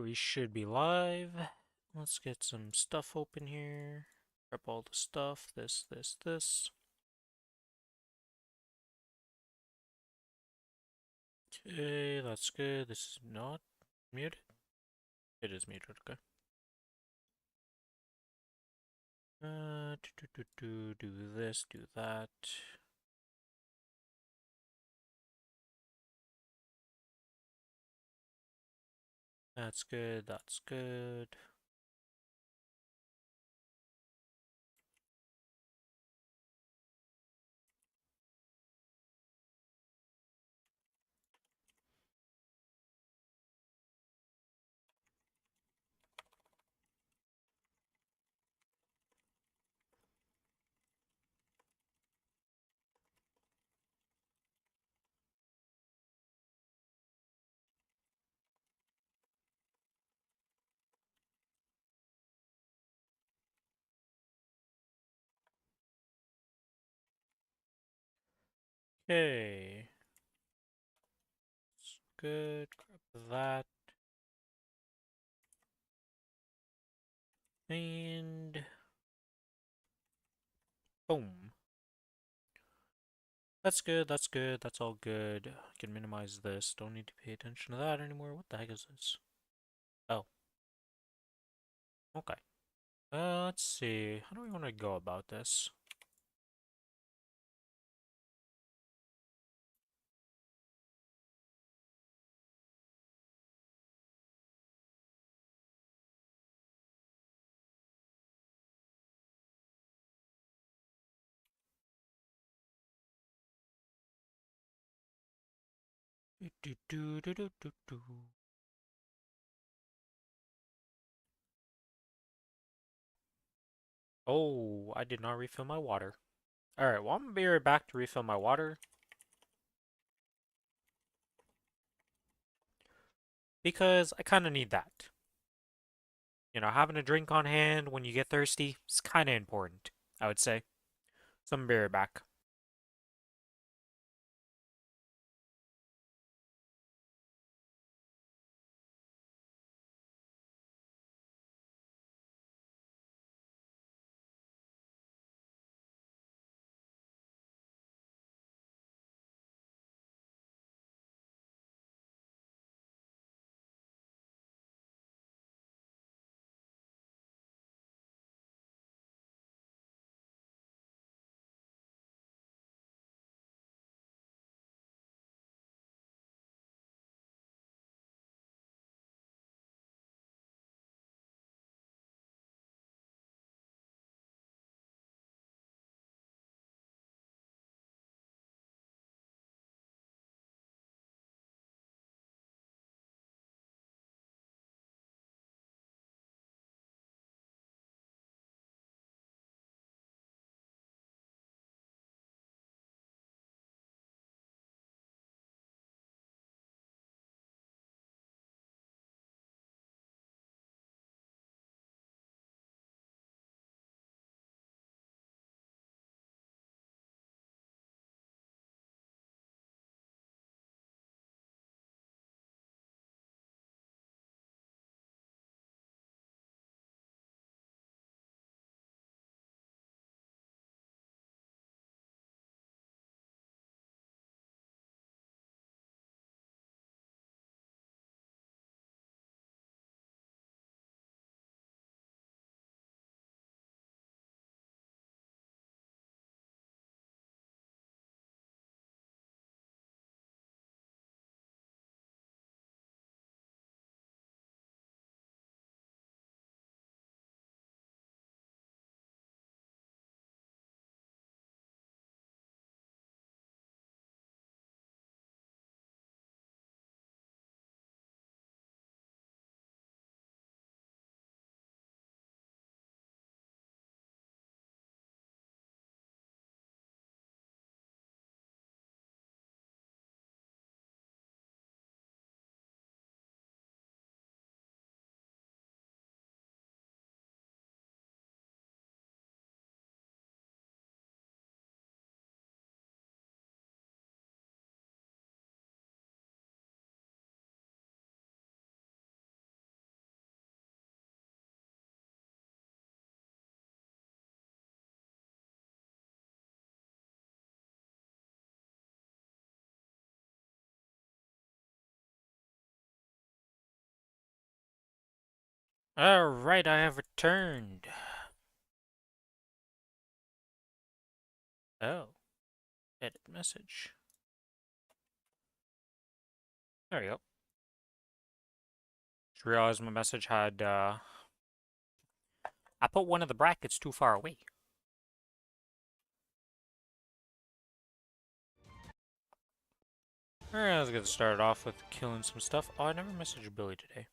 we should be live. Let's get some stuff open here. Grab all the stuff. This. Okay, that's good. This is not muted. It is muted, okay. Do this, do that. That's good, that's good. Okay. That's good. Grab that. And boom. That's good, that's good, that's all good. I can minimize this. Don't need to pay attention to that anymore. What the heck is this? Oh, okay. Let's see. How do we want to go about this? Do. Oh, I did not refill my water. Alright, well, I'm gonna be right back to refill my water. Because I kind of need that. You know, having a drink on hand when you get thirsty is kind of important, I would say. So I'm gonna be right back. Alright, I have returned. Oh, edit message. There we go. Just realized my message had, I put one of the brackets too far away. Alright, let's get started off with killing some stuff. Oh, I never messaged Billy today.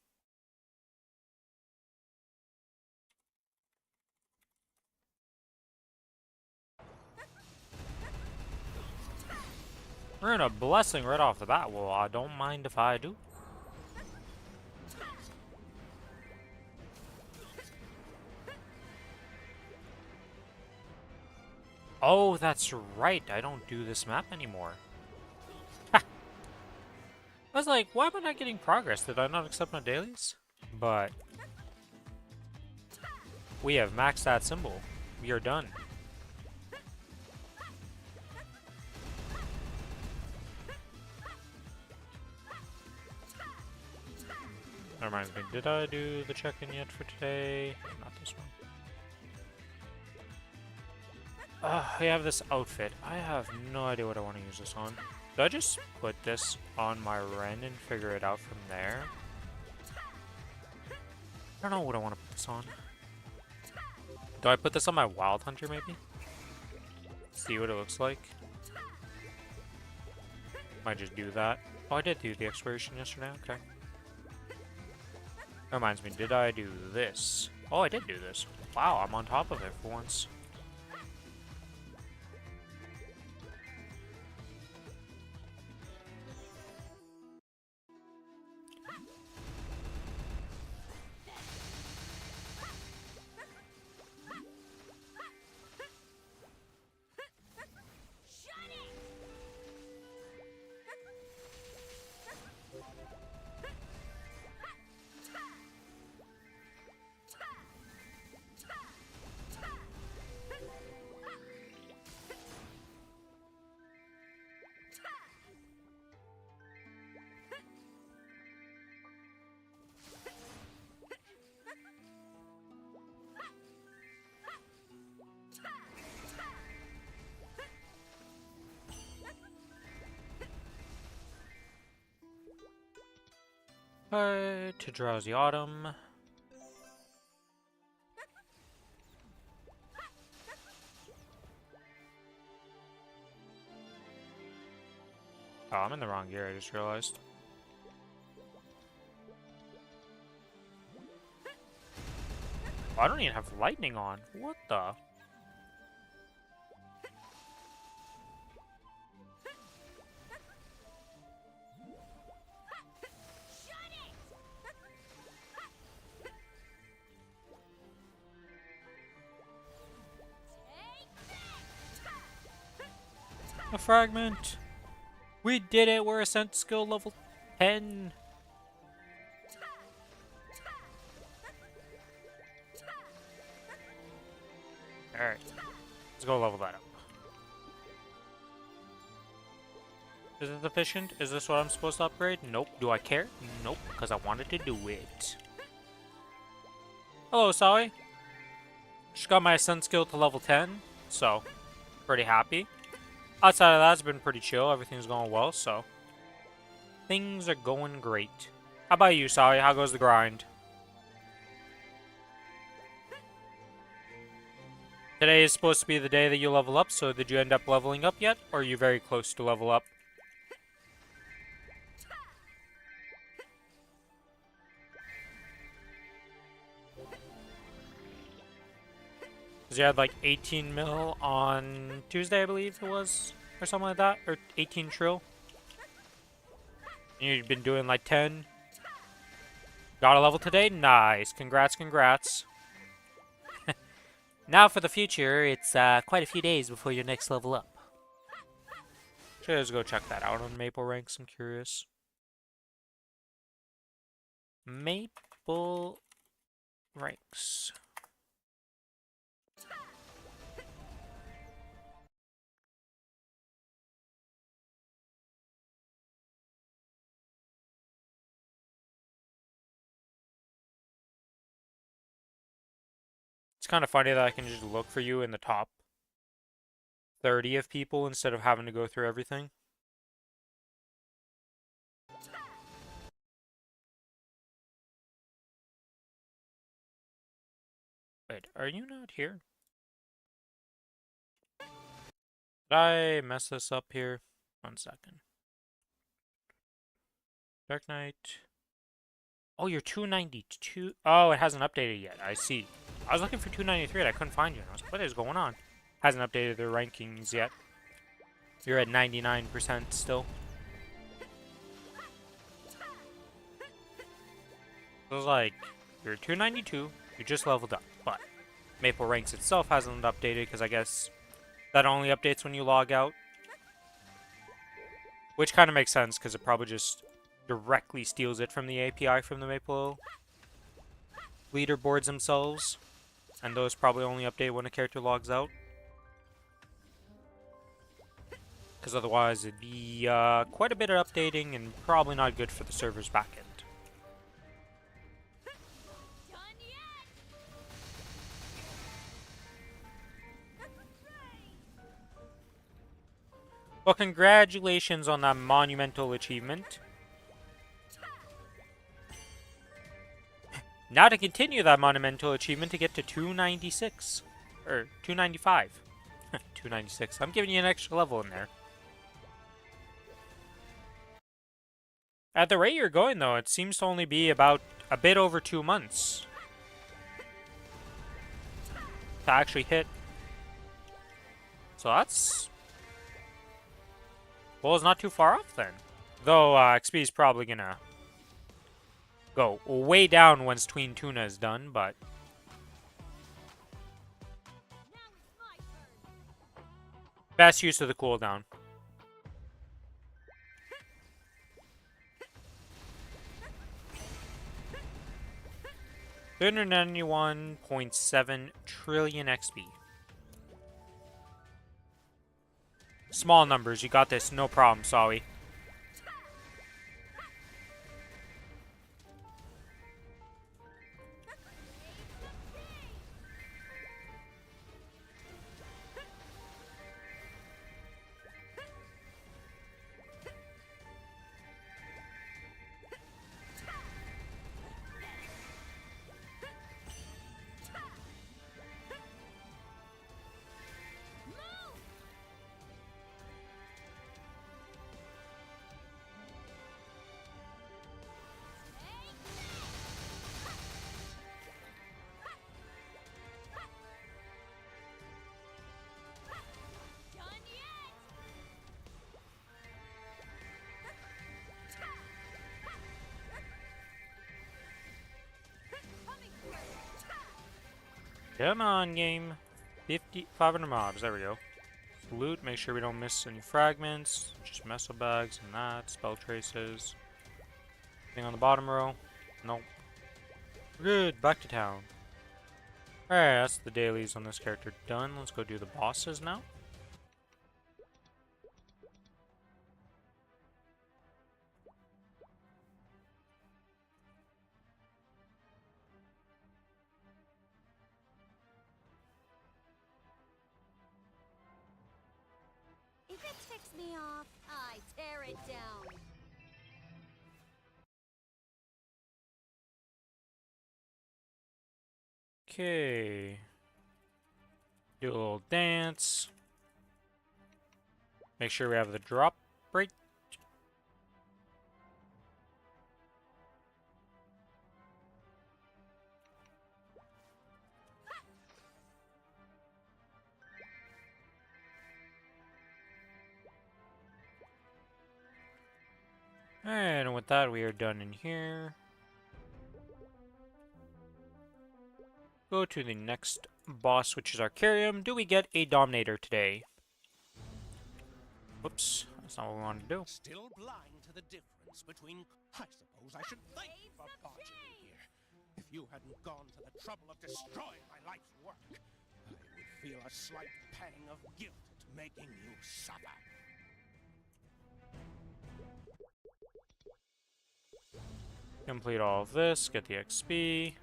We're in a blessing right off the bat. Well, I don't mind if I do. Oh, that's right. I don't do this map anymore. I was like, why am I not getting progress? Did I not accept my dailies? But we have maxed that symbol. We are done. That reminds me, did I do the check-in yet for today? Not this one. I have this outfit. I have no idea what I want to use this on. Do I just put this on my Ren and figure it out from there? I don't know what I want to put this on. Do I put this on my Wild Hunter, maybe? See what it looks like? Might just do that. Oh, I did do the exploration yesterday, okay. That reminds me, did I do this? Oh, I did do this. Wow, I'm on top of it for once. To Drowsy Autumn. Oh, I'm in the wrong gear, I just realized. Oh, I don't even have lightning on. What the? A fragment! We did it! We're Ascent skill level 10! Alright. Let's go level that up. Is it efficient? Is this what I'm supposed to upgrade? Nope. Do I care? Nope, because I wanted to do it. Hello, Sally. Just got my Ascent skill to level 10, so pretty happy. Outside of that, it's been pretty chill. Everything's going well, so things are going great. How about you, Sally? How goes the grind? Today is supposed to be the day that you level up, so did you end up leveling up yet? Or are you very close to level up? Because you had like 18 mil on Tuesday, I believe it was, or something like that, or 18 trill. And you've been doing like 10. Got a level today? Nice. Congrats, congrats. Now for the future, it's quite a few days before your next level up. Should I just go check that out on Maple Ranks? I'm curious. Maple Ranks. It's kind of funny that I can just look for you in the top 30 of people instead of having to go through everything. Wait, are you not here? Did I mess this up here? 1 second. Dark Knight. Oh, you're 292. Oh, it hasn't updated yet. I see. I was looking for 293 and I couldn't find you. I was like, what is going on? Hasn't updated their rankings yet. You're at 99% still. So it's like, you're 292, you just leveled up, but Maple Ranks itself hasn't updated because I guess that only updates when you log out. Which kind of makes sense because it probably just directly steals it from the API from the Maple leaderboards themselves. And those probably only update when a character logs out. Because otherwise it'd be quite a bit of updating and probably not good for the server's backend. Well, congratulations on that monumental achievement. Now to continue that monumental achievement to get to 296. Or 295. 296. I'm giving you an extra level in there. At the rate you're going, though, it seems to only be about a bit over 2 months to actually hit. So that's... well, it's not too far off then. Though XP is probably gonna go way down once Tween Tuna is done, but... best use of the cooldown. 391.7 trillion XP. Small numbers, you got this, no problem, Sawi. Come on, game. 500 mobs, there we go. Loot, make sure we don't miss any fragments. Just meso bags and that. Spell traces. Thing on the bottom row. Nope. Good, back to town. Alright, that's the dailies on this character done. Let's go do the bosses now. If it ticks me off, I tear it down. Okay. Do a little dance. Make sure we have the drop rate. And with that, we are done in here. Go to the next boss, which is Arcarium. Do we get a Dominator today? Whoops, that's not what we wanted to do. Still blind to the difference between... I suppose I should thank you for barging in here. If you hadn't gone to the trouble of destroying my life's work, I would feel a slight pang of guilt at making you suffer. Complete all of this, get the XP.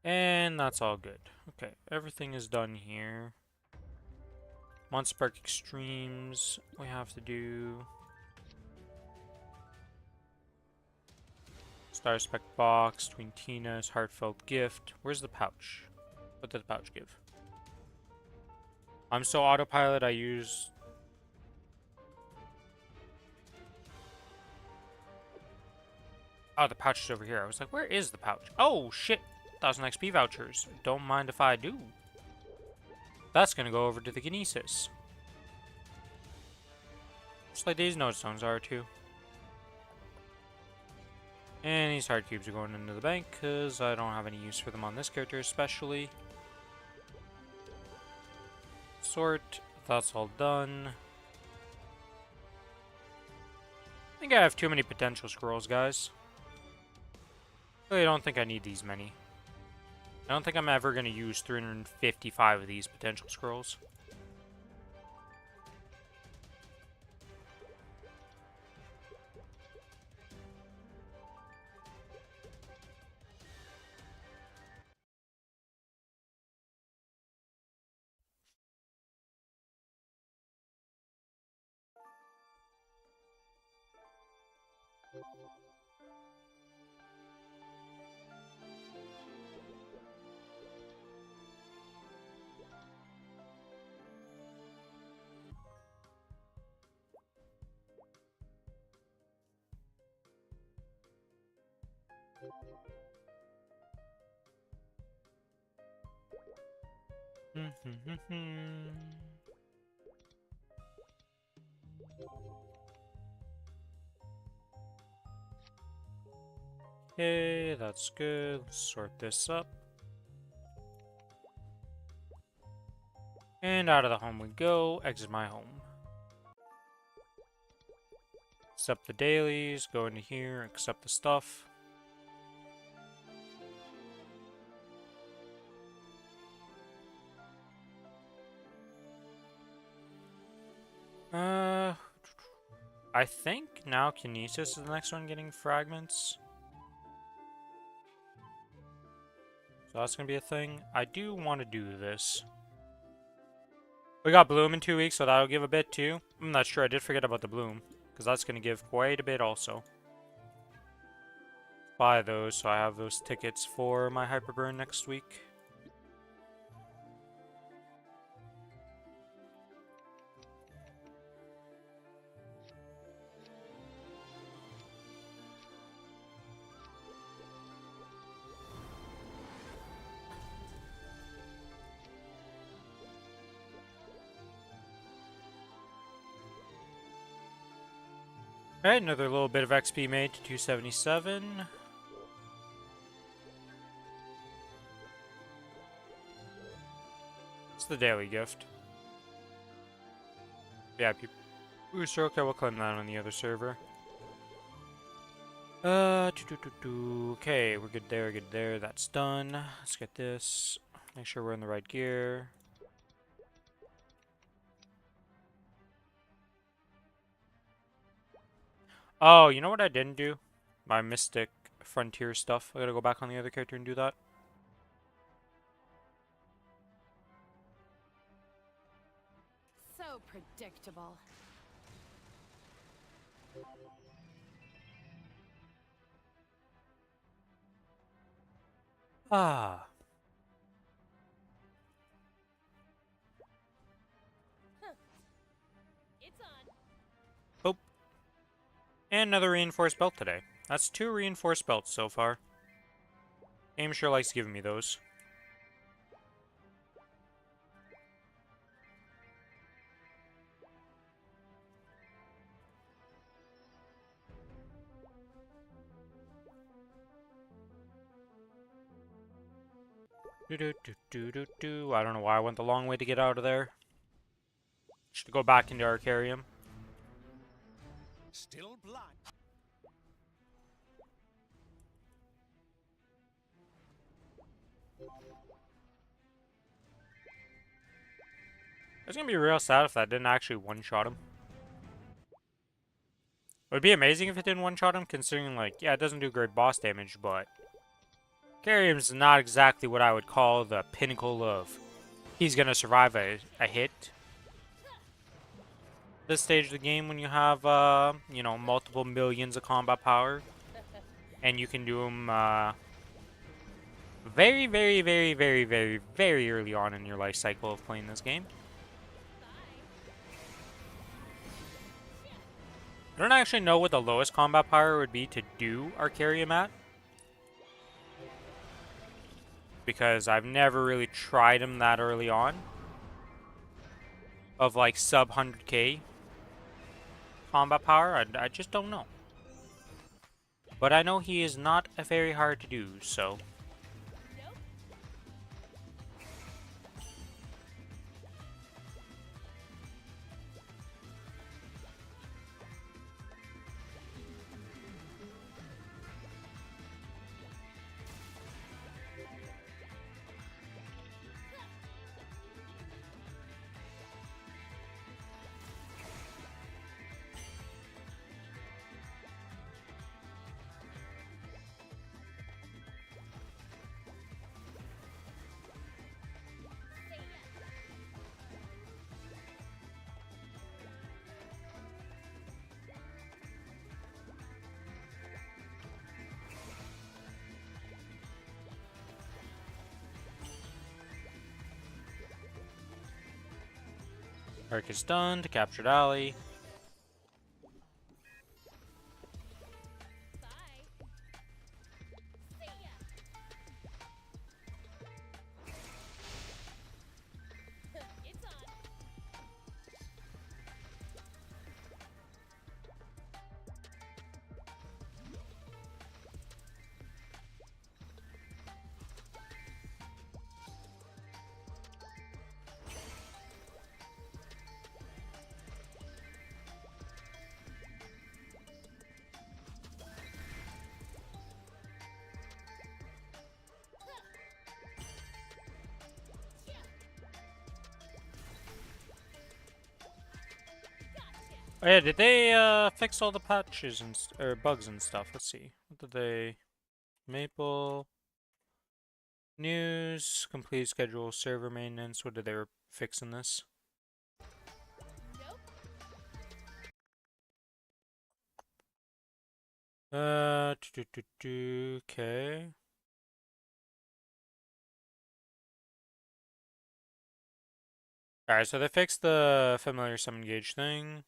And that's all good. Okay, everything is done here. Monster Park Extremes, we have to do... Star Spec Box, Twin Tina's Heartfelt Gift. Where's the pouch? What did the pouch give? I'm so autopilot, I use... Oh, the pouch is over here. I was like, where is the pouch? Oh, shit. 1,000 XP vouchers. Don't mind if I do. That's gonna go over to the Kinesis. Just like these node stones are, too. And these hard cubes are going into the bank, because I don't have any use for them on this character, especially. Sort. That's all done. I think I have too many potential scrolls, guys. I don't think I need these many. I don't think I'm ever going to use 355 of these potential scrolls. Okay, that's good. Let's sort this up. And out of the home we go. Exit my home. Accept the dailies. Go into here. Accept the stuff. I think now Kinesis is the next one getting fragments. So that's gonna be a thing. I do want to do this. We got Bloom in 2 weeks, so that'll give a bit too. I'm not sure. I did forget about the Bloom, because that's gonna give quite a bit also. Buy those, so I have those tickets for my Hyperburn next week. Alright, another little bit of XP made to 277. It's the daily gift. Yeah, booster. Okay, we'll claim that on the other server. Okay, we're good there, good there. That's done. Let's get this. Make sure we're in the right gear. Oh, you know what I didn't do? My Mystic Frontier stuff. I gotta go back on the other character and do that. So predictable. Ah. It's on. Oh. And another reinforced belt today. That's 2 reinforced belts so far. Game sure likes giving me those. I don't know why I went the long way to get out of there. Should go back into Arcarium. Still blind. It's gonna be real sad if that didn't actually one-shot him. It would be amazing if it didn't one-shot him, considering, like, yeah, it doesn't do great boss damage, but... Therium's not exactly what I would call the pinnacle of he's gonna survive a hit. This stage of the game, when you have, you know, multiple millions of combat power, and you can do them, very, very, very, very, very, very early on in your life cycle of playing this game. I don't actually know what the lowest combat power would be to do Arcarium at, because I've never really tried him that early on, of like sub 100k combat power. I just don't know. But I know he is not very hard to do, so... Arc is done to captured alley. Oh yeah, did they fix all the patches and or bugs and stuff? Let's see. What did they? Maple news, complete schedule, server maintenance. What did they fix in this? Okay. Alright, so they fixed the familiar summon gauge thing.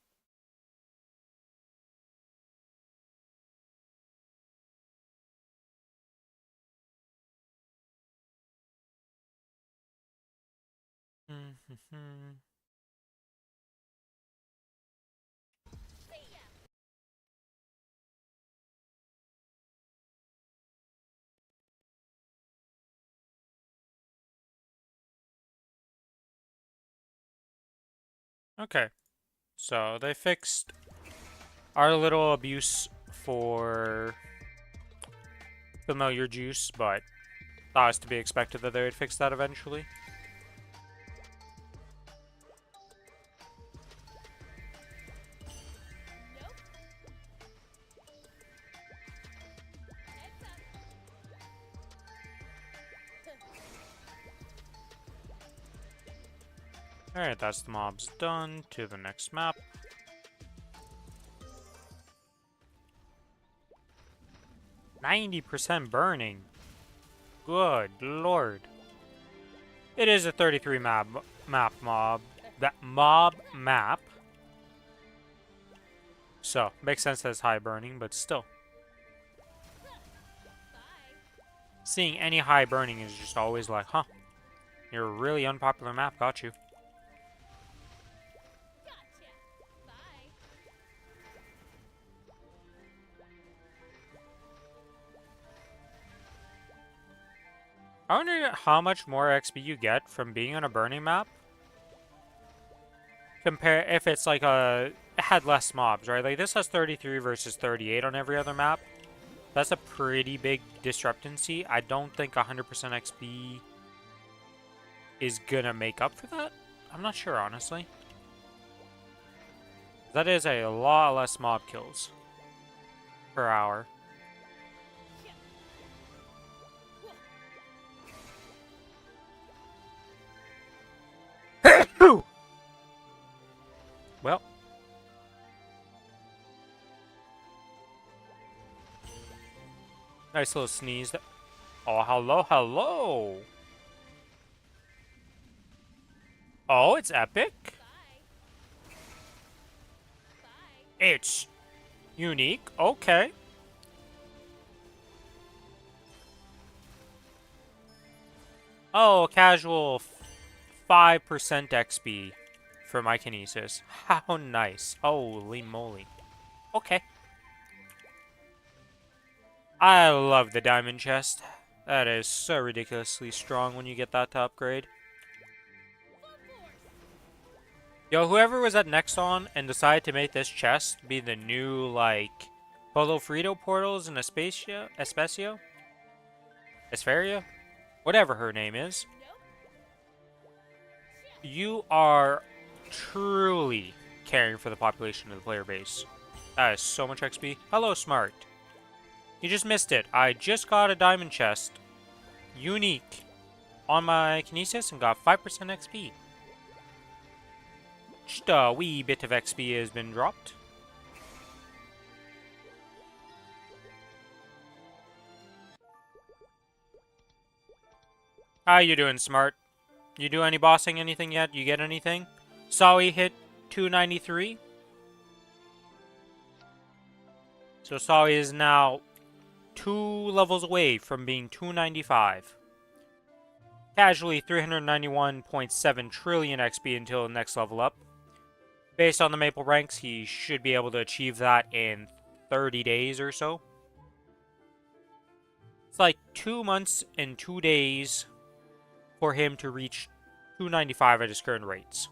Okay, so they fixed our little abuse for familiar juice, but that was to be expected that they would fix that eventually. Alright, that's the mobs done. To the next map. "90% burning. Good lord. It is a 33 mob. That mob map. So, makes sense that it's high burning, but still. Seeing any high burning is just always like, huh. You're a really unpopular map, got you. I wonder how much more XP you get from being on a burning map. Compare if it's like it had less mobs, right? Like this has 33 versus 38 on every other map. That's a pretty big discrepancy. I don't think 100% XP is gonna make up for that. I'm not sure, honestly. That is a lot less mob kills per hour. Nice little sneeze. Oh, hello, hello. Oh, it's epic. It's unique. Okay. Oh, casual 5% XP for my kinesis. How nice. Holy moly. Okay. I love the diamond chest. That is so ridiculously strong when you get that to upgrade. Yo, whoever was at Nexon and decided to make this chest be the new, like, Polo Frito portals in Especio? Esferia? Whatever her name is. You are truly caring for the population of the player base. That is so much XP. Hello, Smart. You just missed it. I just got a diamond chest. Unique. On my Kinesis and got 5% XP. Just a wee bit of XP has been dropped. How you doing, Smart? You do any bossing anything yet? You get anything? Saw he hit 293. So Sawi is now 2 levels away from being 295. Casually 391.7 trillion XP until the next level up. Based on the Maple ranks, he should be able to achieve that in 30 days or so. It's like 2 months and 2 days for him to reach 295 at his current rates.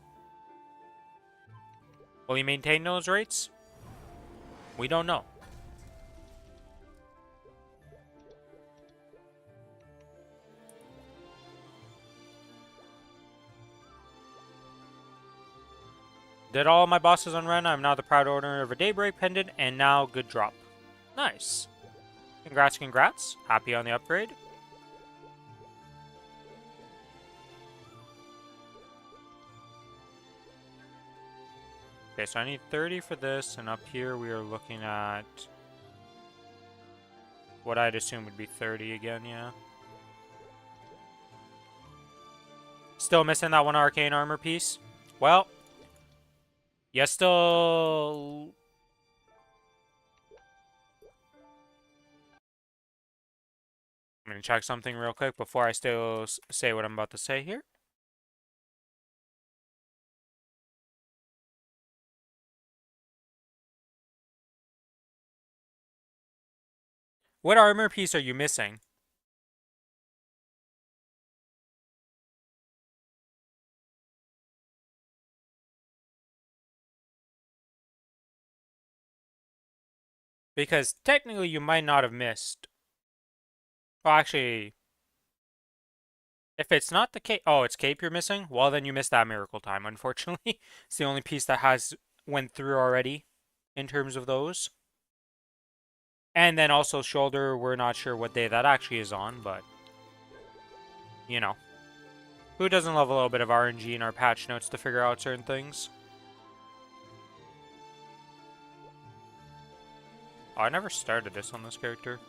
Will he maintain those rates? We don't know. Did all my bosses on Ren. I'm now the proud owner of a Daybreak Pendant and now good drop. Nice. Congrats, congrats. Happy on the upgrade. Okay, so I need 30 for this, and up here we are looking at what I'd assume would be 30 again, yeah. Still missing that one arcane armor piece. Well, yeah, still... I'm gonna check something real quick before I still say what I'm about to say here. What armor piece are you missing? Because technically you might not have missed. Well, actually, if it's not the cape, oh, it's cape you're missing? Well, then you missed that miracle time, unfortunately. It's the only piece that has went through already in terms of those. And then also shoulder, we're not sure what day that actually is on, but you know. Who doesn't love a little bit of RNG in our patch notes to figure out certain things? Oh, I never started this on this character.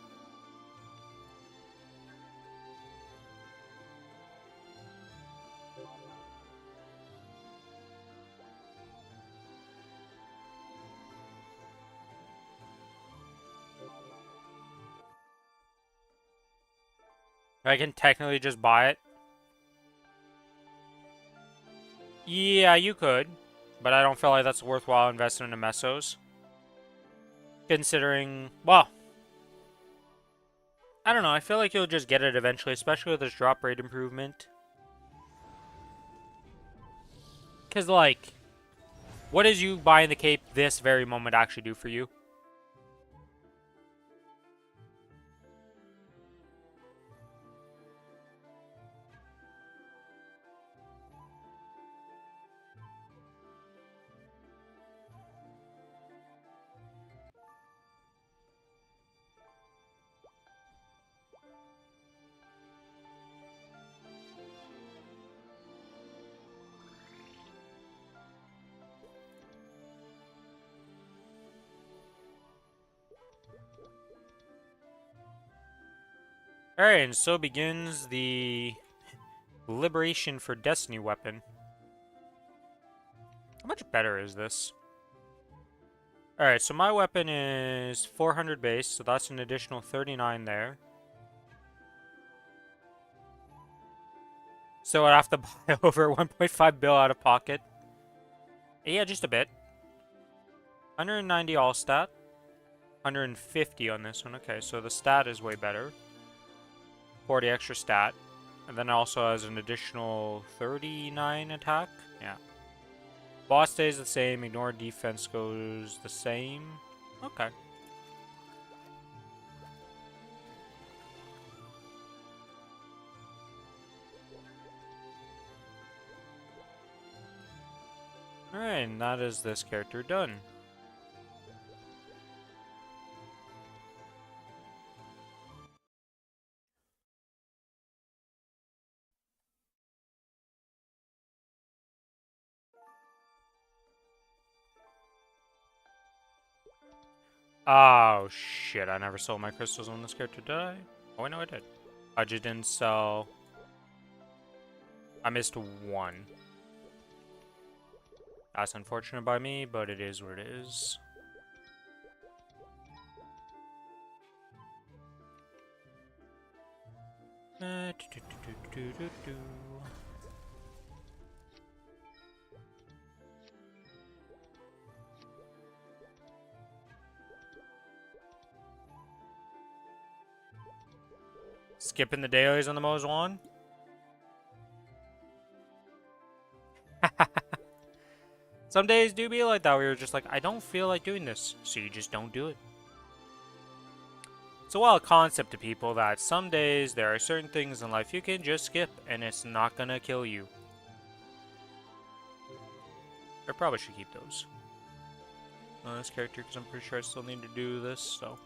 I can technically just buy it. Yeah, you could. But I don't feel like that's a worthwhile investment in Mesos. Considering, well, I don't know. I feel like you'll just get it eventually, especially with this drop rate improvement. Because, like, what does you buying the cape this very moment actually do for you? Alright, and so begins the Liberation for Destiny weapon. How much better is this? Alright, so my weapon is 400 base, so that's an additional 39 there. So I'd have to buy over 1.5 bill out of pocket. Yeah, just a bit. 190 all stat. 150 on this one. Okay, so the stat is way better. 40 extra stat. And then it also has an additional 39 attack. Yeah. Boss stays the same. Ignore defense goes the same. Okay. Alright, and that is this character done. Oh shit, I never sold my crystals on this character, did I? Oh, I know I did. I just didn't sell... I missed one. That's unfortunate by me, but it is what it is. Skipping the dailies on the Mo's one? Some days do be like that, where you're just like, I don't feel like doing this, so you just don't do it. It's a wild concept to people that some days there are certain things in life you can just skip, and it's not gonna kill you. I probably should keep those. On this character, because I'm pretty sure I still need to do this, so...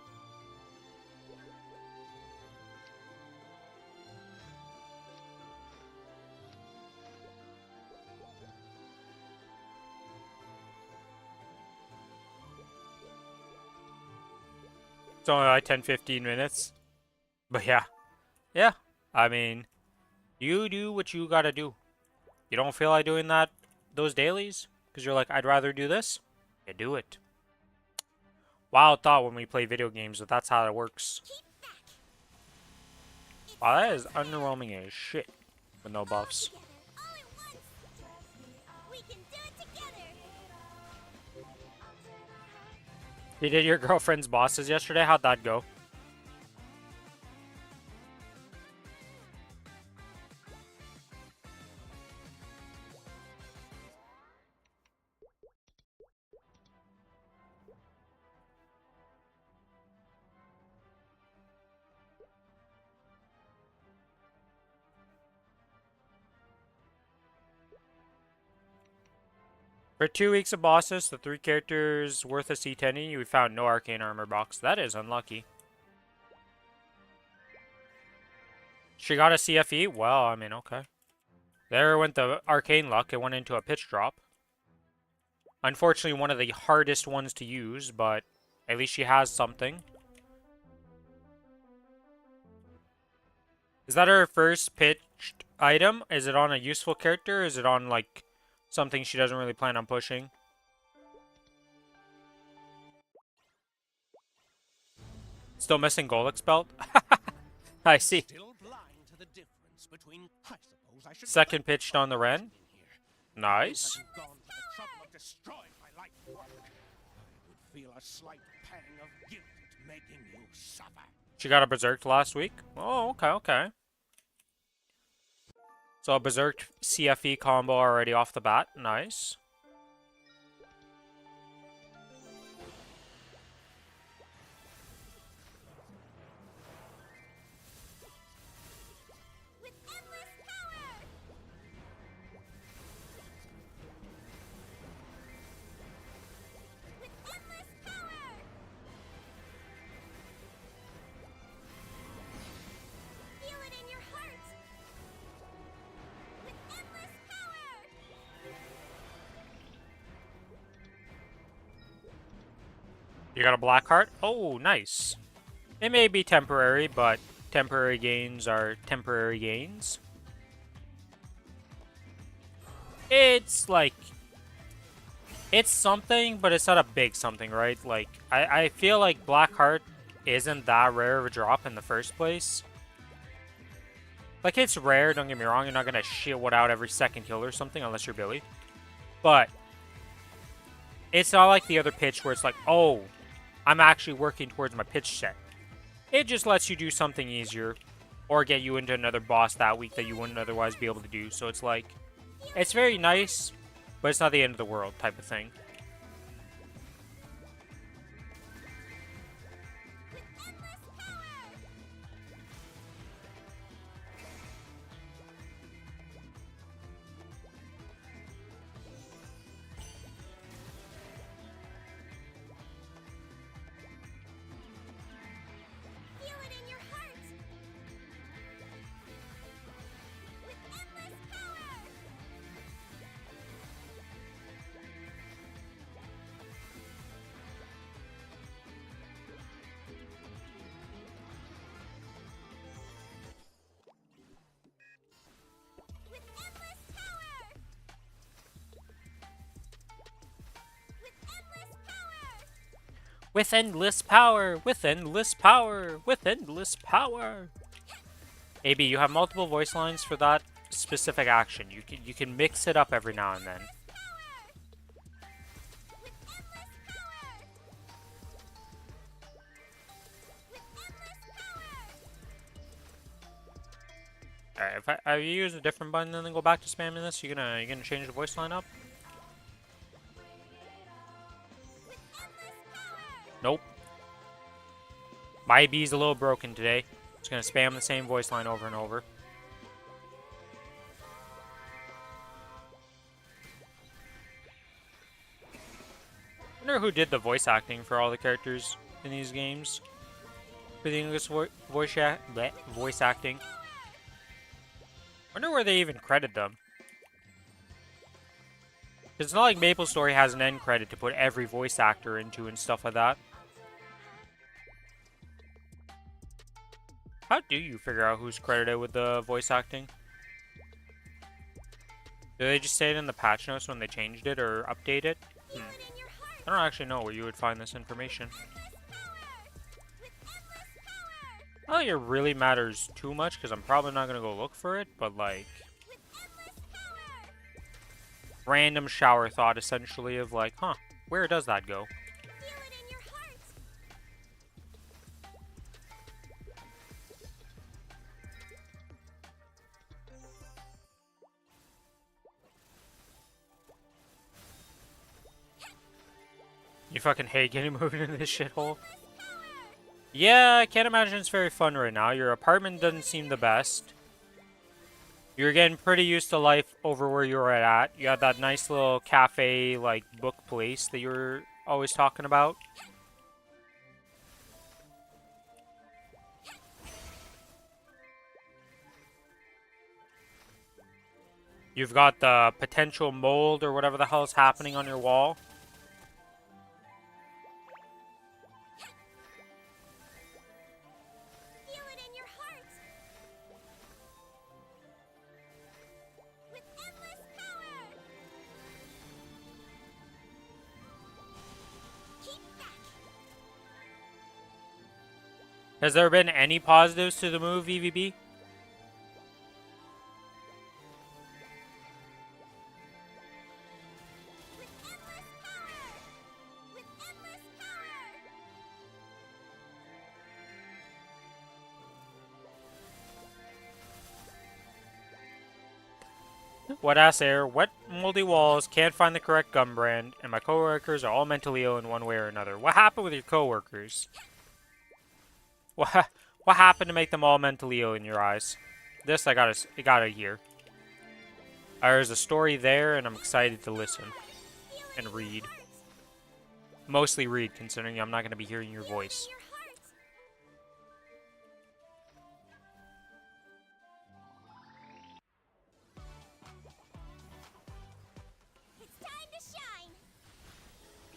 It's only like 10-15 minutes. But yeah. Yeah. I mean, you do what you gotta do. You don't feel like doing those dailies? Because you're like, I'd rather do this? You do it. Wild thought when we play video games, but that's how it works. Wow, that is underwhelming as shit. With no buffs. You did your girlfriend's bosses yesterday? How'd that go? For 2 weeks of bosses, the 3 characters worth a C10, we found no arcane armor box. That is unlucky. She got a CFE? Well, I mean, okay. There went the arcane luck. It went into a pitch drop. Unfortunately, one of the hardest ones to use, but at least she has something. Is that her first pitched item? Is it on a useful character? Or is it on, like, something she doesn't really plan on pushing? Still missing Golek's belt? I see. Second pitched on the Ren. Nice. She got a Berserked last week? Oh, okay, okay. So a Berserked CFE combo already off the bat. Nice. You got a black heart? Oh, nice. It may be temporary, but temporary gains are temporary gains. It's like, it's something, but it's not a big something, right? Like, I feel like Blackheart isn't that rare of a drop in the first place. Like, it's rare, don't get me wrong, you're not gonna shit one out every second kill or something, unless you're Billy. But, it's not like the other pitch where it's like, oh, I'm actually working towards my pitch set. It just lets you do something easier, or get you into another boss that week that you wouldn't otherwise be able to do. So it's like, it's very nice, but it's not the end of the world type of thing. With endless power, with endless power, with endless power. AB, you have multiple voice lines for that specific action. You can mix it up every now and then. Alright, if I use a different button and then go back to spamming this, you gonna change the voice line up? Nope. My B's a little broken today. It's gonna spam the same voice line over and over. I wonder who did the voice acting for all the characters in these games. For the English voice acting. I wonder where they even credit them. It's not like Maplestory has an end credit to put every voice actor into and stuff like that. How do you figure out who's credited with the voice acting? Do they just say it in the patch notes when they changed it or update it? I don't actually know where you would find this information. I don't think it really matters too much because I'm probably not going to go look for it, but like... random shower thought essentially of like, huh, where does that go? You fucking hate getting moved into this shithole? Yeah, I can't imagine it's very fun right now. Your apartment doesn't seem the best. You're getting pretty used to life over where you were at. You had that nice little cafe, like, book place that you were always talking about. You've got the potential mold or whatever the hell is happening on your wall. Has there been any positives to the move, EVB? Wet ass air, wet moldy walls, can't find the correct gum brand, and my coworkers are all mentally ill in one way or another. What happened with your coworkers? What happened to make them all mentally ill in your eyes? This I gotta hear. There's a story there, and I'm excited to listen and read. Mostly read, considering I'm not gonna be hearing your voice.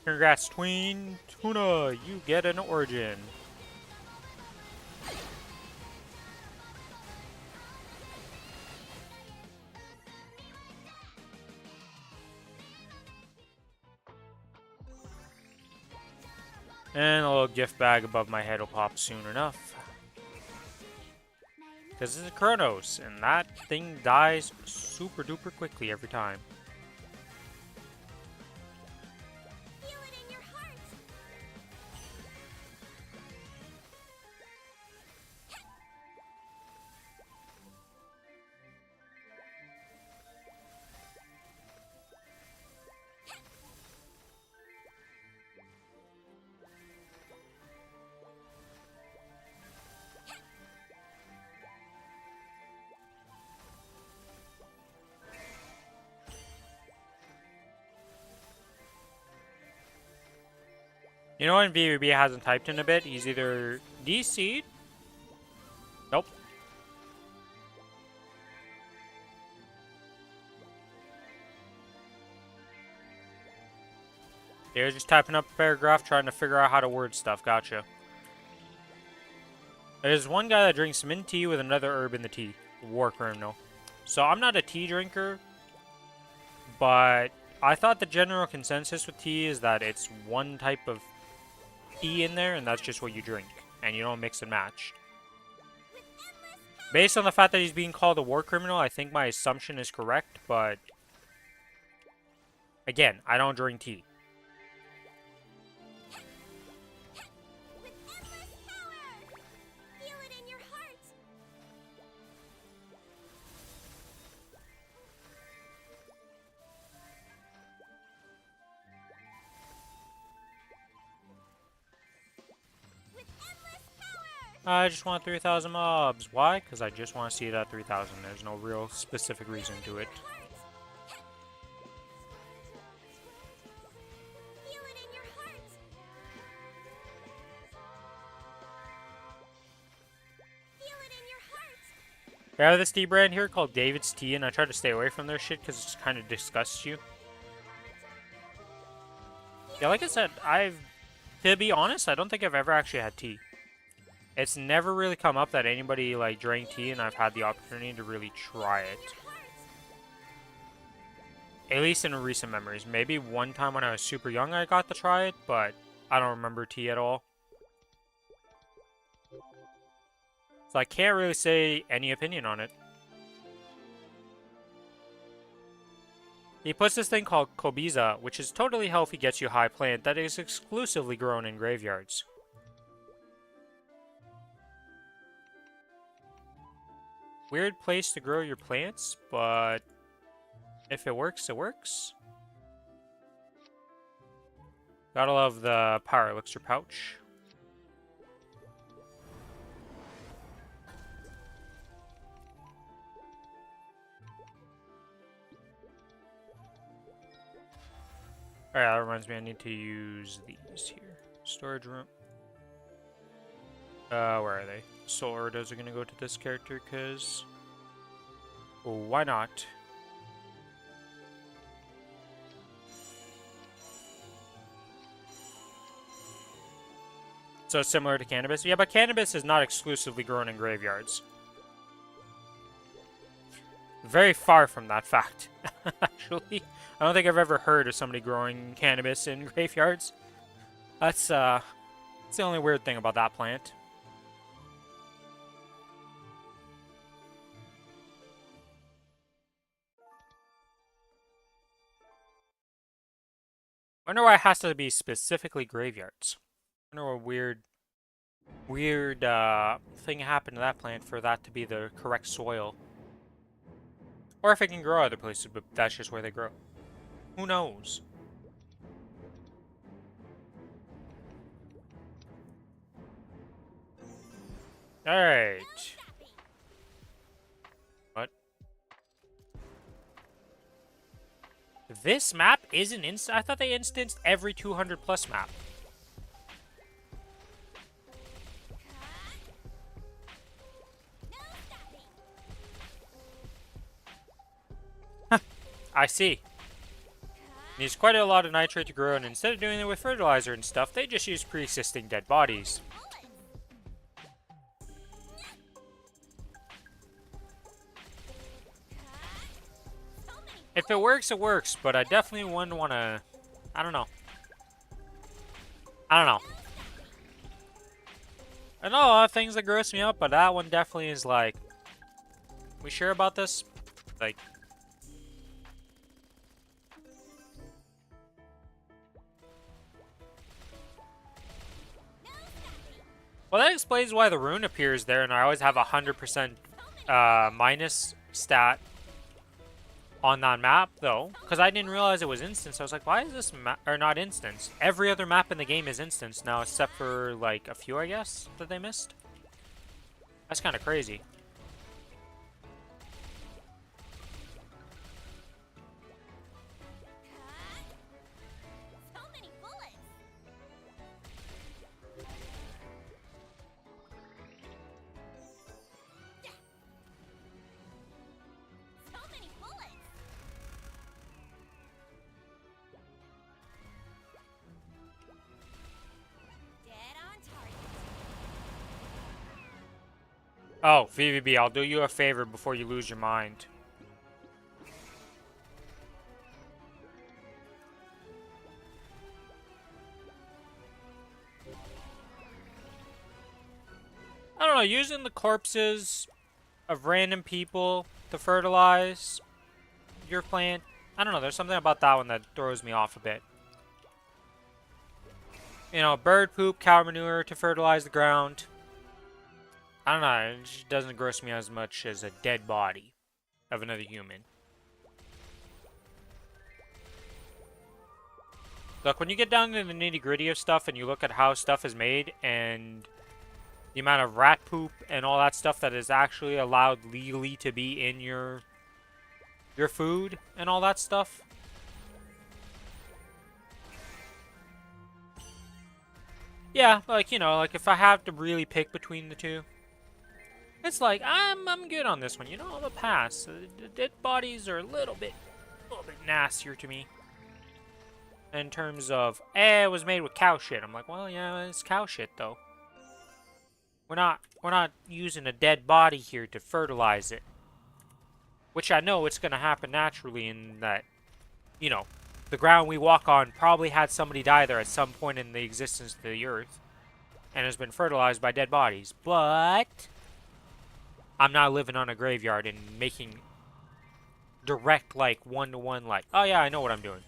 Congrats, Tween. Tuna, you get an origin. And a little gift bag above my head will pop soon enough. Because it's a Kronos, and that thing dies super duper quickly every time. Feel it in your heart. You know when VVB hasn't typed in a bit? He's either DC'd. Nope. They're just typing up a paragraph trying to figure out how to word stuff. Gotcha. There's one guy that drinks mint tea with another herb in the tea. War criminal. So I'm not a tea drinker, but I thought the general consensus with tea is that it's one type of tea in there, and that's just what you drink, and you don't mix and match. Based on the fact that he's being called a war criminal, I think my assumption is correct, but again, I don't drink tea. With endless power. Feel it in your heart. With endless power. I just want 3,000 mobs. Why? Because I just want to see it at 3,000. There's no real specific reason to it. Feel it in your heart. Feel it in your heart. I have this tea brand here called David's Tea, and I try to stay away from their shit because it kind of disgusts you. Yeah, like I said, to be honest, I don't think I've ever actually had tea. It's never really come up that anybody like drank tea, and I've had the opportunity to really try it. At least in recent memories. Maybe one time when I was super young I got to try it, but I don't remember tea at all. So I can't really say any opinion on it. He puts this thing called Kobiza, which is totally healthy, gets you high plant that is exclusively grown in graveyards. Weird place to grow your plants, but if it works, it works. Gotta love the power elixir pouch. Alright, that reminds me I need to use these here. Storage room. Where are they? Solar are gonna go to this character, cause why not? So similar to cannabis? Yeah, but cannabis is not exclusively grown in graveyards. Very far from that fact, actually. I don't think I've ever heard of somebody growing cannabis in graveyards. That's the only weird thing about that plant. I wonder why it has to be specifically graveyards. I wonder what weird thing happened to that plant for that to be the correct soil. Or if it can grow other places, but that's just where they grow. Who knows? Alright. What? This map is an instant. I thought they instanced every 200 plus map. I see. Needs quite a lot of nitrate to grow, and instead of doing it with fertilizer and stuff, they just use pre-existing dead bodies. If it works, it works, but I definitely wouldn't want to... I don't know. I know a lot of things that gross me out, but that one definitely is like, we sure about this? Like, well, that explains why the rune appears there, and I always have 100% minus stat on that map, though, because I didn't realize it was instance. I was like, why is this map, or not instance? Every other map in the game is instance now, except for, like, a few, I guess, that they missed. That's kind of crazy. So many bullets. So many bullets. Dead on target. Oh, VVB, I'll do you a favor before you lose your mind. I don't know, using the corpses of random people to fertilize your plant. I don't know, there's something about that one that throws me off a bit. You know, bird poop, cow manure to fertilize the ground. I don't know, it just doesn't gross me as much as a dead body of another human. Look, when you get down to the nitty-gritty of stuff and you look at how stuff is made and the amount of rat poop and all that stuff that is actually allowed legally to be in your food and all that stuff. Yeah, like, you know, like if I have to really pick between the two, it's like I'm good on this one. You know, I'm a pass. The dead bodies are a little bit nastier to me. In terms of, it was made with cow shit. I'm like, well, yeah, it's cow shit though. We're not using a dead body here to fertilize it. Which I know it's gonna happen naturally in that, you know, the ground we walk on probably had somebody die there at some point in the existence of the earth. And has been fertilized by dead bodies. But I'm not living on a graveyard and making direct, like, one-to-one, like, oh yeah, I know what I'm doing.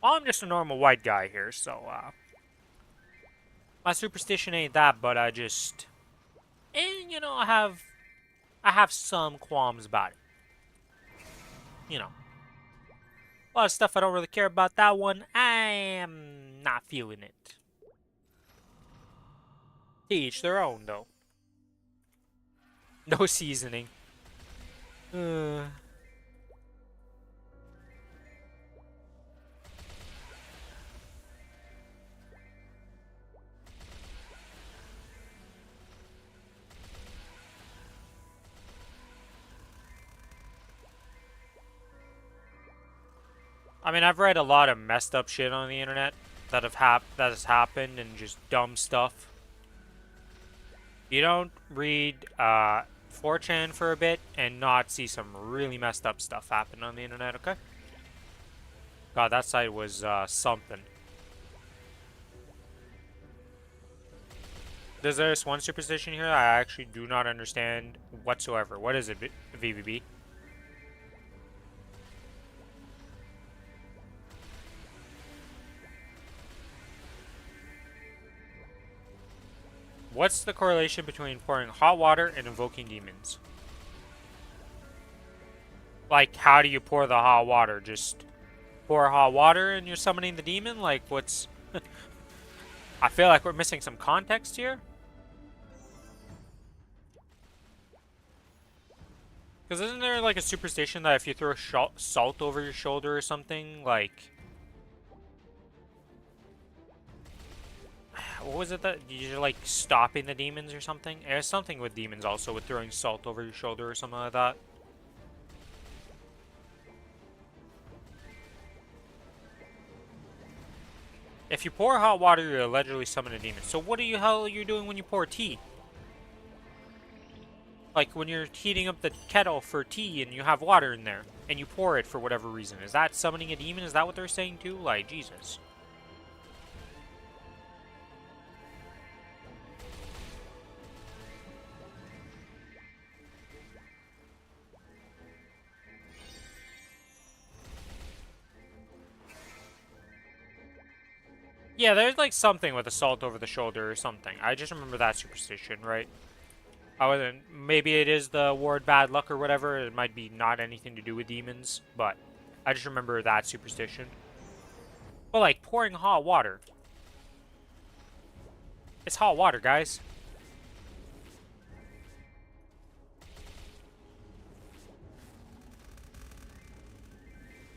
Well, I'm just a normal white guy here, so, my superstition ain't that, but I just, and, you know, I have some qualms about it. You know. A lot of stuff I don't really care about. That one, I am not feeling it. To each their own, though. No seasoning. I mean, I've read a lot of messed up shit on the internet that has happened and just dumb stuff. You don't read 4chan for a bit and not see some really messed up stuff happen on the internet, okay? God, that site was something. There's this one superstition here I actually do not understand whatsoever. What is it, VVB? What's the correlation between pouring hot water and invoking demons? Like, how do you pour the hot water? Just pour hot water and you're summoning the demon? Like, what's... I feel like we're missing some context here. Because isn't there, like, a superstition that if you throw salt over your shoulder or something, like... What was it that you're like stopping the demons or something? There's something with demons also with throwing salt over your shoulder or something like that. If you pour hot water, you allegedly summon a demon. So what the hell are you doing when you pour tea? Like when you're heating up the kettle for tea and you have water in there and you pour it for whatever reason. Is that summoning a demon? Is that what they're saying too? Like, Jesus. Yeah, there's like something with assault over the shoulder or something. I just remember that superstition, right? I wasn't. Maybe it is the ward bad luck or whatever. It might be not anything to do with demons, but I just remember that superstition. But like pouring hot water. It's hot water, guys.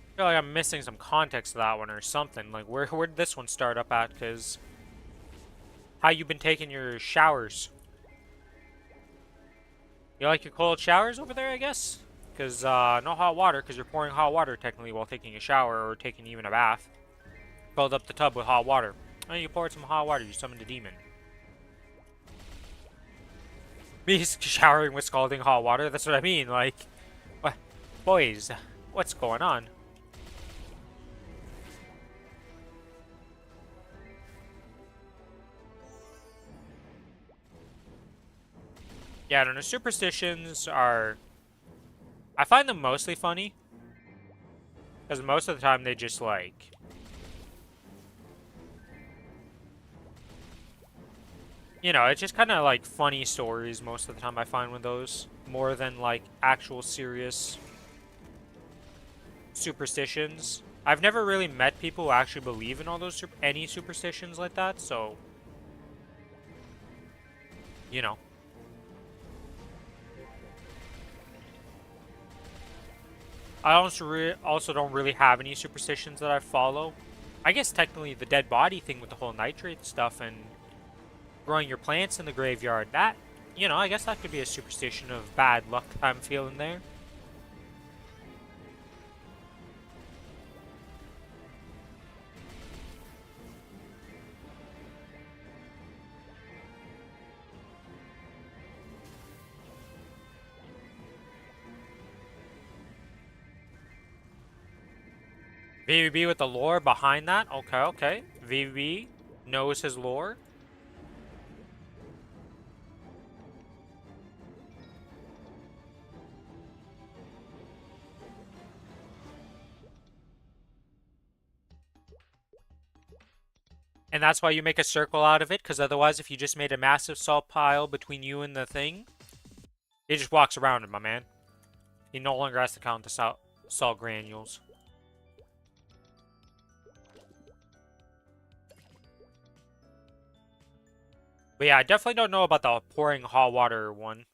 I feel like I'm missing some context to that one or something. Like, where did this one start up at? Because how you been taking your showers? You like your cold showers over there, I guess? Because, no hot water, because you're pouring hot water, technically, while taking a shower or taking even a bath. Filled up the tub with hot water. And you poured some hot water, you summoned a demon. Me showering with scalding hot water? That's what I mean, like... What? Boys, what's going on? Yeah, I don't know. Superstitions are... I find them mostly funny. Because most of the time they just, like... You know, it's just kind of, like, funny stories most of the time I find with those. More than, like, actual serious superstitions. I've never really met people who actually believe in all those... any superstitions like that, so... You know. I also don't really have any superstitions that I follow. I guess technically the dead body thing with the whole nitrate stuff and growing your plants in the graveyard, that, you know, I guess that could be a superstition of bad luck I'm feeling there. VVB with the lore behind that? Okay, okay. VVB knows his lore. And that's why you make a circle out of it, because otherwise if you just made a massive salt pile between you and the thing, it just walks around it, my man. He no longer has to count the salt granules. But yeah, I definitely don't know about the pouring hot water one.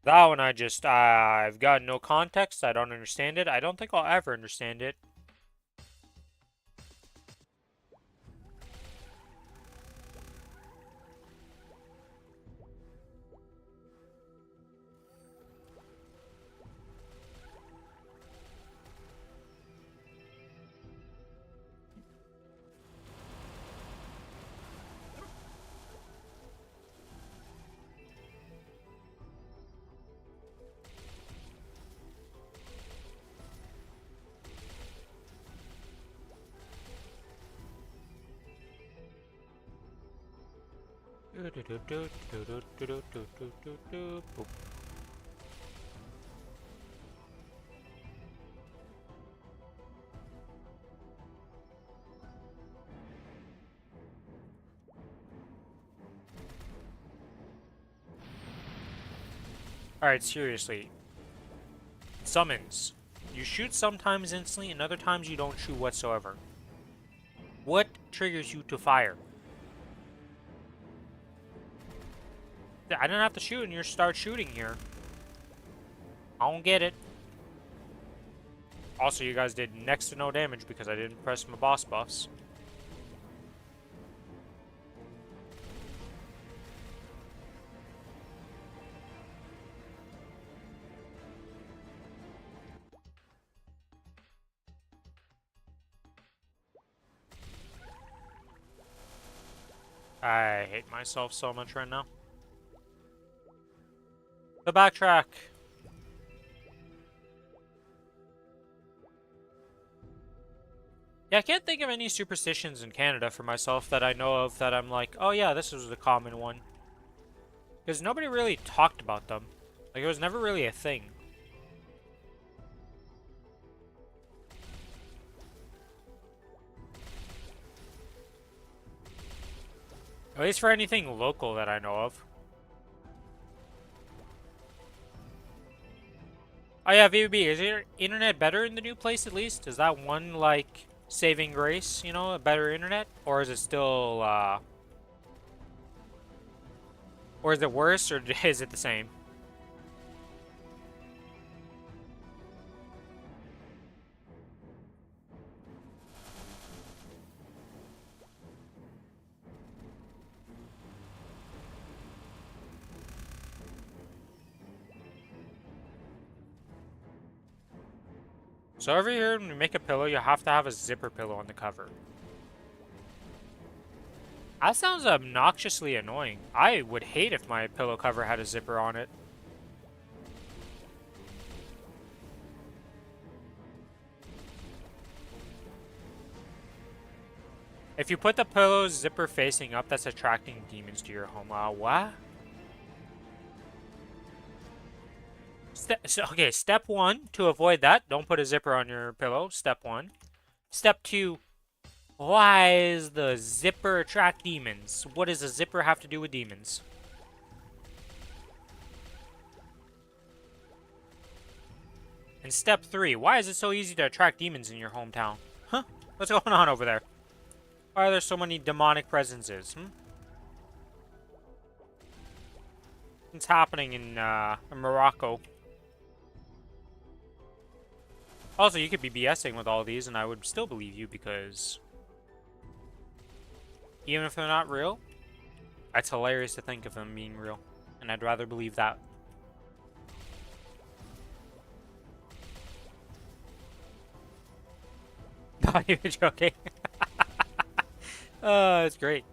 That one I've got no context. I don't understand it. I don't think I'll ever understand it. Alright, seriously. Summons. You shoot sometimes instantly, and other times you don't shoot whatsoever. What triggers you to fire? I didn't have to shoot, and you start shooting here. I don't get it. Also, you guys did next to no damage because I didn't press my boss buffs. I hate myself so much right now. The backtrack. Yeah, I can't think of any superstitions in Canada for myself that I know of that I'm like, oh yeah, this was a common one. Because nobody really talked about them. Like, it was never really a thing. At least for anything local that I know of. Oh yeah, VB, is your internet better in the new place at least? Is that one, like, saving grace, you know, a better internet? Or is it still, or is it worse, or is it the same? So over here, when you make a pillow, you have to have a zipper pillow on the cover. That sounds obnoxiously annoying. I would hate if my pillow cover had a zipper on it. If you put the pillow's zipper facing up, that's attracting demons to your home. What? Okay, step one, to avoid that, don't put a zipper on your pillow. Step one. Step two, why is the zipper attract demons? What does a zipper have to do with demons? And step three, why is it so easy to attract demons in your hometown? Huh? What's going on over there? Why are there so many demonic presences? It's happening in Morocco. Also, you could be BSing with all these, and I would still believe you because even if they're not real, it's hilarious to think of them being real, and I'd rather believe that. Not even joking. It's great.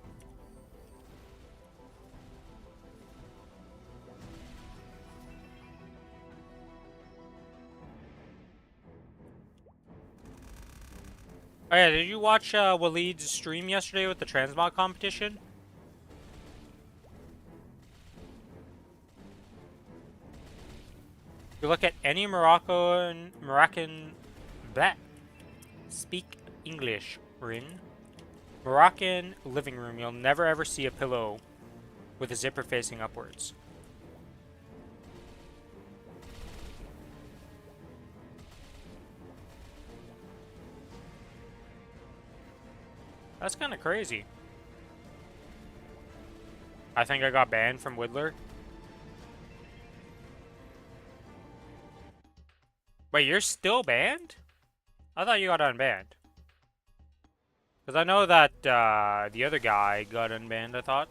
Oh yeah, did you watch Waleed's stream yesterday with the transmog competition? If you look at any Moroccan bleh, speak English in Moroccan living room, you'll never ever see a pillow with a zipper facing upwards. That's kind of crazy. I think I got banned from Whittler. Wait, you're still banned? I thought you got unbanned. Because I know that the other guy got unbanned, I thought.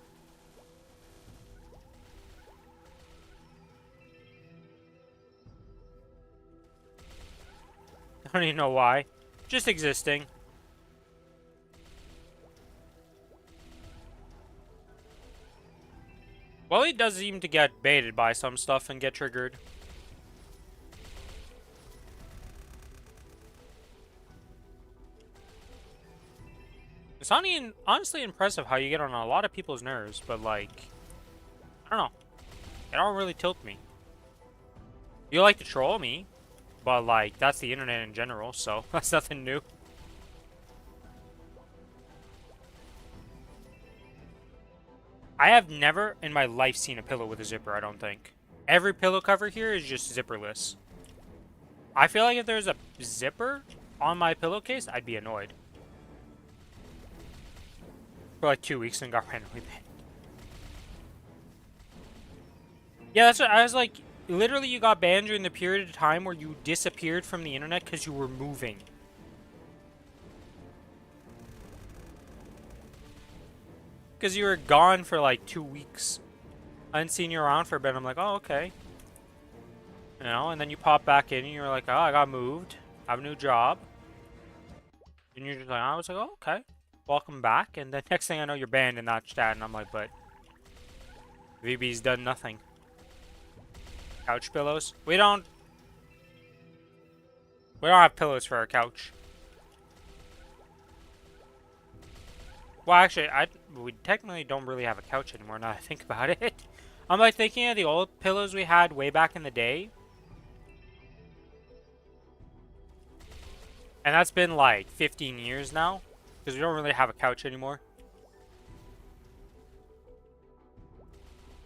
I don't even know why. Just existing. Well, he does seem to get baited by some stuff and get triggered. It's honestly impressive how you get on a lot of people's nerves, but like, I don't know. It don't really tilt me. You like to troll me, but like, that's the internet in general, so that's nothing new. I have never in my life seen a pillow with a zipper, I don't think. Every pillow cover here is just zipperless. I feel like if there's a zipper on my pillowcase, I'd be annoyed. For like 2 weeks and got randomly banned. Yeah, that's what I was like. Literally, you got banned during the period of time where you disappeared from the internet because you were moving. Because you were gone for like 2 weeks. I hadn't seen you around for a bit. I'm like, oh, okay. You know, and then you pop back in and you're like, oh, I got moved. I have a new job. And you're just like, I was like, oh, okay. Welcome back. And then next thing I know, you're banned in that chat. And I'm like, but VB's done nothing. Couch pillows? We don't have pillows for our couch. Well, actually, we technically don't really have a couch anymore now that I think about it. I'm like thinking of the old pillows we had way back in the day. And that's been like 15 years now. Because we don't really have a couch anymore.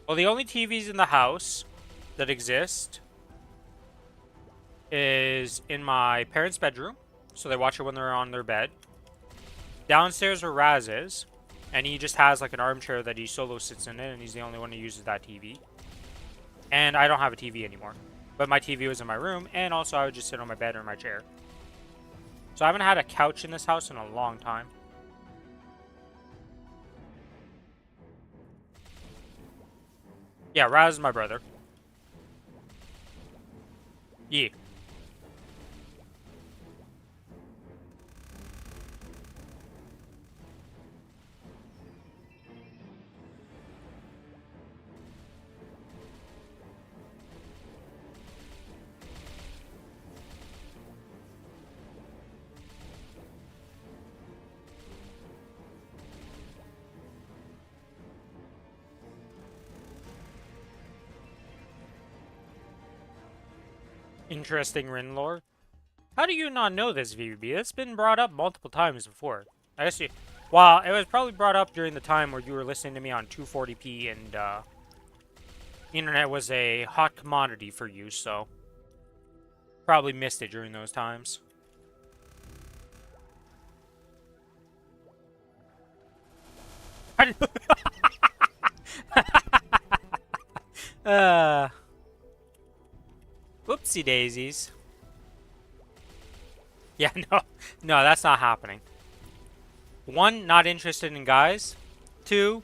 Well, the only TVs in the house that exist is in my parents' bedroom, so they watch it when they're on their bed. Downstairs where Raz is, and he just has like an armchair that he solo sits in it, and he's the only one who uses that TV. And I don't have a TV anymore, but my TV was in my room, and also I would just sit on my bed or my chair. So I haven't had a couch in this house in a long time. Yeah, Raz is my brother. Yeah. Interesting Rin lore. How do you not know this, VVB? It's been brought up multiple times before. I guess you... Well, it was probably brought up during the time where you were listening to me on 240p and, internet was a hot commodity for you, so... Probably missed it during those times. Whoopsie daisies. Yeah, no, that's not happening. 1, not interested in guys. 2,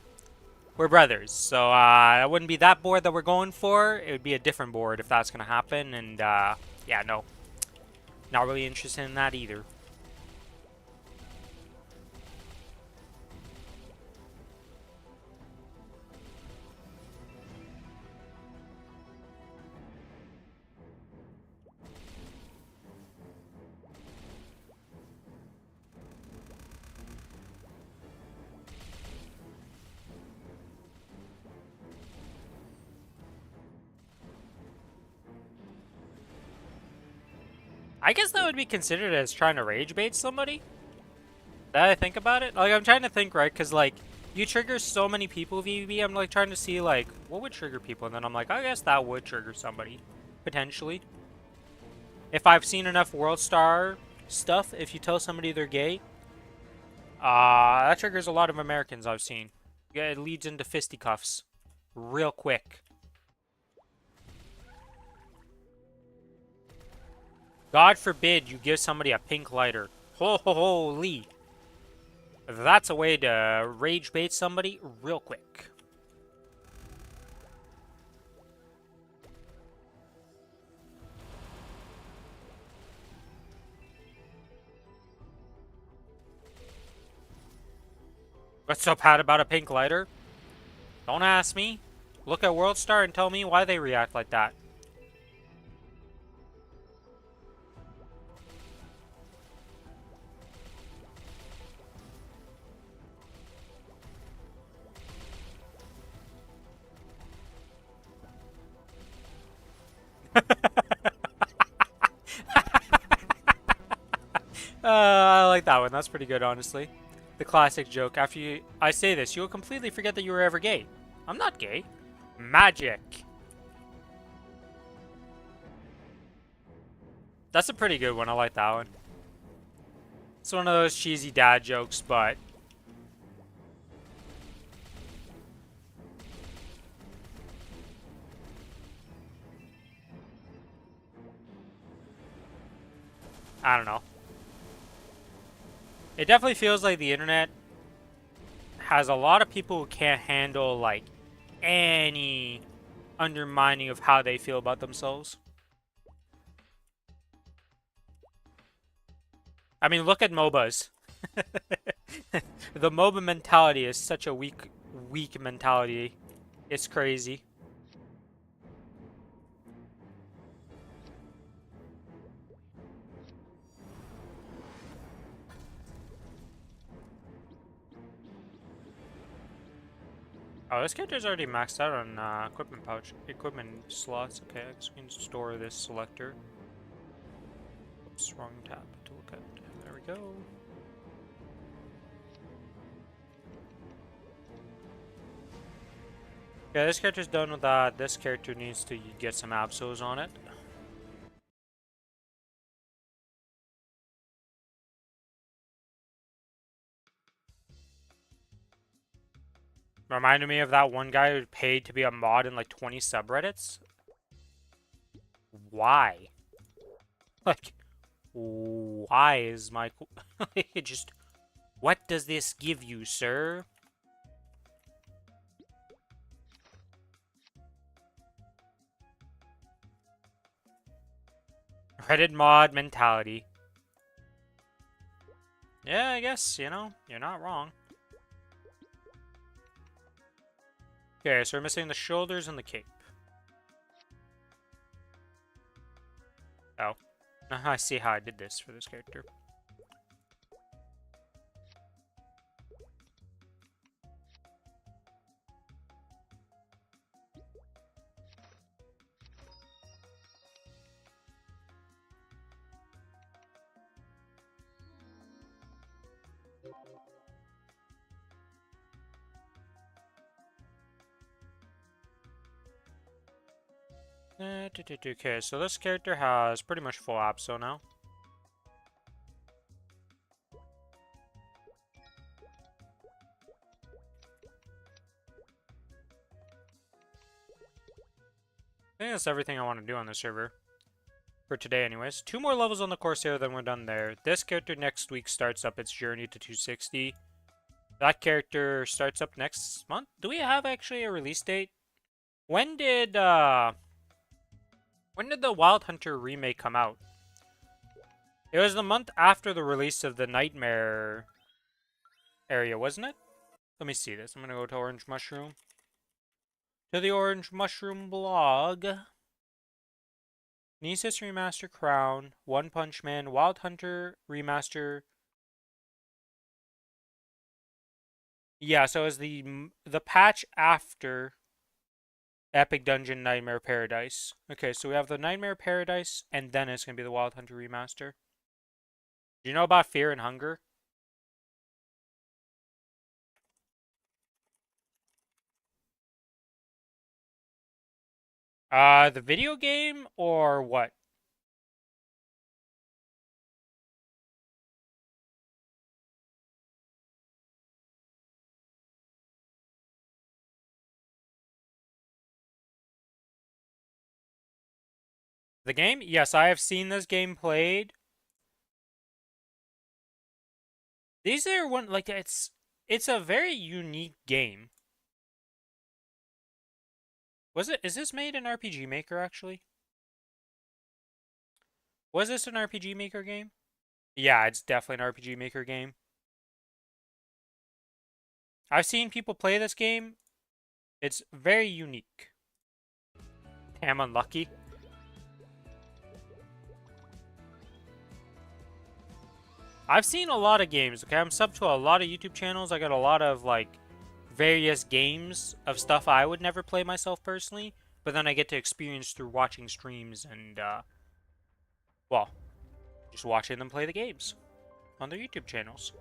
we're brothers, so that wouldn't be that board that we're going for. It would be a different board if that's gonna happen, and yeah, no, not really interested in that either. I guess that would be considered as trying to rage bait somebody. That I think about it. Like, I'm trying to think, right? Because, like, you trigger so many people, VVB. I'm, like, trying to see, like, what would trigger people? And then I'm like, I guess that would trigger somebody. Potentially. If I've seen enough World Star stuff, if you tell somebody they're gay, that triggers a lot of Americans I've seen. Yeah, it leads into fisticuffs. Real quick. God forbid you give somebody a pink lighter. Holy. That's a way to rage bait somebody real quick. What's so bad about a pink lighter? Don't ask me. Look at World Star and tell me why they react like that. I like that one. That's pretty good, honestly. The classic joke. After I say this, you will completely forget that you were ever gay. I'm not gay. Magic. That's a pretty good one. I like that one. It's one of those cheesy dad jokes, but... I don't know. It definitely feels like the internet has a lot of people who can't handle, like, any undermining of how they feel about themselves. I mean, look at MOBAs. The MOBA mentality is such a weak mentality. It's crazy. Oh, this character's already maxed out on equipment slots. Okay, I guess we can store this selector. Oops, wrong tab to look at. There we go. Yeah, this character's done with that. This character needs to get some absos on it. Reminded me of that one guy who paid to be a mod in like 20 subreddits. Why? Like, why is my... just... What does this give you, sir? Reddit mod mentality. Yeah, I guess, you know, you're not wrong. Okay, so we're missing the shoulders and the cape. Oh. I see how I did this for this character. Okay, so this character has pretty much full abso now. I think that's everything I want to do on the server. For today anyways. 2 more levels on the Corsair, then we're done there. This character next week starts up its journey to 260. That character starts up next month. Do we have actually a release date? When did the Wild Hunter remake come out? It was the month after the release of the Nightmare area, wasn't it? Let me see this. I'm gonna go to Orange Mushroom. To the Orange Mushroom blog. Nesis Remaster Crown, One Punch Man, Wild Hunter Remaster. Yeah, so it was the patch after Epic Dungeon Nightmare Paradise. Okay, so we have the Nightmare Paradise, and then it's gonna be the Wild Hunter Remaster. Do you know about Fear and Hunger? The video game or what? The game? Yes, I have seen this game played. These are one like it's a very unique game. Is this made in RPG Maker actually? Was this an RPG Maker game? Yeah, it's definitely an RPG Maker game. I've seen people play this game. It's very unique. Damn unlucky. I've seen a lot of games, okay? I'm sub to a lot of YouTube channels. I got a lot of, like, various games of stuff I would never play myself personally. But then I get to experience through watching streams and, well, just watching them play the games on their YouTube channels.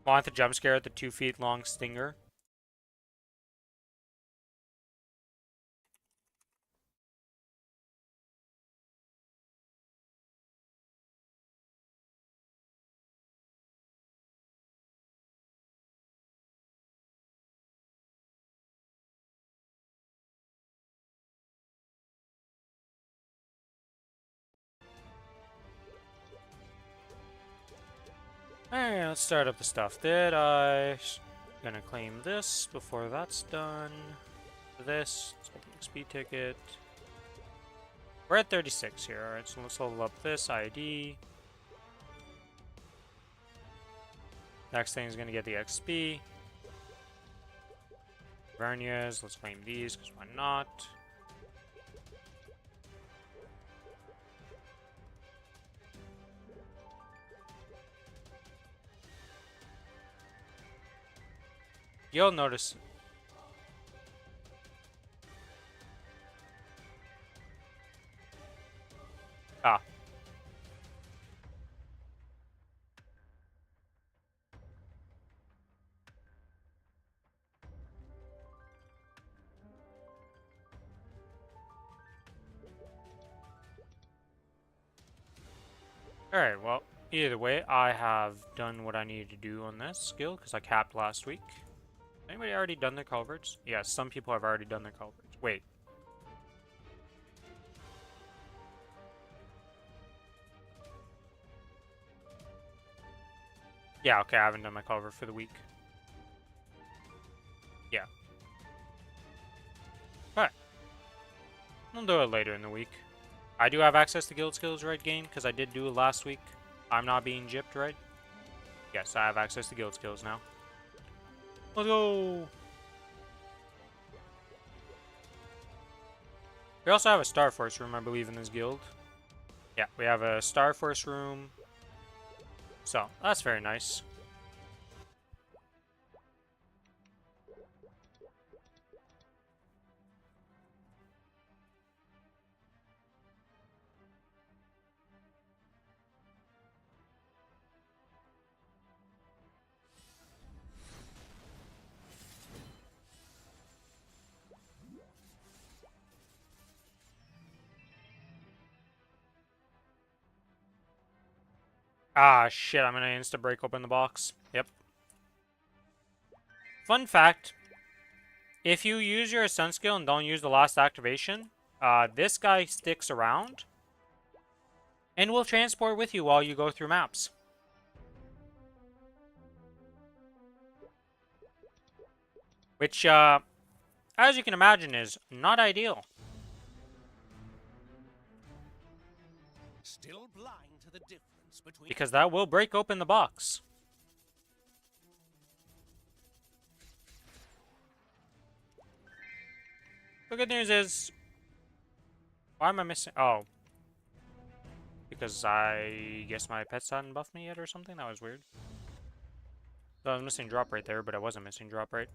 Want the jump scare at the 2 feet long stinger? Alright, let's start up the stuff. Gonna claim this before that's done. This, let's make an XP ticket. We're at 36 here, alright, so let's level up this ID. Next thing is gonna get the XP. Vernias, let's claim these, because why not? You'll notice. Ah. Alright, well, either way, I have done what I needed to do on this skill, because I capped last week. Anybody already done their culverts? Yes, some people have already done their culverts. Wait. Yeah, okay, I haven't done my culvert for the week. Yeah. Alright. We'll do it later in the week. I do have access to guild skills, right, game? Because I did do it last week. I'm not being gypped, right? Yes, I have access to guild skills now. Let's go! We also have a Star Force room, I believe, in this guild. Yeah, we have a Star Force room. So, that's very nice. Ah, shit, I'm gonna insta-break open the box. Yep. Fun fact, if you use your Ascent skill and don't use the last activation, this guy sticks around and will transport with you while you go through maps. Which, as you can imagine, is not ideal. Still blind to the difference between... Because that will break open the box. The good news is... Why am I missing... Oh. Because I guess my pets hadn't buffed me yet or something? That was weird. So I was missing drop rate there, but I wasn't missing drop rate.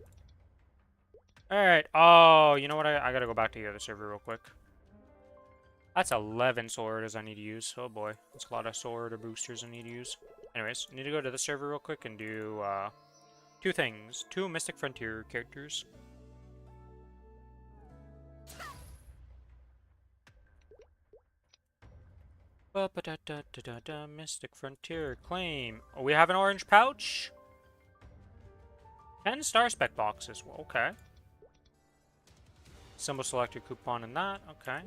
Alright. Oh, you know what? I gotta go back to the other server real quick. That's 11 soul orders I need to use. Oh boy. That's a lot of soul order boosters I need to use. Anyways, I need to go to the server real quick and do two things. Two Mystic Frontier characters. Ba-ba-da-da-da-da-da, Mystic Frontier claim. Oh, we have an orange pouch. 10 star spec boxes. Well, okay. Symbol selector coupon in that. Okay.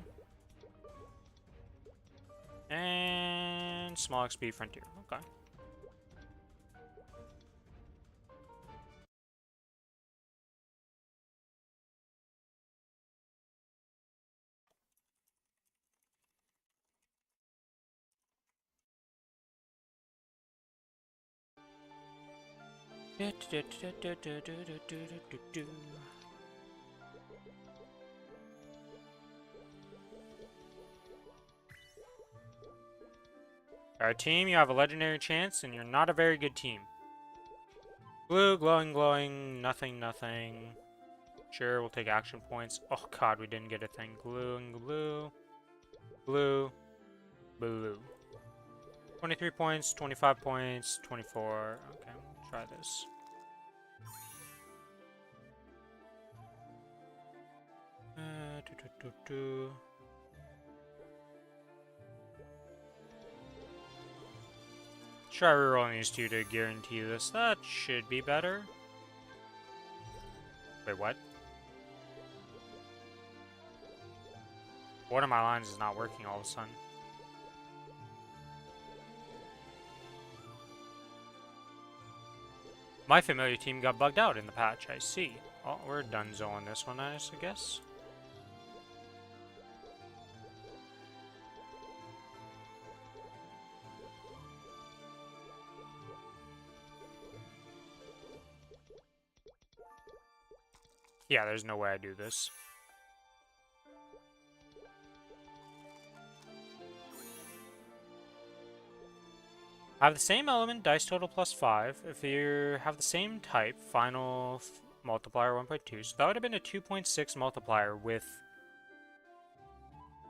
And small XP Frontier. Okay. Our team, you have a legendary chance, and you're not a very good team. Blue, glowing, glowing, nothing, nothing. Sure, we'll take action points. Oh god, we didn't get a thing. Glowing, blue, blue, blue. 23 points, 25 points, 24. Okay, we'll try this. Try rerolling these two to guarantee this. That should be better. Wait, what? One of my lines is not working all of a sudden. My familiar team got bugged out in the patch, I see. Oh, we're donezo on this one, I guess. Yeah, there's no way I do this. Have the same element, dice total +5. If you have the same type, final multiplier 1.2. So that would have been a 2.6 multiplier with...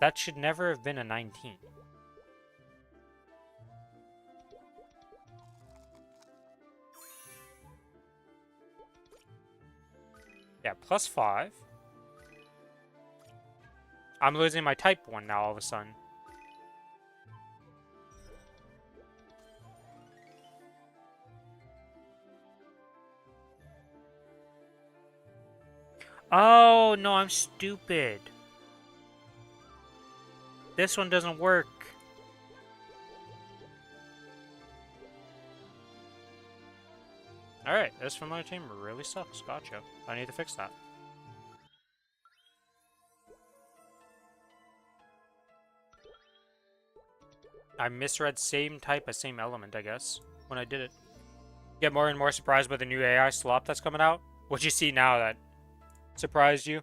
That should never have been a 19. Yeah, +5. I'm losing my type 1 now all of a sudden. Oh, no, I'm stupid. This one doesn't work. Alright, this familiar team really sucks. Gotcha. I need to fix that. I misread same type as same element, I guess, when I did it. Get more and more surprised by the new AI slop that's coming out? What'd you see now that surprised you?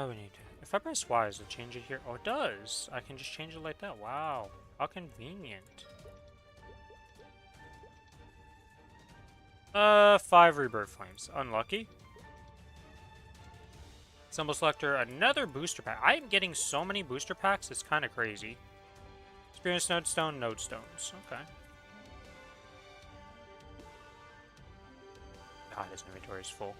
We need to... If I press Y, does it change it here? Oh, it does! I can just change it like that. Wow. How convenient. 5 Rebirth Flames. Unlucky. Symbol Selector, another booster pack. I am getting so many booster packs, it's kind of crazy. Experience Nodestone, Nodestones. Okay. God, his inventory is full.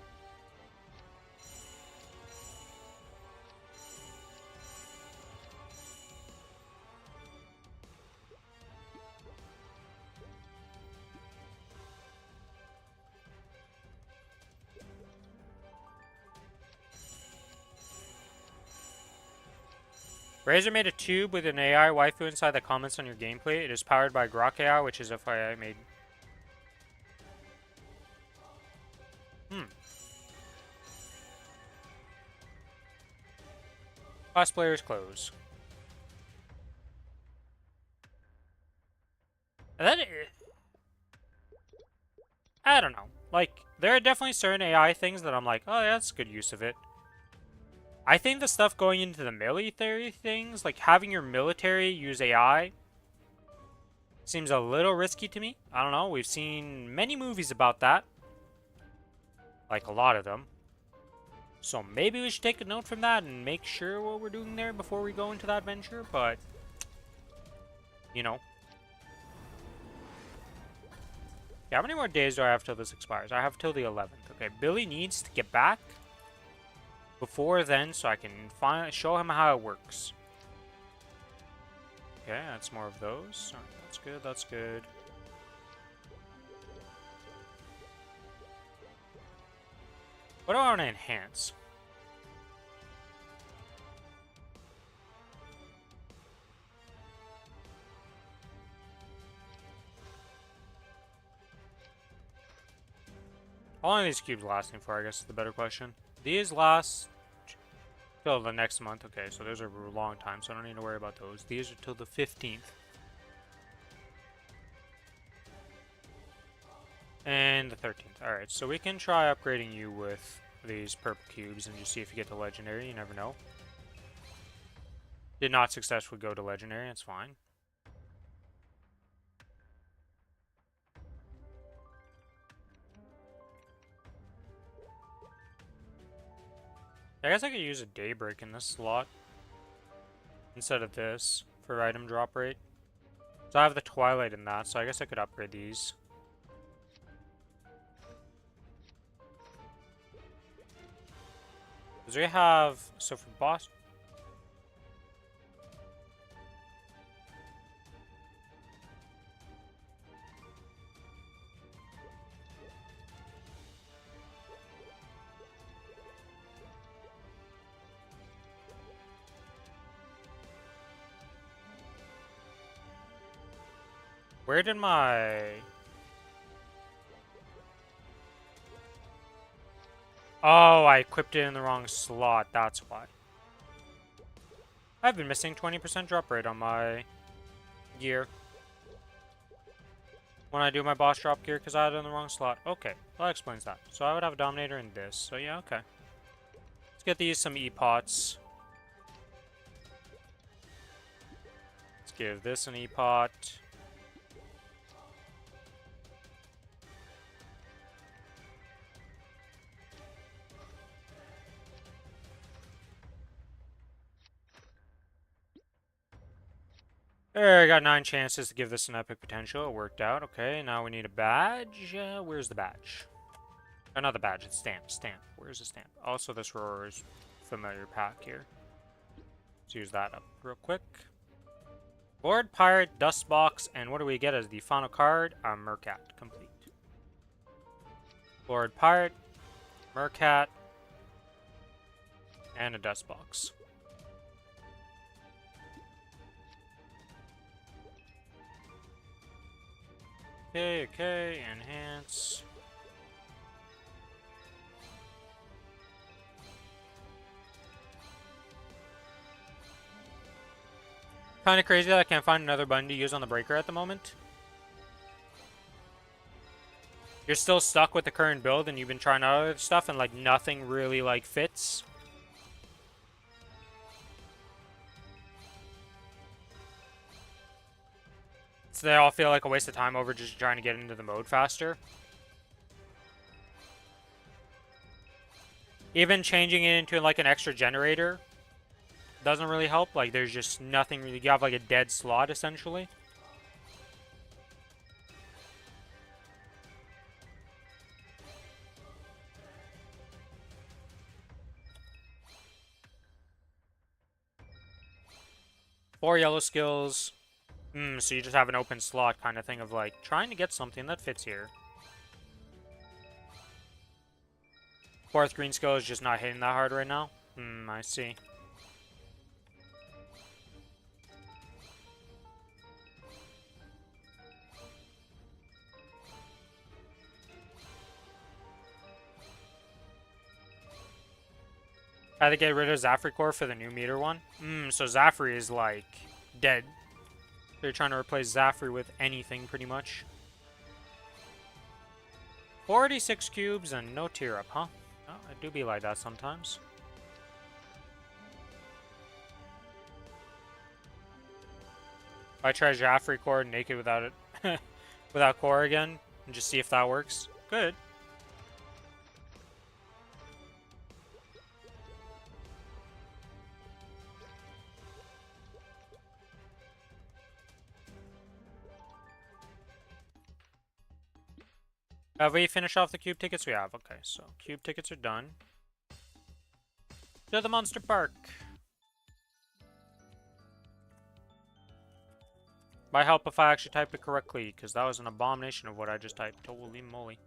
Razor made a tube with an AI waifu inside that comments on your gameplay. It is powered by Grok AI, which is FYI made. Cosplayers clothes. And then I don't know. Like, there are definitely certain AI things that I'm like, oh, yeah, that's good use of it. I think the stuff going into the military things, like having your military use AI, seems a little risky to me. I don't know. We've seen many movies about that. Like, a lot of them. So maybe we should take a note from that and make sure what we're doing there before we go into that venture, but... You know. Yeah, how many more days do I have till this expires? I have till the 11th. Okay, Billy needs to get back before then so I can show him how it works. Okay, that's more of those. Alright, that's good, that's good. What do I want to enhance? How long are these cubes lasting for, I guess is the better question. These last till the next month. Okay, so those are a long time, so I don't need to worry about those. These are till the 15th. And the 13th. Alright, so we can try upgrading you with these purple cubes and just see if you get to legendary. You never know. Did not successfully go to legendary. It's fine. I guess I could use a Daybreak in this slot instead of this for item drop rate. So I have the Twilight in that, so I guess I could upgrade these. Because we have... So for boss... Where did my... Oh, I equipped it in the wrong slot. That's why. I've been missing 20% drop rate on my gear. When I do my boss drop gear because I had it in the wrong slot. Okay, well, that explains that. So I would have a Dominator in this. So yeah, okay. Let's get these some E-Pots. Let's give this an E-Pot. There, I got 9 chances to give this an epic potential. It worked out. Okay, now we need a badge. Where's the badge? Oh, not the badge, it's stamp. Stamp. Where's the stamp? Also, this Roar's familiar pack here. Let's use that up real quick. Lord Pirate, Dust Box, and what do we get as the final card? A Mercat. Complete. Lord Pirate, Mercat, and a Dust Box. Okay, enhance. Kind of crazy that I can't find another button to use on the breaker at the moment. You're still stuck with the current build and you've been trying other stuff and like nothing really like fits. So they all feel like a waste of time over just trying to get into the mode faster. Even changing it into like an extra generator doesn't really help. Like there's just nothing really. You have like a dead slot essentially. Four yellow skills. So you just have an open slot kind of thing of like trying to get something that fits here. Fourth green skill is just not hitting that hard right now. I see. I had to get rid of Zaffrey Core for the new meter one. So Zaffrey is like dead. They're trying to replace Zaffrey with anything pretty much. 46 cubes and no tier up, huh? Oh, it do be like that sometimes. If I try Zaffrey Core naked without it, without core again, and just see if that works. Good. Have we finished off the cube tickets? We have. Okay, so cube tickets are done. To the Monster Park. Might help if I actually type it correctly, because that was an abomination of what I just typed. Holy moly.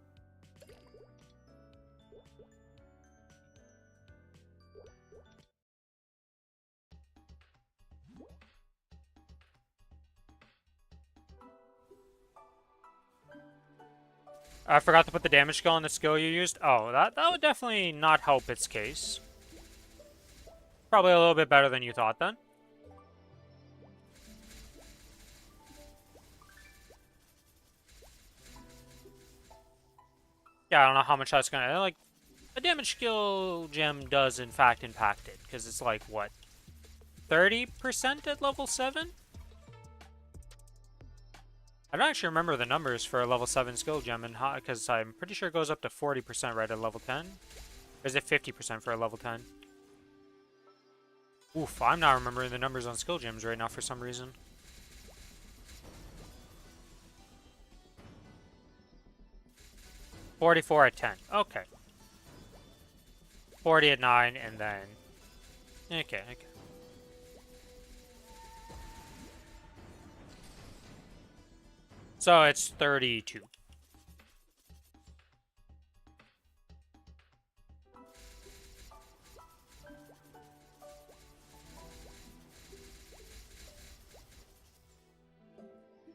I forgot to put the damage skill on the skill you used. Oh, that would definitely not help its case. Probably a little bit better than you thought then. Yeah, I don't know how much that's gonna like. A damage skill gem does in fact impact it because it's like what, 30% at level 7. I don't actually remember the numbers for a level 7 skill gem and how, because I'm pretty sure it goes up to 40% right at level 10. Or is it 50% for a level 10? Oof, I'm not remembering the numbers on skill gems right now for some reason. $44 at 10. Okay. 40 at 9, and then... Okay. So it's 32.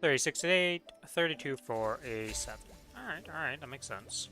$36 at 8, 32 for a 7. Alright, that makes sense.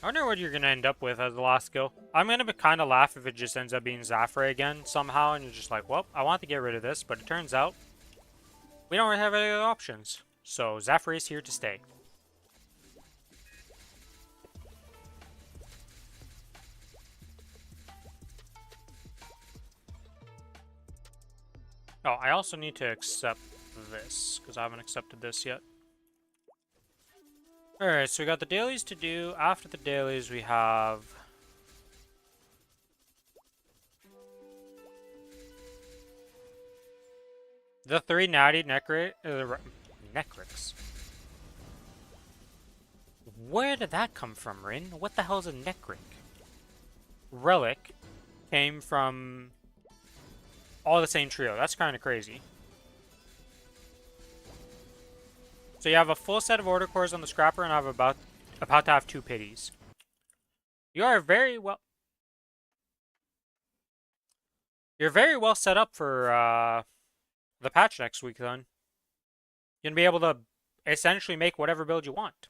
I wonder what you're gonna end up with as the last skill. I'm gonna kind of laugh if it just ends up being Zafre again somehow, and you're just like, well, I want to get rid of this, but it turns out we don't really have any other options. So Zafre is here to stay. Oh, I also need to accept this, because I haven't accepted this yet. Alright, so we got the dailies to do. After the dailies, we have... the 3 natty Necrics. Where did that come from, Rin? What the hell is a Necric? Relic came from all the same trio. That's kind of crazy. So you have a full set of order cores on the Scrapper, and I'm about to have 2 pities. You are very well... You're very well set up for the patch next week, then. You're gonna be able to essentially make whatever build you want.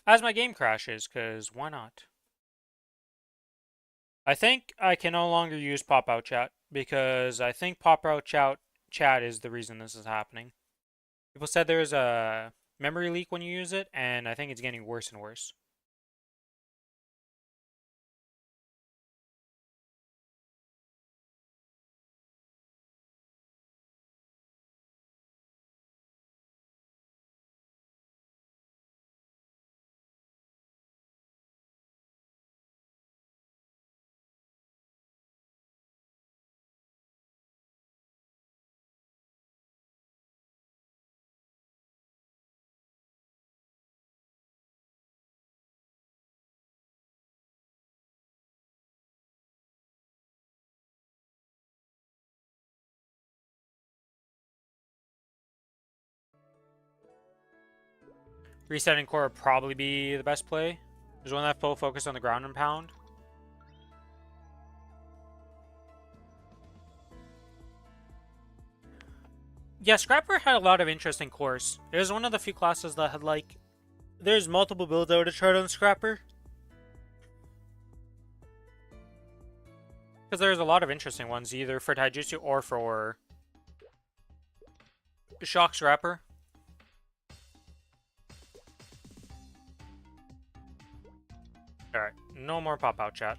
As my game crashes, because why not? I think I can no longer use pop-out chat, because I think pop-out chat is the reason this is happening. People said there's a memory leak when you use it, and I think it's getting worse and worse. Resetting core would probably be the best play. There's one that full focus on the ground and pound. Yeah, Scrapper had a lot of interesting cores. It was one of the few classes that had, like... There's multiple builds I would have tried on Scrapper. Because there's a lot of interesting ones, either for Taijutsu or for... Shock Scrapper. Alright, no more pop-out chat.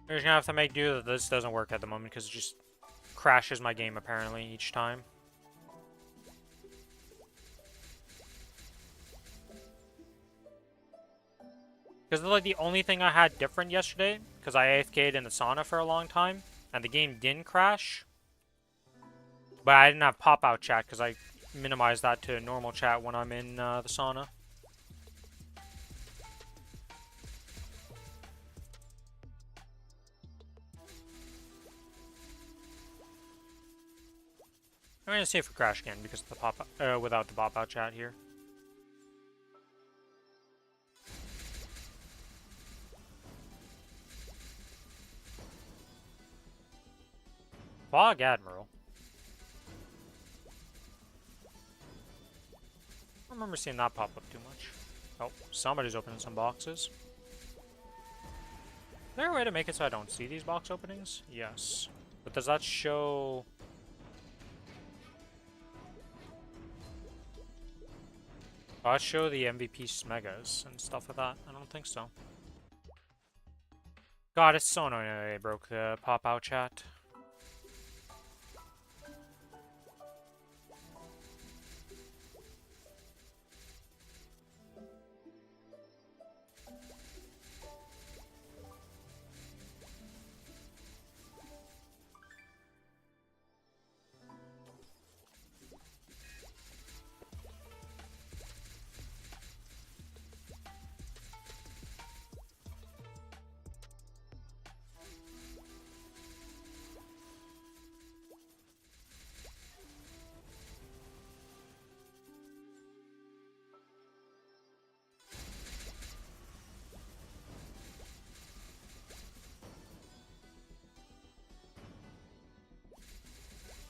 We're just gonna have to make do that this doesn't work at the moment, because it just crashes my game, apparently, each time. Because like the only thing I had different yesterday, because I AFK'd in the sauna for a long time, and the game didn't crash. But I didn't have pop-out chat, because I minimized that to normal chat when I'm in the sauna. I'm gonna see if we crash again because of the pop without the pop-out chat here. Fog Admiral. I don't remember seeing that pop up too much. Oh, somebody's opening some boxes. Is there a way to make it so I don't see these box openings? Yes. But does that show... Does that show the MVP Smegas and stuff like that? I don't think so. God, it's so annoying that they broke the pop-out chat.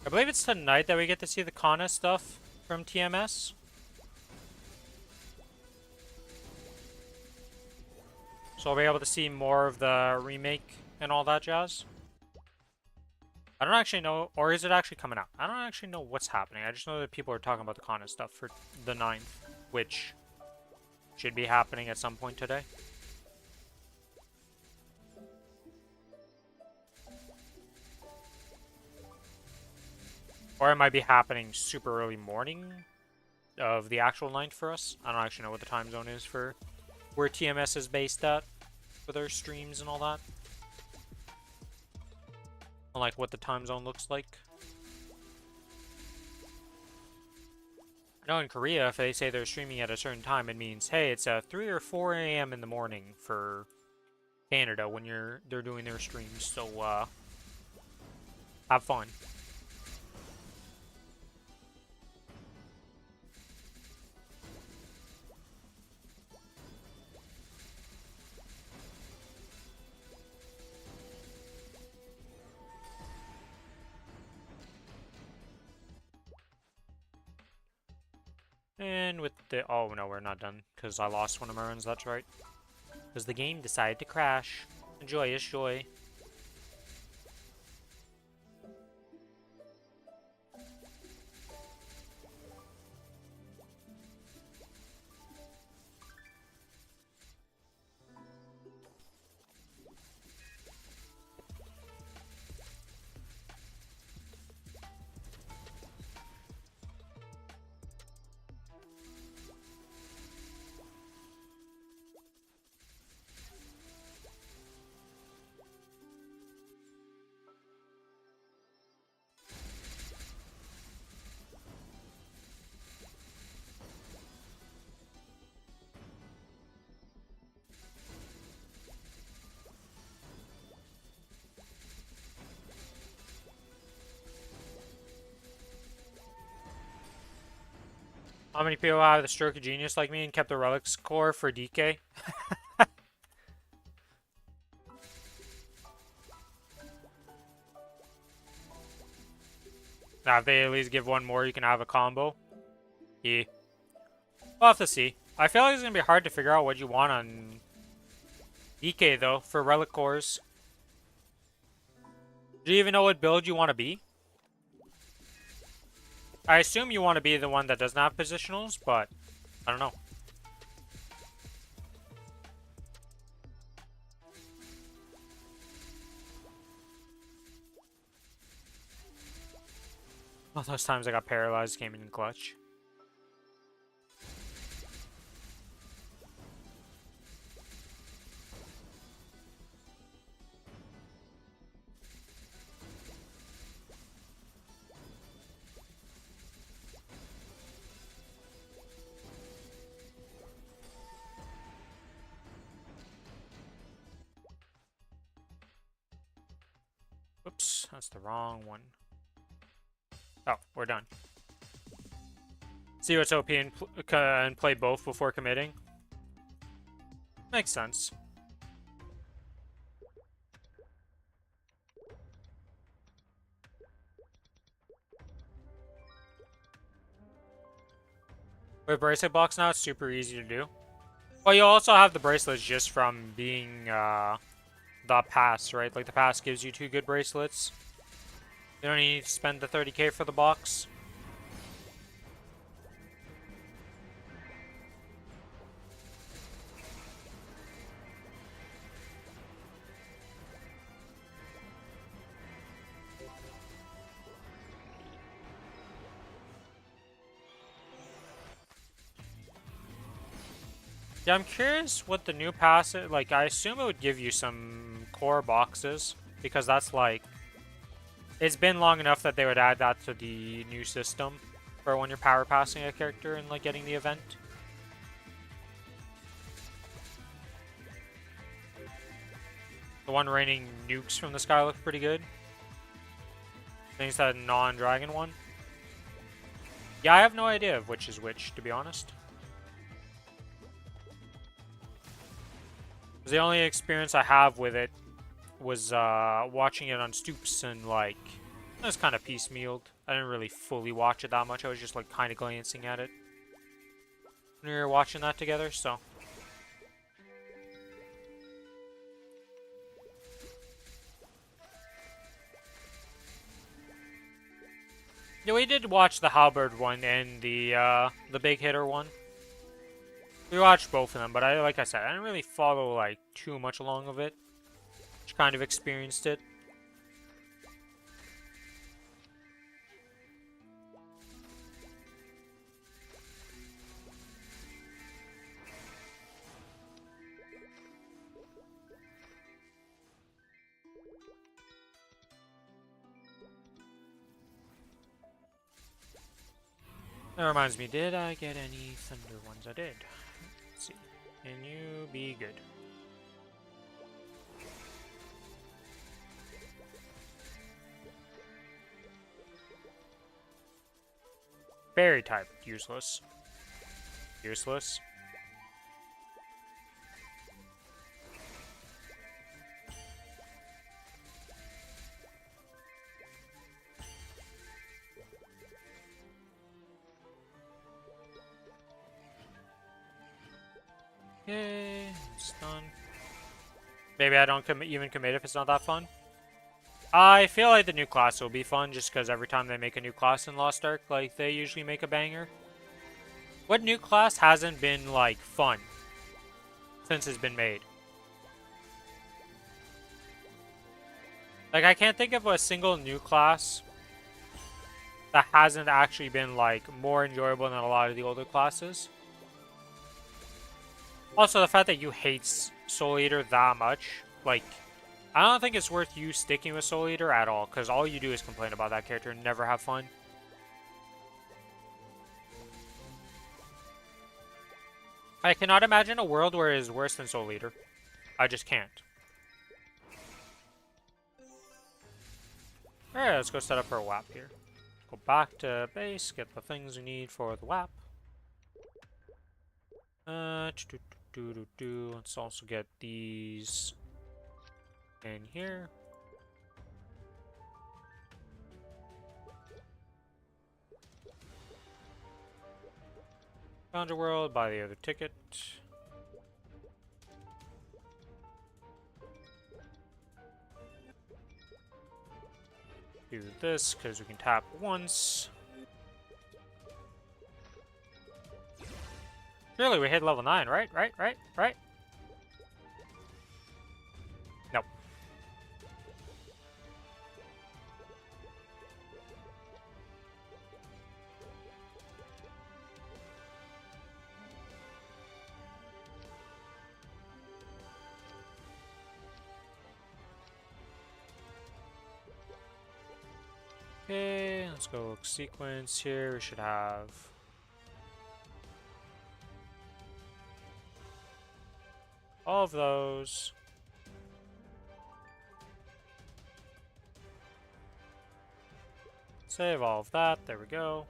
I believe it's tonight that we get to see the Kana stuff from TMS. So we'll be able to see more of the remake and all that jazz. I don't actually know, or is it actually coming out? I don't actually know what's happening. I just know that people are talking about the Kana stuff for the 9th, which should be happening at some point today. Or it might be happening super early morning of the actual 9th for us. I don't actually know what the time zone is for where TMS is based at for their streams and all that. Like what the time zone looks like. I know in Korea, if they say they're streaming at a certain time, it means, hey, it's 3 or 4 a.m. in the morning for Canada when they're doing their streams. So have fun. And with the... Oh, no, we're not done. Because I lost one of my runs, that's right. Because the game decided to crash. Joyous joy. How many people have the stroke of genius like me and kept the relics core for DK? Now, if they at least give one more, you can have a combo. Yeah. We'll have to see. I feel like it's going to be hard to figure out what you want on DK, though, for relic cores. Do you even know what build you want to be? I assume you want to be the one that doesn't have positionals, but I don't know. All those times I got paralyzed came in clutch. Oops, that's the wrong one. Oh, we're done. See what's OP and play both before committing. Makes sense. With bracelet box now, it's super easy to do. Well, you also have the bracelets just from being the pass, right? Like the pass gives you 2 good bracelets. You don't need to spend the 30k for the box. Yeah, I'm curious what the new pass is. Like, I assume it would give you some core boxes, because that's like... It's been long enough that they would add that to the new system for when you're power passing a character and like getting the event. The one raining nukes from the sky looked pretty good. I think it's that non-dragon one. Yeah, I have no idea of which is which, to be honest. The only experience I have with it was watching it on Stoops, and like it was kind of piecemealed I didn't really fully watch it that much. I was just like kind of glancing at it when we were watching that together, so. Yeah, we did watch the Halberd one and the big hitter one. We watched both of them, but like I said, I didn't really follow like too much along of it. Just kind of experienced it. That reminds me, did I get any Thunder ones? I did. Let's see. Can you be good? Fairy type, useless. Useless. Yay, it's done. Maybe I don't even commit if it's not that fun. I feel like the new class will be fun just because every time they make a new class in Lost Ark, like, they usually make a banger. What new class hasn't been, like, fun since it's been made? Like, I can't think of a single new class that hasn't actually been, like, more enjoyable than a lot of the older classes. Also, the fact that you hate Soul Eater that much, like, I don't think it's worth you sticking with Soul Eater at all, because all you do is complain about that character and never have fun. I cannot imagine a world where it is worse than Soul Eater. I just can't. Alright, let's go set up for a WAP here. Go back to base, get the things we need for the WAP. Let's also get these in here. Found World, buy the other ticket. Do this because we can tap once. Surely we hit level 9, right? Right? Nope. Okay, let's go look sequence here. We should have all of those. Save all of that. There we go.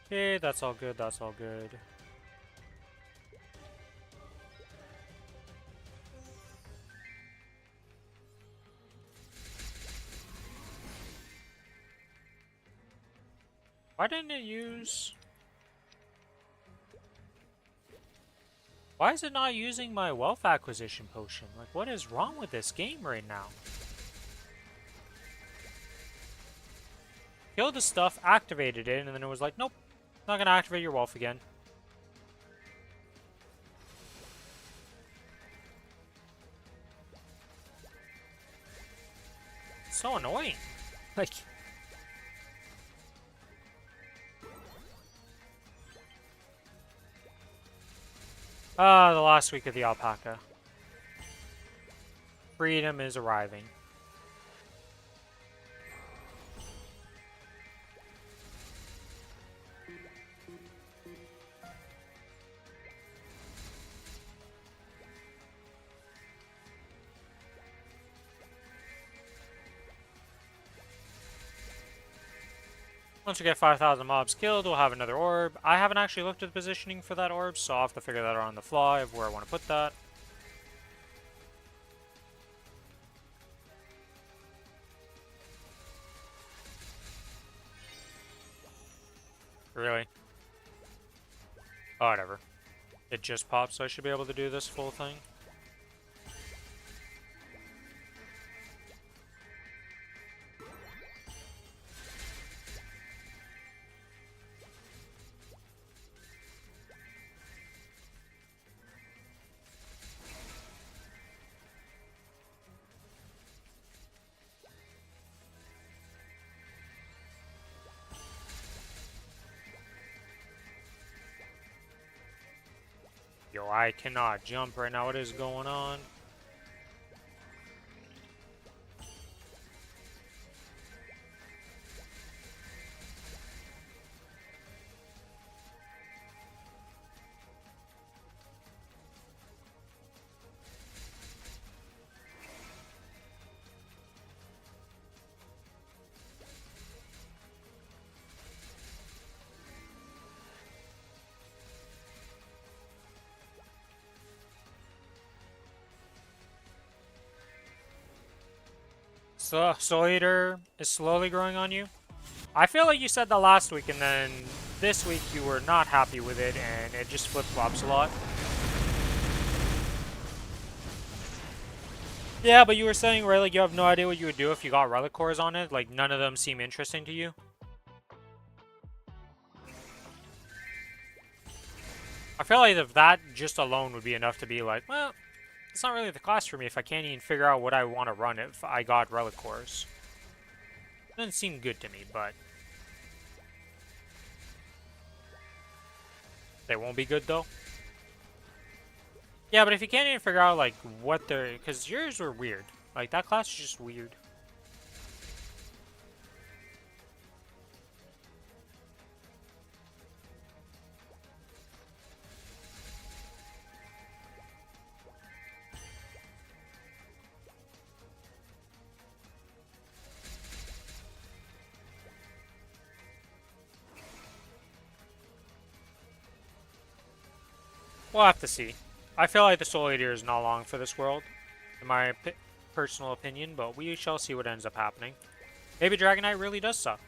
Okay, that's all good. That's all good. Why didn't it use... Why is it not using my wealth acquisition potion? Like, what is wrong with this game right now? Killed the stuff, activated it, and then it was like, nope, not gonna activate your wealth again. It's so annoying. Like... the last week of the alpaca. Freedom is arriving. Once we get 5,000 mobs killed, we'll have another orb. I haven't actually looked at the positioning for that orb, so I'll have to figure that out on the fly of where I want to put that. Really? Oh, whatever. It just popped, so I should be able to do this full thing. Yo, I cannot jump right now. What is going on? So, Soul Eater is slowly growing on you? I feel like you said that last week, and then this week you were not happy with it, and it just flip-flops a lot. Yeah, but you were saying, right, like, you have no idea what you would do if you got relic cores on it? Like, none of them seem interesting to you? I feel like if that just alone would be enough to be like, well, it's not really the class for me if I can't even figure out what I want to run if I got relic cores. Doesn't seem good to me, but they won't be good though. Yeah, but if you can't even figure out like what they're, because yours were weird. Like that class is just weird. We'll have to see. I feel like the Soul Eater is not long for this world, in my personal opinion, but we shall see what ends up happening. Maybe Dragonite really does suck.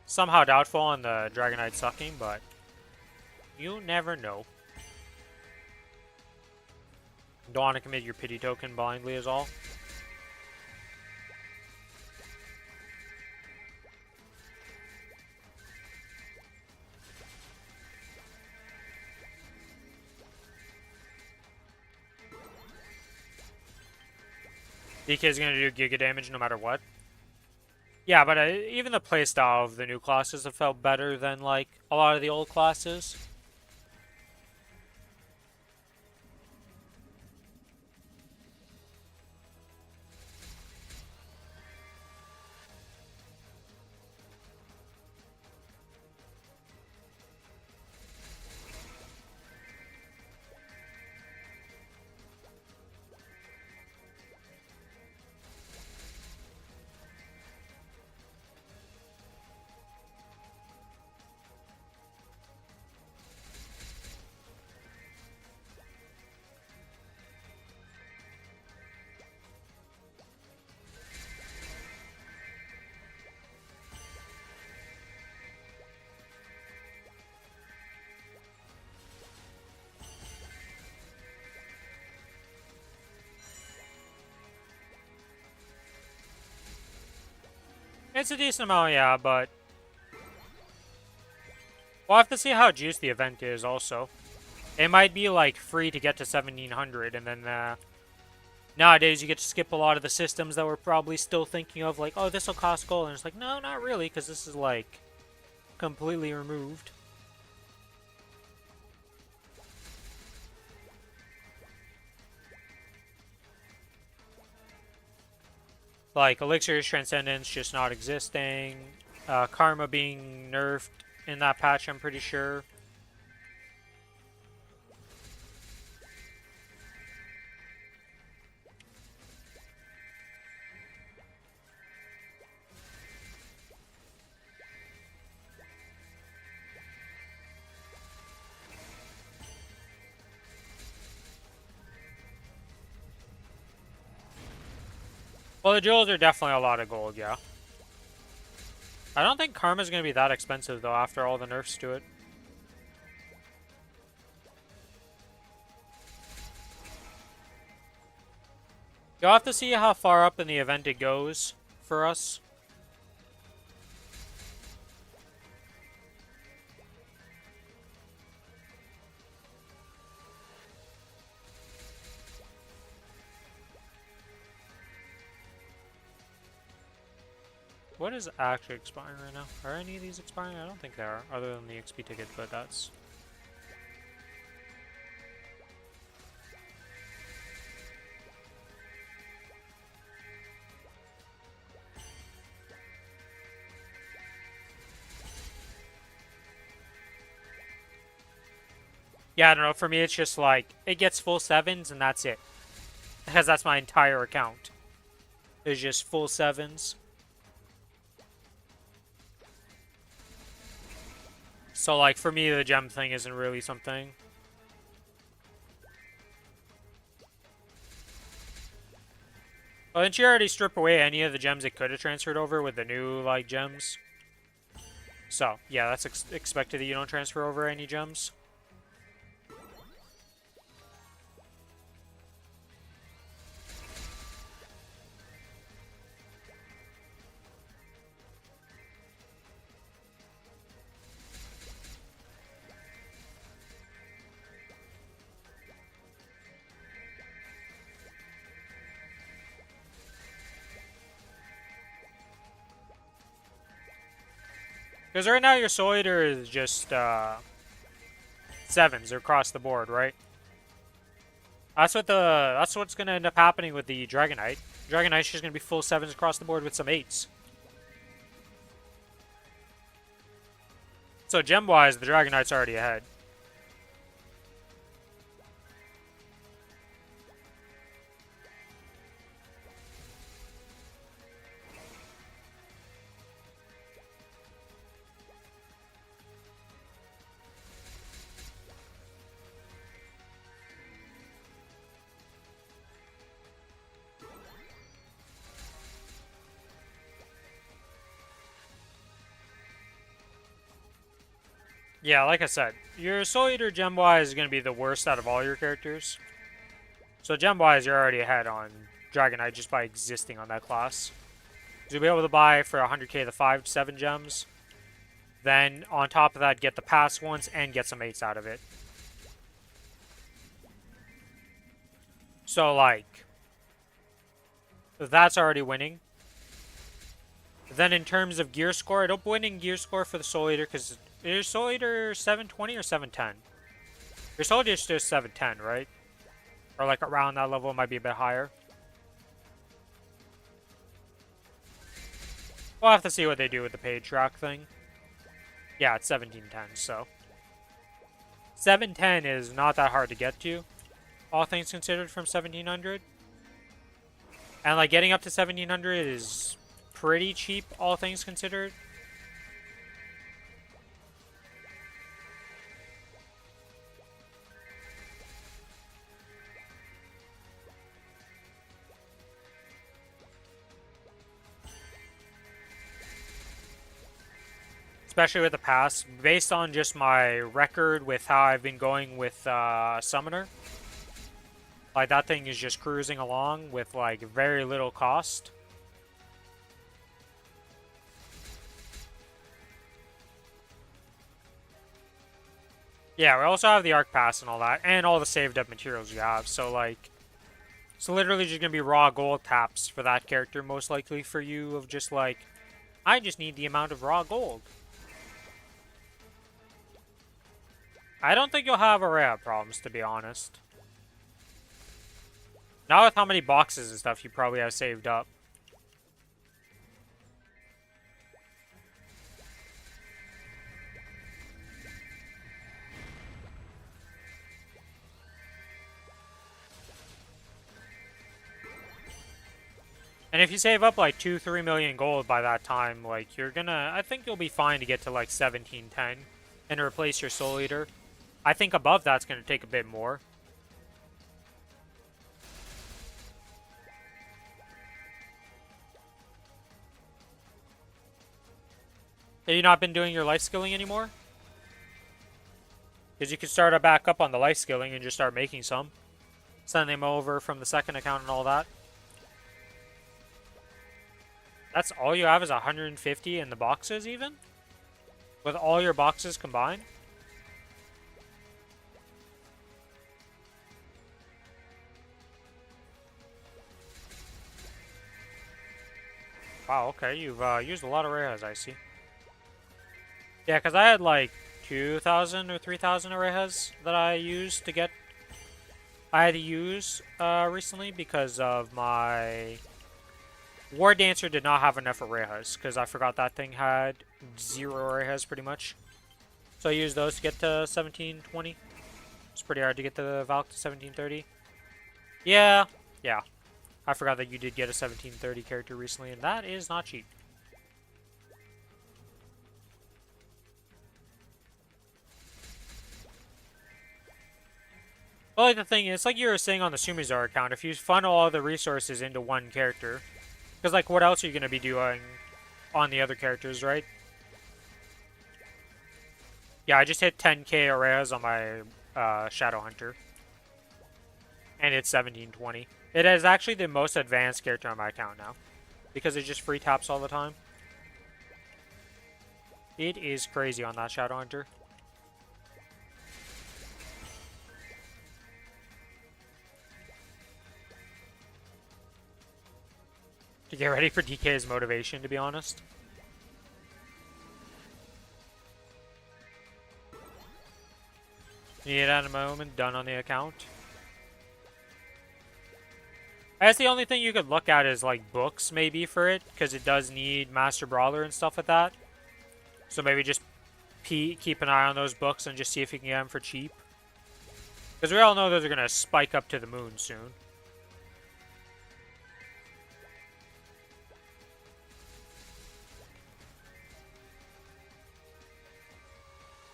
Somehow doubtful on the Dragonite sucking, but you never know. Don't want to commit your pity token blindly is all. DK is going to do Giga damage no matter what. Yeah, but even the playstyle of the new classes have felt better than like a lot of the old classes. It's a decent amount, yeah, but we'll have to see how juiced the event is also. It might be like free to get to 1700, and then nowadays you get to skip a lot of the systems that we're probably still thinking of, like, oh, this will cost gold, and it's like, no, not really, because this is like completely removed. Like Elixir's Transcendence just not existing, Karma being nerfed in that patch, I'm pretty sure. Well, the jewels are definitely a lot of gold, yeah. I don't think Karma's going to be that expensive, though, after all the nerfs to it. You'll have to see how far up in the event it goes for us. What is actually expiring right now? Are any of these expiring? I don't think they are, other than the XP ticket, but that's... Yeah, I don't know, for me it's just like, it gets full 7s and that's it. Because that's my entire account. It's just full 7s. So, like, for me, the gem thing isn't really something. Well, didn't you already strip away any of the gems it could have transferred over with the new, like, gems? So, yeah, that's expected that you don't transfer over any gems. Because right now your Soul Eater is just 7s across the board, right? That's what's gonna end up happening with the Dragonite. Dragonite's just gonna be full 7s across the board with some 8s. So gem-wise, the Dragonite's already ahead. Yeah, like I said, your Soul Eater gem-wise is going to be the worst out of all your characters. So gem-wise, you're already ahead on Dragonite just by existing on that class. So you'll be able to buy for 100k the 5-7 gems. Then, on top of that, get the past ones and get some 8s out of it. So, like, that's already winning. Then in terms of gear score, I don't win in gear score for the Soul Eater because is Soul Eater 720 or 710? Your Soul Eater is just 710, right? Or like around that level, it might be a bit higher. We'll have to see what they do with the page track thing. Yeah, it's 1710, so 710 is not that hard to get to, all things considered, from 1700. And like getting up to 1700 is pretty cheap, all things considered. Especially with the pass, based on just my record with how I've been going with Summoner. Like, that thing is just cruising along with, like, very little cost. Yeah, we also have the Arc Pass and all that, and all the saved up materials you have, so, like, it's literally just gonna be raw gold taps for that character, most likely for you, of just, like, I just need the amount of raw gold. I don't think you'll have array problems, to be honest. Not with how many boxes and stuff you probably have saved up. And if you save up like 2-3 million gold by that time, like you're gonna, I think you'll be fine to get to like 1710 and replace your Soul Eater. I think above that's gonna take a bit more. Have you not been doing your life skilling anymore? Because you could start it back up on the life skilling and just start making some. Send them over from the second account and all that. That's all you have is 150 in the boxes even? With all your boxes combined? Wow, okay, you've used a lot of rares, I see. Yeah, because I had like 2,000 or 3,000 orejas that I used to get. I had to use recently because of my War Dancer did not have enough orejas because I forgot that thing had 0 orejas pretty much. So I used those to get to 1720. It's pretty hard to get the Valk to 1730. Yeah. I forgot that you did get a 1730 character recently, and that is not cheap. Well, like the thing is, like you were saying on the Sumizar account, if you funnel all the resources into one character, because like what else are you going to be doing on the other characters, right? Yeah, I just hit 10k orejas on my Shadow Hunter. And it's 1720. It is actually the most advanced character on my account now. Because it just free taps all the time. It is crazy on that Shadow Hunter. To get ready for DK's motivation, to be honest. Need it at a moment, done on the account. I guess the only thing you could look at is like books maybe for it, because it does need Master Brawler and stuff like that. So maybe just keep an eye on those books and just see if you can get them for cheap. Because we all know those are going to spike up to the moon soon.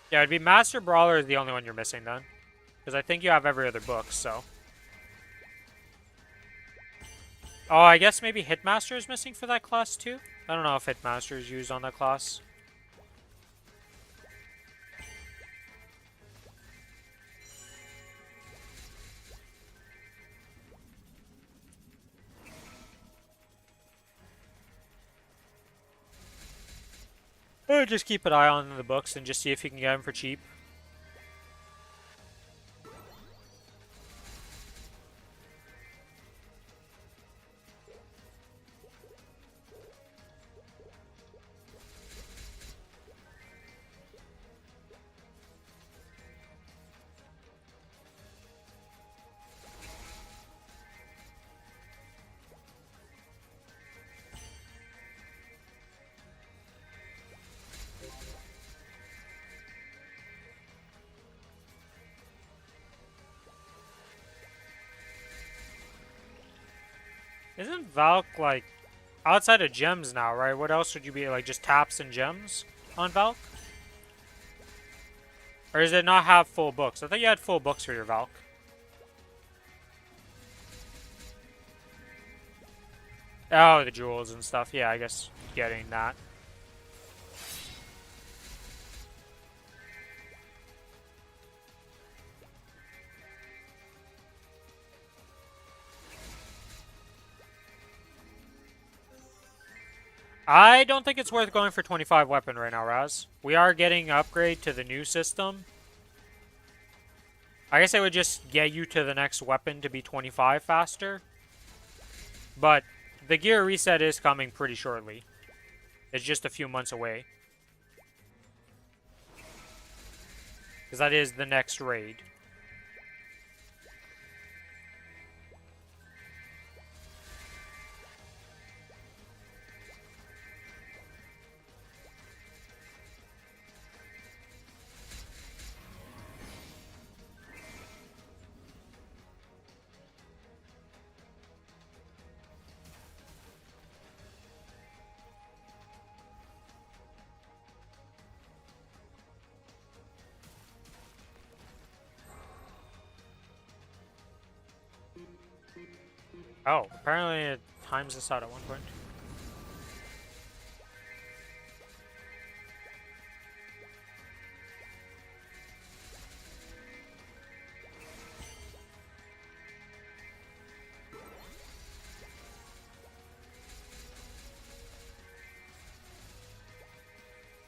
Yeah, it'd be Master Brawler is the only one you're missing then. Because I think you have every other book, so. Oh, I guess maybe Hitmaster is missing for that class too? I don't know if Hitmaster is used on that class. Just keep an eye on the books and just see if you can get them for cheap. Isn't Valk, like, outside of gems now, right? What else would you be, like, just taps and gems on Valk? Or does it not have full books? I thought you had full books for your Valk. Oh, the jewels and stuff. Yeah, I guess getting that. I don't think it's worth going for 25 weapon right now, Raz. We are getting an upgrade to the new system. I guess I would just get you to the next weapon to be 25 faster. But the gear reset is coming pretty shortly. It's just a few months away. Because that is the next raid. Oh, apparently it times this out at one point.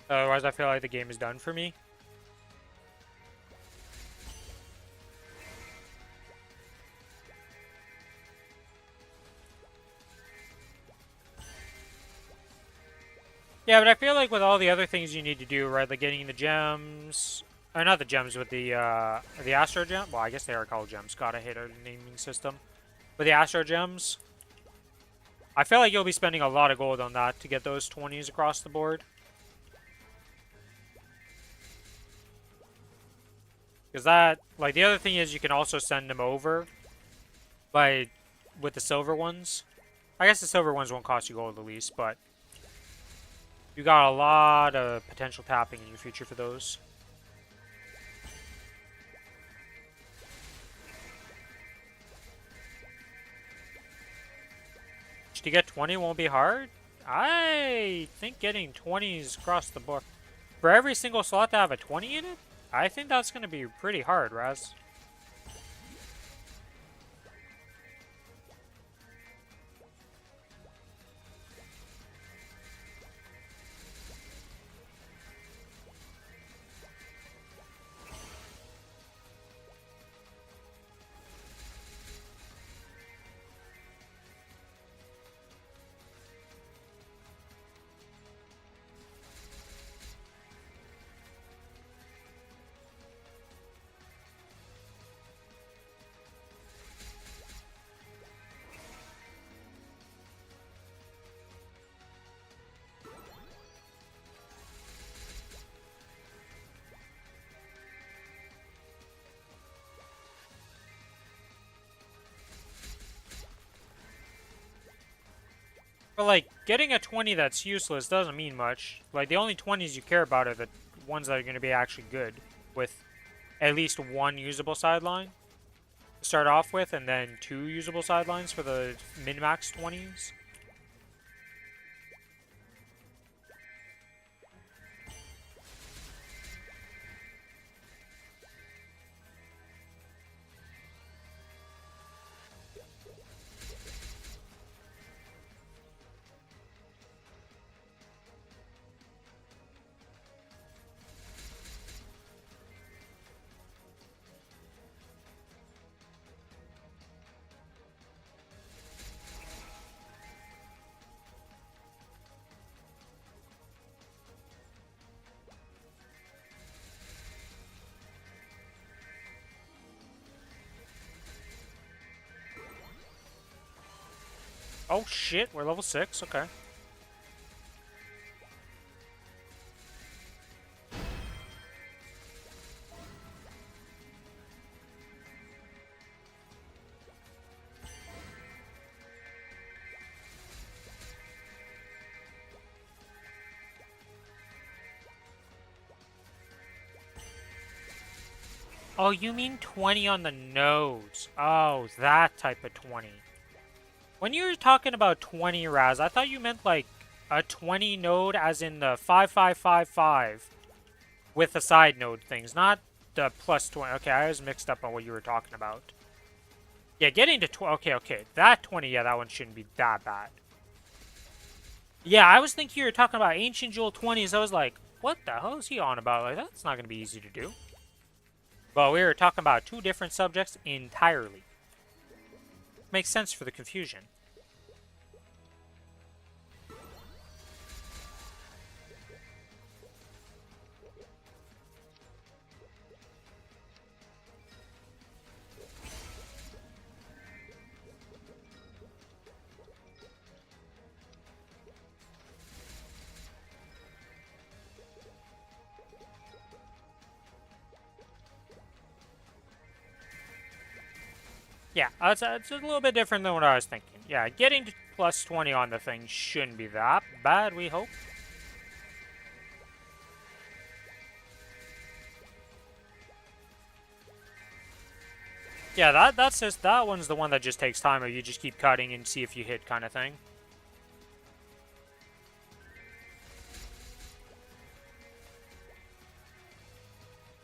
Otherwise, I feel like the game is done for me. Yeah, but I feel like with all the other things you need to do, right, like getting the gems, or not the gems, with the Astro Gem. Well, I guess they are called gems. God, I hate our naming system. But the Astro Gems, I feel like you'll be spending a lot of gold on that to get those 20s across the board. Because that, like, the other thing is you can also send them over with the silver ones. I guess the silver ones won't cost you gold at least, but you got a lot of potential tapping in your future for those. To get 20 won't be hard? I think getting 20s across the board for every single slot to have a 20 in it, I think that's going to be pretty hard, Raz. But, like, getting a 20 that's useless doesn't mean much. Like, the only 20s you care about are the ones that are going to be actually good, with at least one usable sideline to start off with, and then 2 usable sidelines for the min-max 20s. Oh shit, we're level 6, okay. Oh, you mean 20 on the nose. Oh, that type of 20. When you were talking about 20, Raz, I thought you meant like a 20 node as in the 5555 with the side node things, not the plus 20. Okay, I was mixed up on what you were talking about. Yeah, getting to 20. Okay. That 20, yeah, that one shouldn't be that bad. Yeah, I was thinking you were talking about Ancient Jewel 20s. I was like, what the hell is he on about? Like, that's not going to be easy to do. But we were talking about 2 different subjects entirely. Makes sense for the confusion. Yeah, it's a little bit different than what I was thinking. Yeah, getting to plus 20 on the thing shouldn't be that bad, we hope. Yeah, that one's the one that just takes time, or you just keep cutting and see if you hit kind of thing.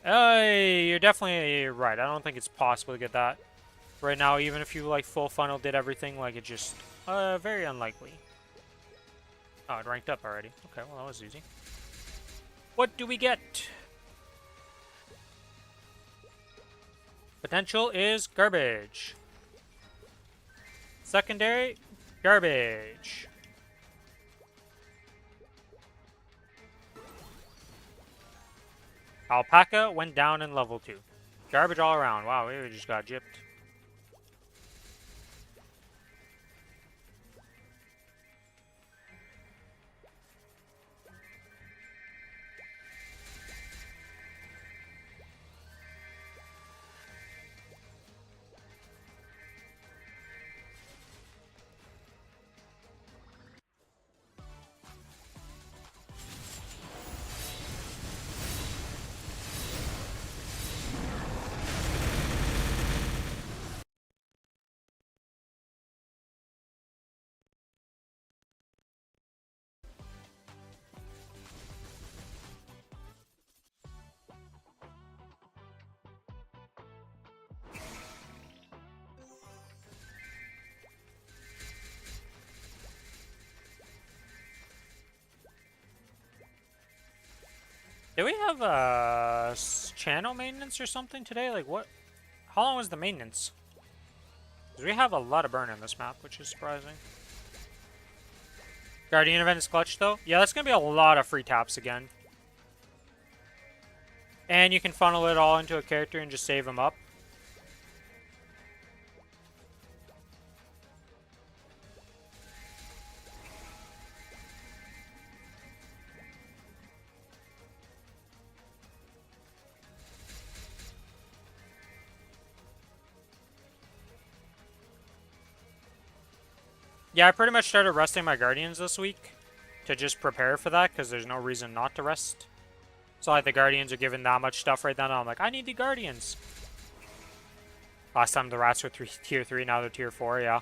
You're definitely right. I don't think it's possible to get that right now, even if you like full funnel did everything. Like, it just very unlikely. Oh, it ranked up already. Okay, well that was easy. What do we get? Potential is garbage. Secondary, garbage. Alpaca went down in level 2. Garbage all around. Wow, we just got gypped. Did we have channel maintenance or something today? Like what? How long was the maintenance? Because we have a lot of burn in this map, which is surprising. Guardian event is clutch though. Yeah, that's gonna be a lot of free taps again. And you can funnel it all into a character and just save them up. Yeah, I pretty much started resting my Guardians this week to just prepare for that, because there's no reason not to rest. So like the Guardians are given that much stuff right now, and I'm like, I need the Guardians. Last time the rats were tier 3, now they're tier 4, yeah.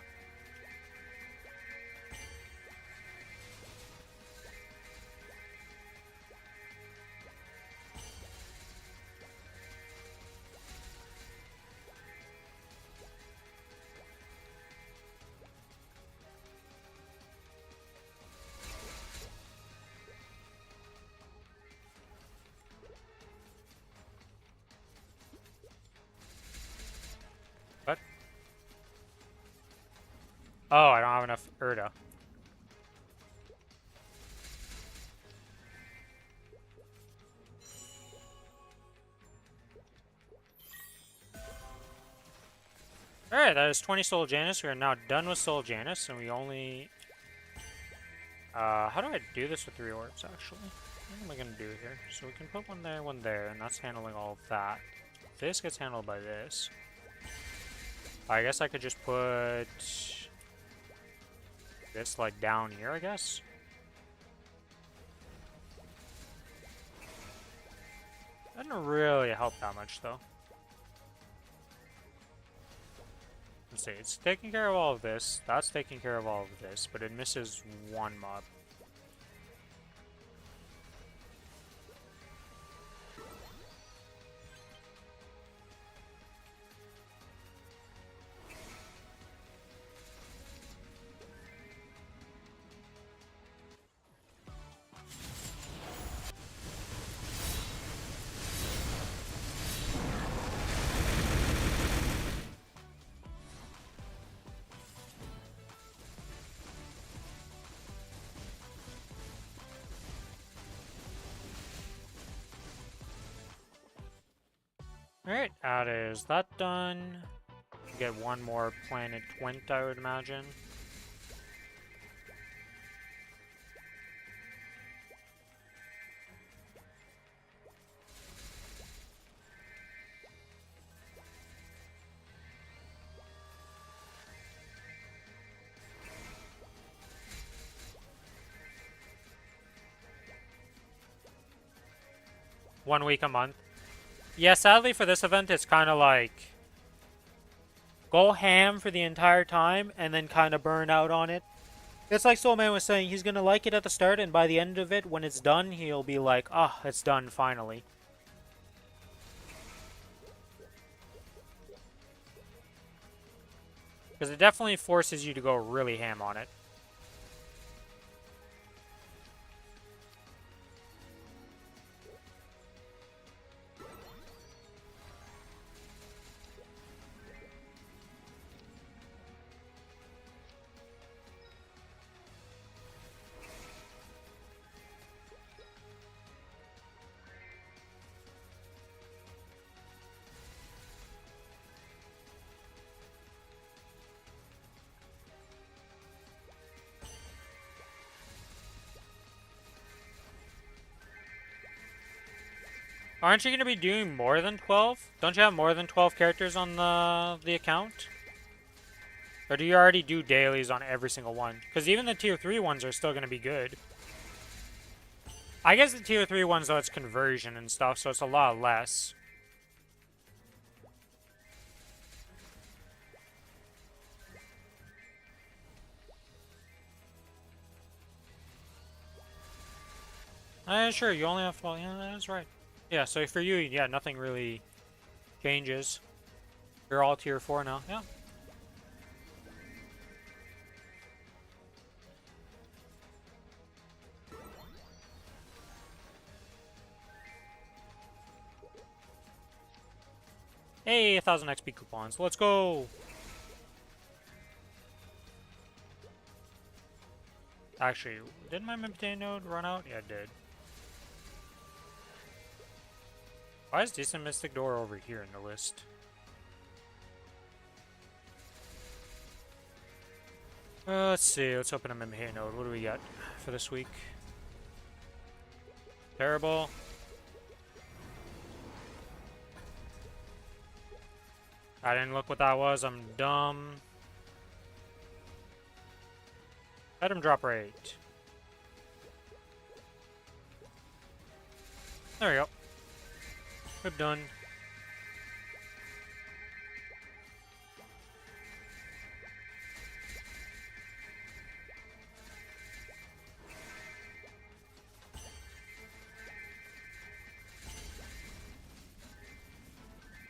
What? Oh, I don't have enough Urda. Alright, that is 20 Soul Janus. We are now done with Soul Janus, and we only... how do I do this with 3 orbs, actually? What am I going to do here? So we can put one there, and that's handling all of that. This gets handled by this. I guess I could just put... this, like, down here, I guess? That didn't really help that much, though. Let's see, it's taking care of all of this. That's taking care of all of this, but it misses one mob. Alright, that is that done. Get one more planet Twint, I would imagine. One week a month. Yeah, sadly for this event, it's kind of like go ham for the entire time and then kind of burn out on it. It's like Soulman was saying, he's going to like it at the start, and by the end of it, when it's done, he'll be like, ah, oh, it's done finally. Because it definitely forces you to go really ham on it. Aren't you going to be doing more than 12? Don't you have more than 12 characters on the account? Or do you already do dailies on every single one? Because even the tier 3 ones are still going to be good. I guess the tier 3 ones, though, it's conversion and stuff, so it's a lot less. Sure, you only have 12. Yeah, that's right. Yeah, so for you, yeah, nothing really changes. You're all tier 4 now. Yeah. Hey, 1,000 XP coupons. Let's go! Actually, did my Maplestory node run out? Yeah, it did. Why is Decent Mystic Door over here in the list? Let's see. Let's open a Maplestory node. What do we got for this week? Terrible. I didn't look what that was. I'm dumb. Item drop rate. There we go. We're done.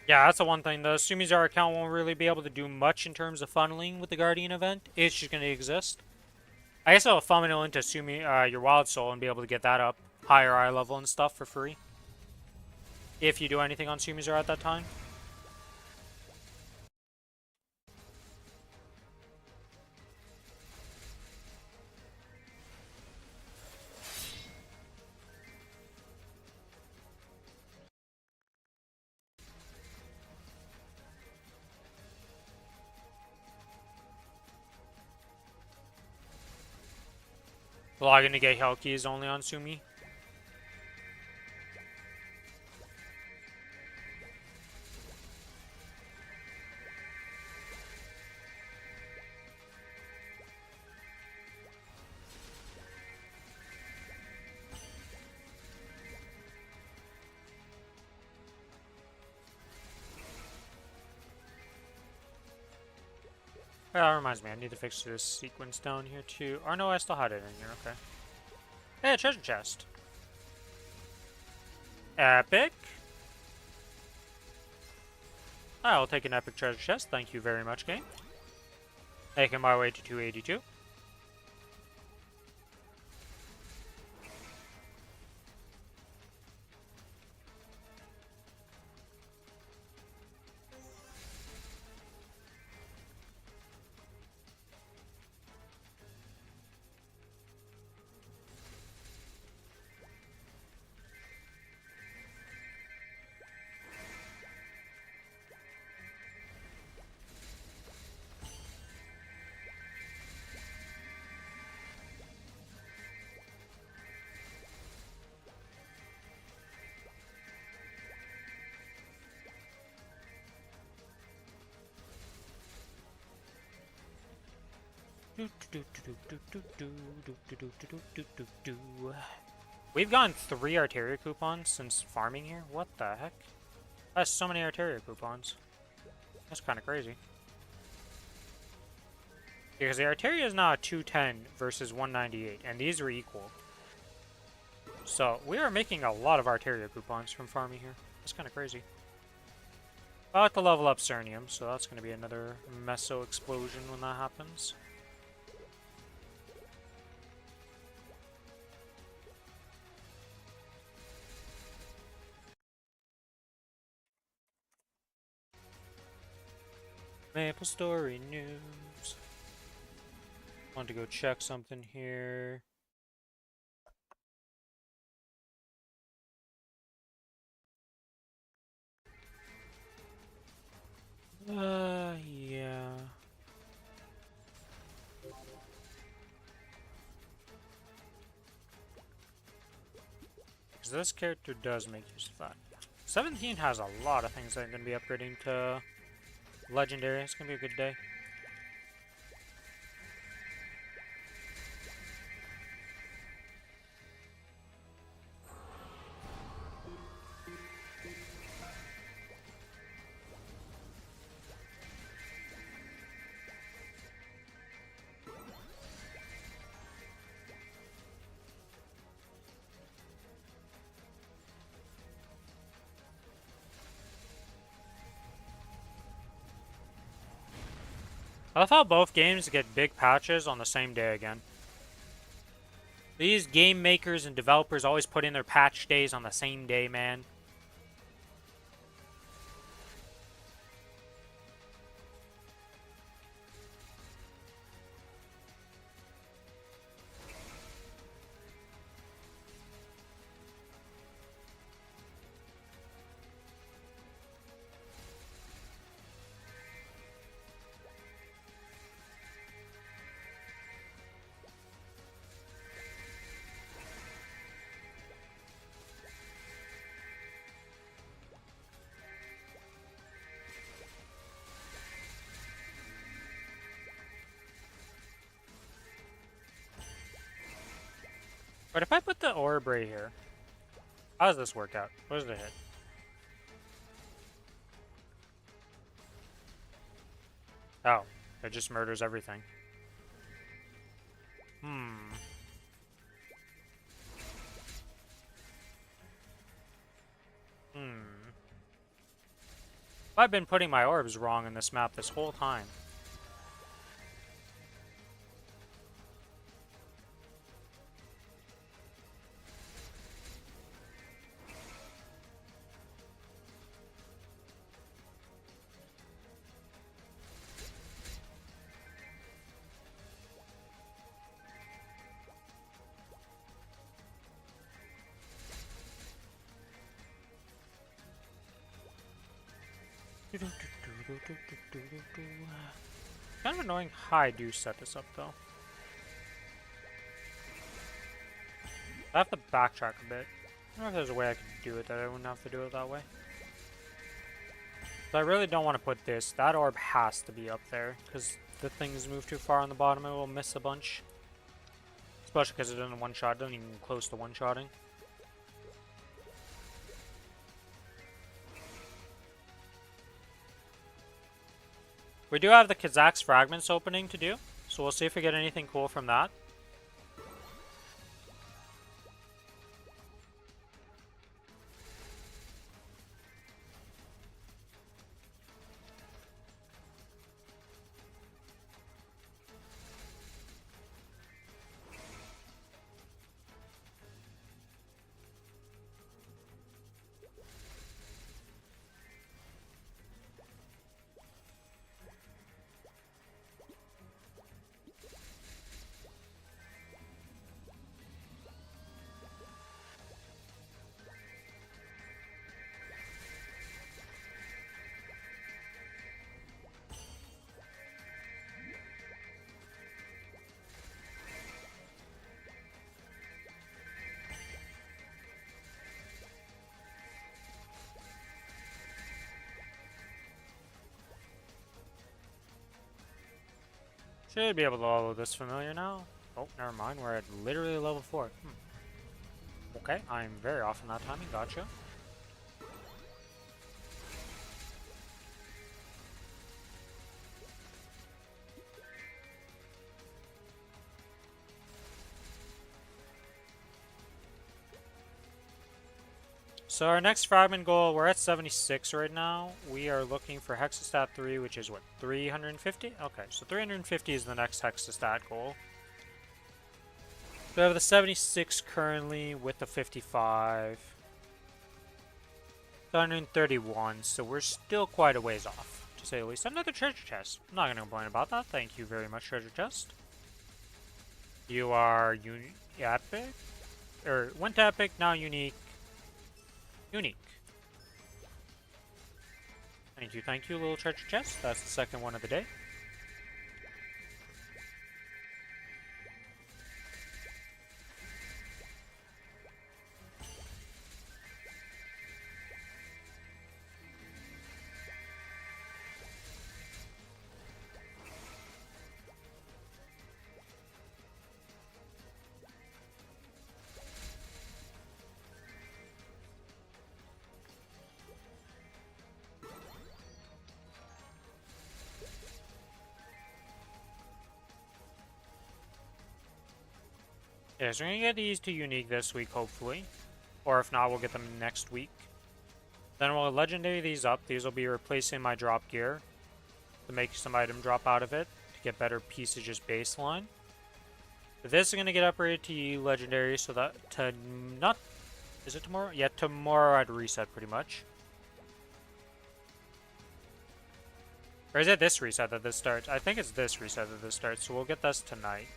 Yeah, that's the one thing. The Sumizar account won't really be able to do much in terms of funneling with the Guardian event. It's just going to exist. I guess it'll funnel into your Wild Soul and be able to get that up higher eye level and stuff for free. If you do anything on Sumizar at that time. Login to get Helki is only on Sumi. Oh, that reminds me, I need to fix this sequence down here too. Or no, I still had it in here, okay. Hey, a treasure chest. Epic. I'll take an epic treasure chest, thank you very much, game. Making my way to 282. We've gotten 3 Arteria coupons since farming here. What the heck? That's so many Arteria coupons. That's kind of crazy. Because the Arteria is now 210 versus 198, and these are equal. So we are making a lot of Arteria coupons from farming here. That's kind of crazy. I'll have to level up Cernium, so that's going to be another Meso explosion when that happens. Maplestory news. Want to go check something here. Yeah. Because this character does make use of that. 17 has a lot of things that are going to be upgrading to Legendary. It's going to be a good day. I love how both games get big patches on the same day again. These game makers and developers always put in their patch days on the same day, man. But if I put the orb right here, how does this work out? What does it hit? Oh, it just murders everything. Hmm. I've been putting my orbs wrong in this map this whole time. Kind of annoying how I do set this up though. I have to backtrack a bit. I don't know if there's a way I could do it that I wouldn't have to do it that way. But I really don't want to put this. That orb has to be up there because the things move too far on the bottom, it will miss a bunch. Especially because it doesn't one-shot, doesn't even close to one-shotting. We do have the Kazak's Fragments opening to do, so we'll see if we get anything cool from that. Should be able to level this familiar now. Oh, never mind. We're at literally level 4. Okay, I'm very off in that timing. Gotcha. So our next fragment goal, we're at 76 right now. We are looking for Hexastat 3, which is what, 350? Okay, so 350 is the next Hexastat goal. So we have the 76 currently with the 55. 131, so we're still quite a ways off, to say the least. Another treasure chest. I'm not going to complain about that. Thank you very much, treasure chest. You are epic? Or went to epic, now unique. Unique. Thank you, little treasure chest. That's the second one of the day. Yeah, so we're gonna get these 2 unique this week, hopefully. Or if not, we'll get them next week. Then we'll legendary these up. These will be replacing my drop gear to make some item drop out of it to get better pieces just baseline. This is gonna get upgraded to legendary so that to not is it tomorrow? Yeah, tomorrow I'd reset pretty much. Or is it this reset that this starts? I think it's this reset that this starts, so we'll get this tonight.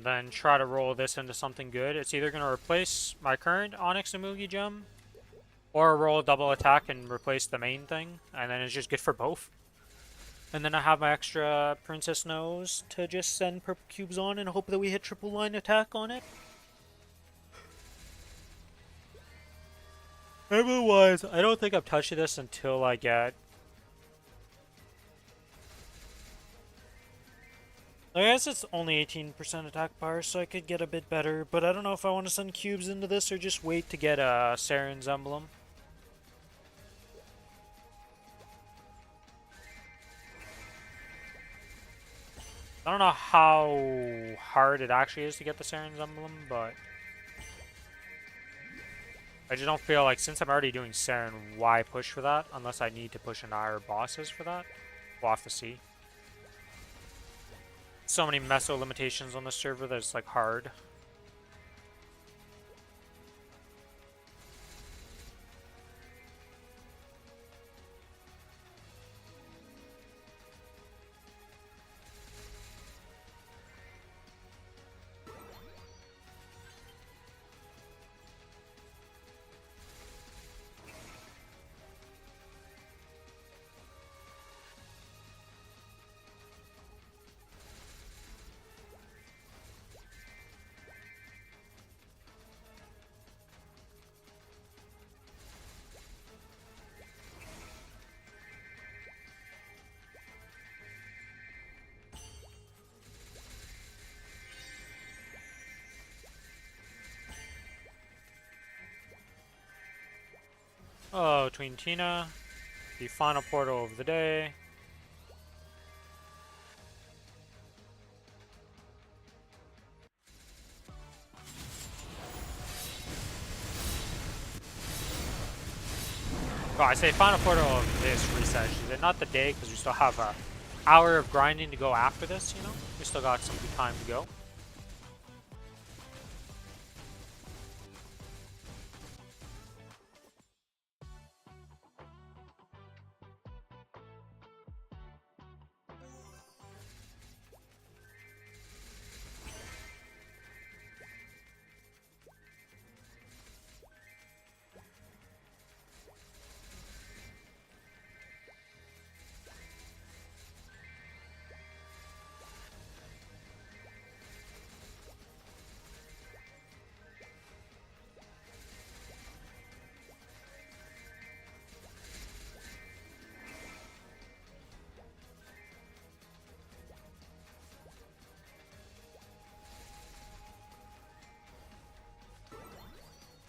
Then try to roll this into something good. It's either going to replace my current Onyx Amugi gem, or roll a double attack and replace the main thing, and then it's just good for both. And then I have my extra Princess Nose to just send purple cubes on and hope that we hit triple line attack on it. Otherwise, I don't think I'm touching this until I get... I guess it's only 18% attack power, so I could get a bit better, but I don't know if I want to send cubes into this or just wait to get a Saren's emblem. I don't know how hard it actually is to get the Saren's emblem, but I just don't feel like, since I'm already doing Saren, why push for that, unless I need to push into higher bosses for that? We'll have to see. So many meso limitations on the server that it's like hard. Oh, Tween Tina, the final portal of the day. Oh, I say final portal of this reset. Is it not the day, because we still have a hour of grinding to go after this, you know? We still got some good time to go.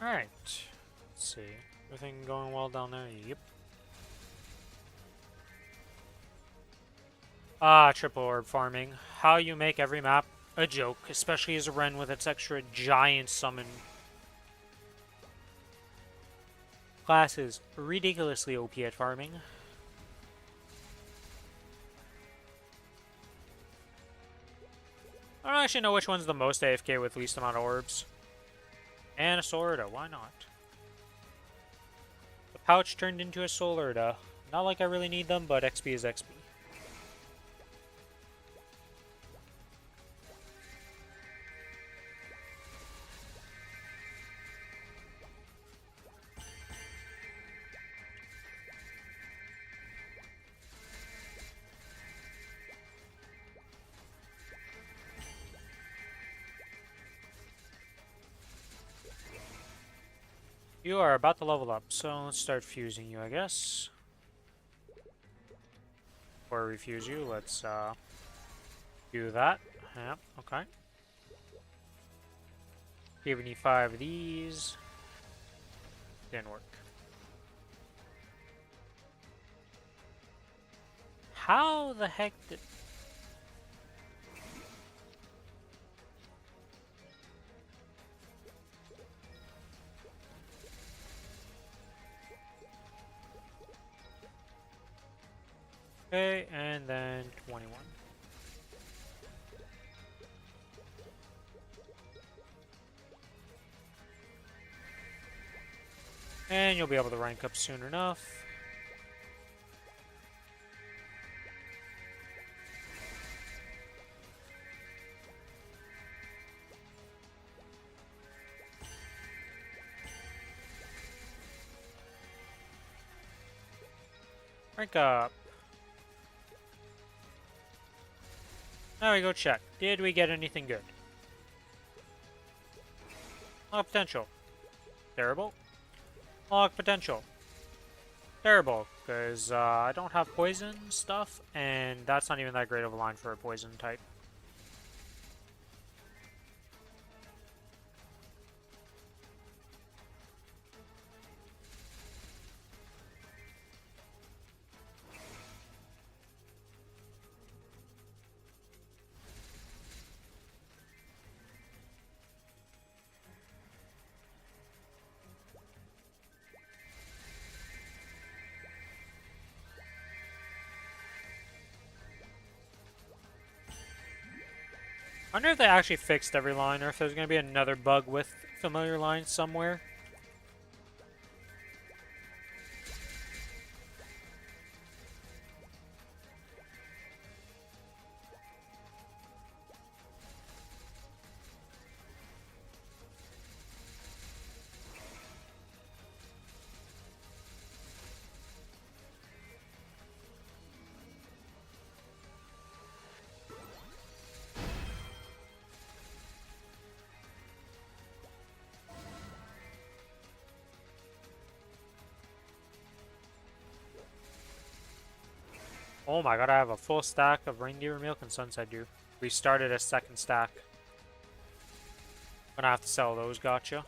Alright. Let's see. Everything going well down there? Yep. Ah, triple orb farming. How you make every map a joke, especially as a Ren with its extra giant summon. Class is ridiculously OP at farming. I don't actually know which one's the most AFK with least amount of orbs. And a Solarda, why not? The pouch turned into a Solarda. Not like I really need them, but XP is XP. You are about to level up, so let's start fusing you, I guess. Or refuse you, let's do that. Yep, okay. Giving you 5 of these. Didn't work. How the heck did... Okay, and then 21. And you'll be able to rank up soon enough. Rank up. Now we go check. Did we get anything good? Log potential. Terrible. Log potential. Terrible, because I don't have poison stuff, and that's not even that great of a line for a poison type. I wonder if they actually fixed every line, or if there's going to be another bug with familiar lines somewhere. Oh my god, I have a full stack of reindeer milk and sunset dew. We started a second stack. Gonna have to sell those, gotcha.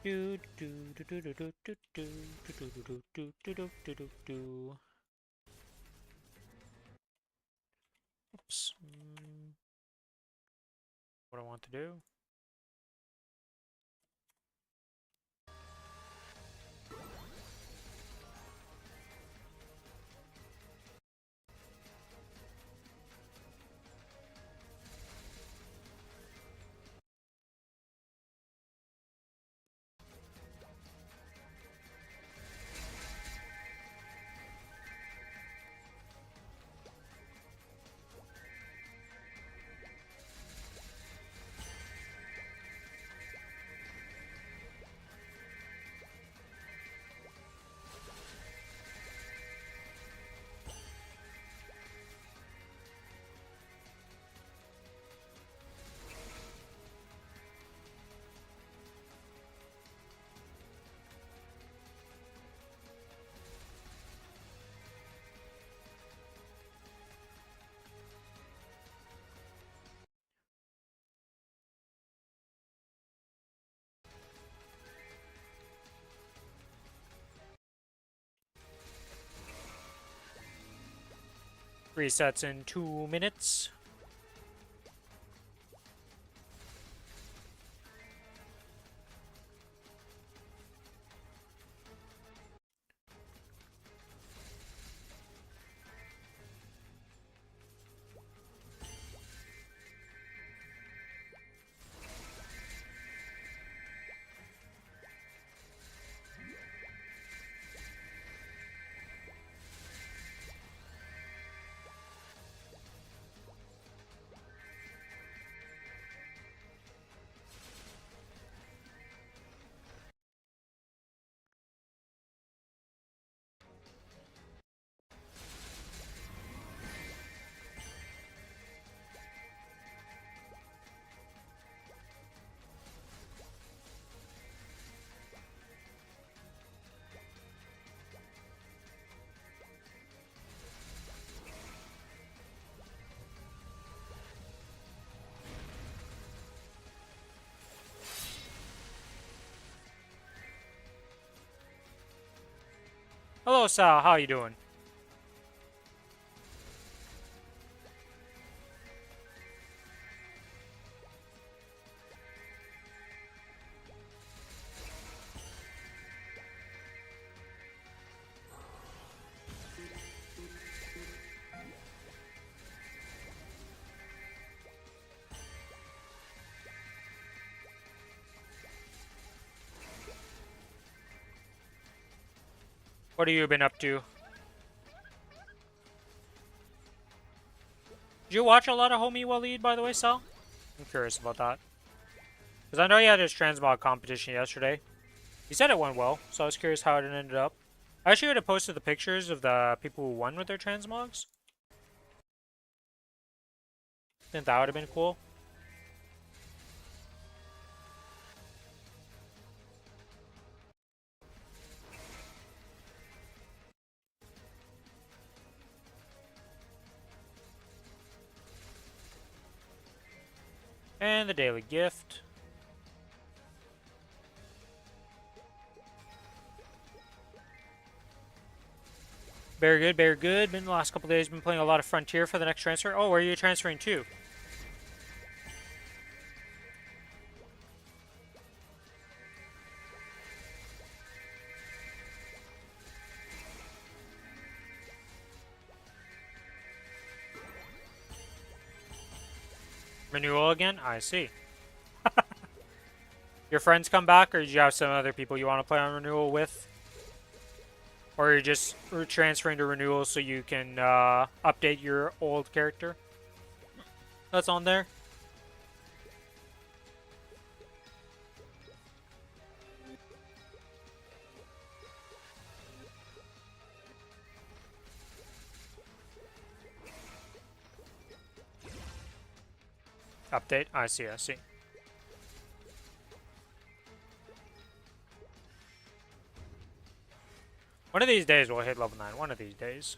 Do do do do do do do do do do do do do do do do. Oops. What I want to do? Resets in 2 minutes. Hello, Sal. How you doing? What have you been up to? Did you watch a lot of Homie Waleed, by the way, Sal? I'm curious about that. Because I know he had his transmog competition yesterday. He said it went well, so I was curious how it ended up. I actually would have posted the pictures of the people who won with their transmogs. Think that would have been cool. And the daily gift. Very good, very good. Been the last couple days, been playing a lot of Frontier for the next transfer. Oh, where are you transferring to? Renewal again? I see. Your friends come back, or do you have some other people you want to play on renewal with? Or you're just transferring to renewal so you can update your old character that's on there? Update? I see, I see. One of these days we'll hit level 9. One of these days.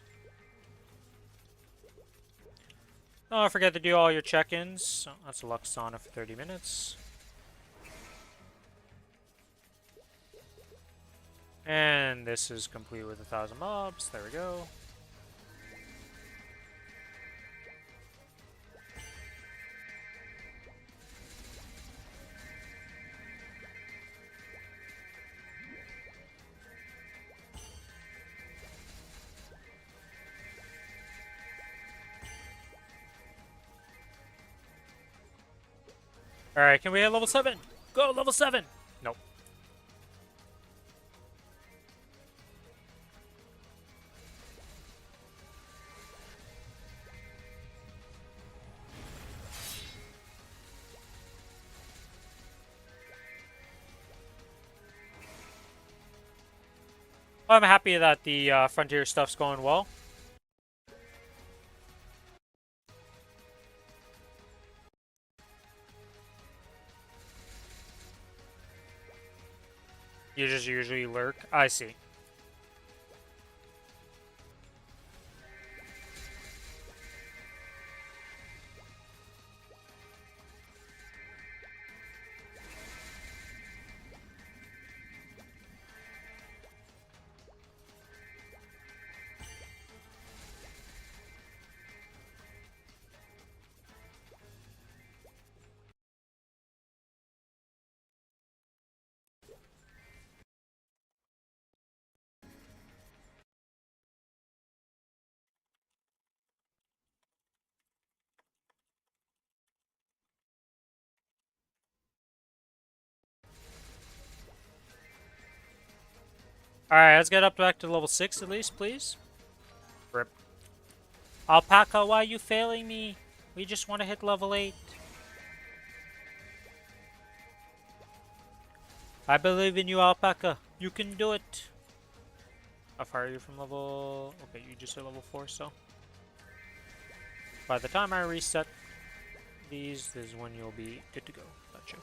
Don't forget to do all your check-ins. Oh, that's a Luxana for 30 minutes. And this is complete with 1,000 mobs. There we go. Alright, can we hit level 7? Go, level 7! Nope. Well, I'm happy that the Frontier stuff's going well. You just usually lurk. I see. Alright, let's get up back to level 6 at least, please. Rip. Alpaca, why are you failing me? We just want to hit level 8. I believe in you, Alpaca. You can do it. How far are you from level... Okay, you just hit level 4, so... By the time I reset these, this is when you'll be good to go. Gotcha.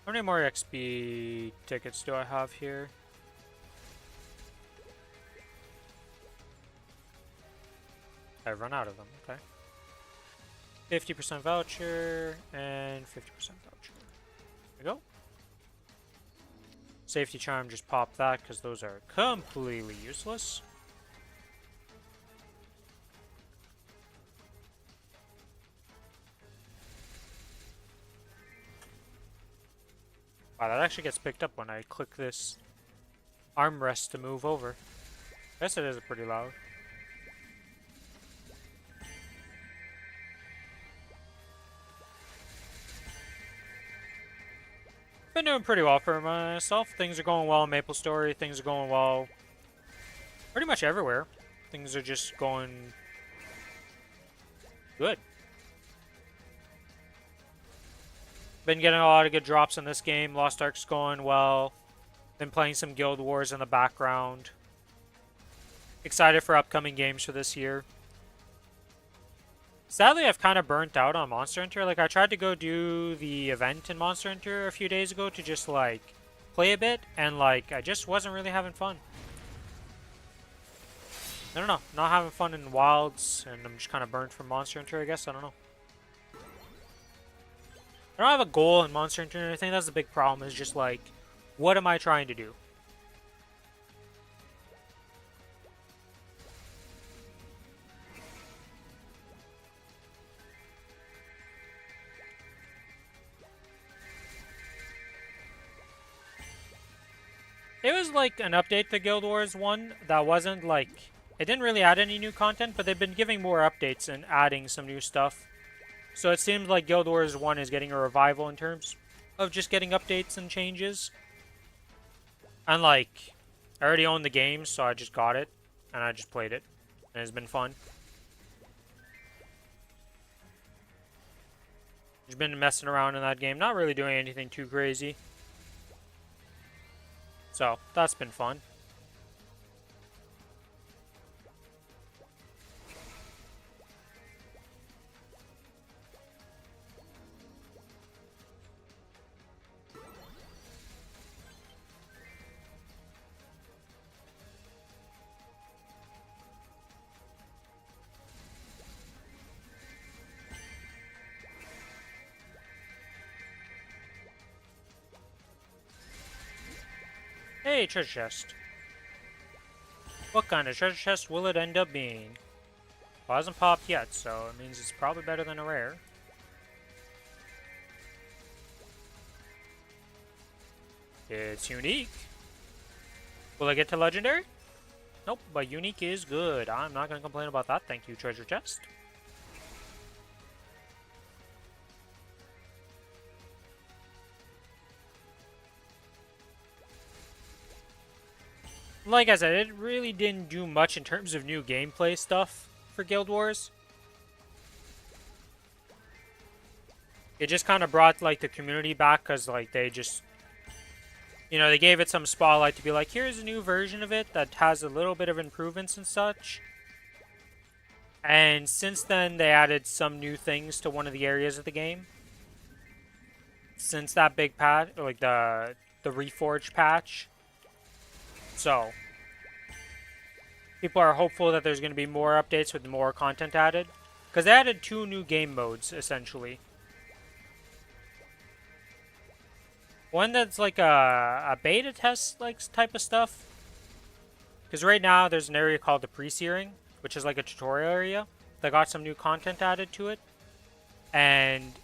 How many more XP tickets do I have here? I've run out of them, okay. 50% voucher and 50% voucher. There we go. Safety charm, just pop that because those are completely useless. Wow, that actually gets picked up when I click this armrest to move over. I guess it is pretty loud. Been doing pretty well for myself. Things are going well in Maplestory. Things are going well pretty much everywhere. Things are just going good. Been getting a lot of good drops in this game. Lost Ark's going well. Been playing some Guild Wars in the background. Excited for upcoming games for this year. Sadly, I've kind of burnt out on Monster Hunter. Like, I tried to go do the event in Monster Hunter a few days ago to just, like, play a bit. And, like, I just wasn't really having fun. I don't know. Not having fun in Wilds. And I'm just kind of burnt from Monster Hunter, I guess. I don't know. I don't have a goal in Monster Hunter. I think that's the big problem. Is just, like, what am I trying to do? It was like an update to Guild Wars 1 that wasn't like... It didn't really add any new content, but they've been giving more updates and adding some new stuff. So it seems like Guild Wars 1 is getting a revival in terms of just getting updates and changes. And like, I already own the game, so I just got it. And I just played it. And it's been fun. Just been messing around in that game. Not really doing anything too crazy. So, that's been fun. Hey, treasure chest. What kind of treasure chest will it end up being? Well, it hasn't popped yet, so it means it's probably better than a rare. It's unique. Will I get to legendary? Nope, but unique is good. I'm not going to complain about that. Thank you, treasure chest. Like I said, it really didn't do much in terms of new gameplay stuff for Guild Wars. It just kind of brought, like, the community back because, like, they just... You know, they gave it some spotlight to be like, here's a new version of it that has a little bit of improvements and such. And since then, they added some new things to one of the areas of the game. Since that big patch, like the Reforged patch. So, people are hopeful that there's going to be more updates with more content added. Because they added 2 new game modes, essentially. One that's like a beta test like type of stuff. Because right now there's an area called the Pre-Searing, which is like a tutorial area that got some new content added to it. And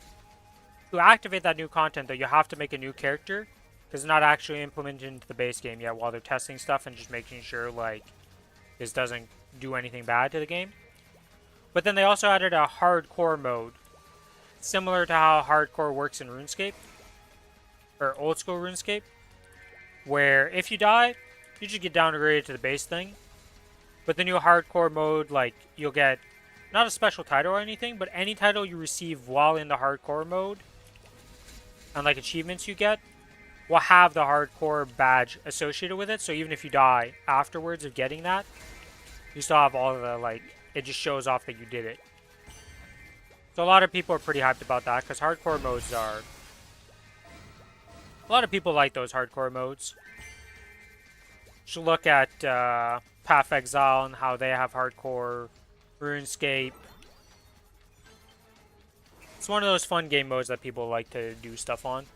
to activate that new content, though, you have to make a new character. Because it's not actually implemented into the base game yet while they're testing stuff and just making sure, like, this doesn't do anything bad to the game. But then they also added a hardcore mode. Similar to how hardcore works in RuneScape. Or old school RuneScape. Where if you die, you just get downgraded to the base thing. But the new hardcore mode, like, you'll get not a special title or anything, but any title you receive while in the hardcore mode. And, like, achievements you get. Will have the hardcore badge associated with it, so even if you die afterwards of getting that, you still have all of the, like, it just shows off that you did it. So a lot of people are pretty hyped about that, because hardcore modes are A lot of people like those hardcore modes. Should look at Path of Exile and how they have hardcore, RuneScape. It's one of those fun game modes that people like to do stuff on.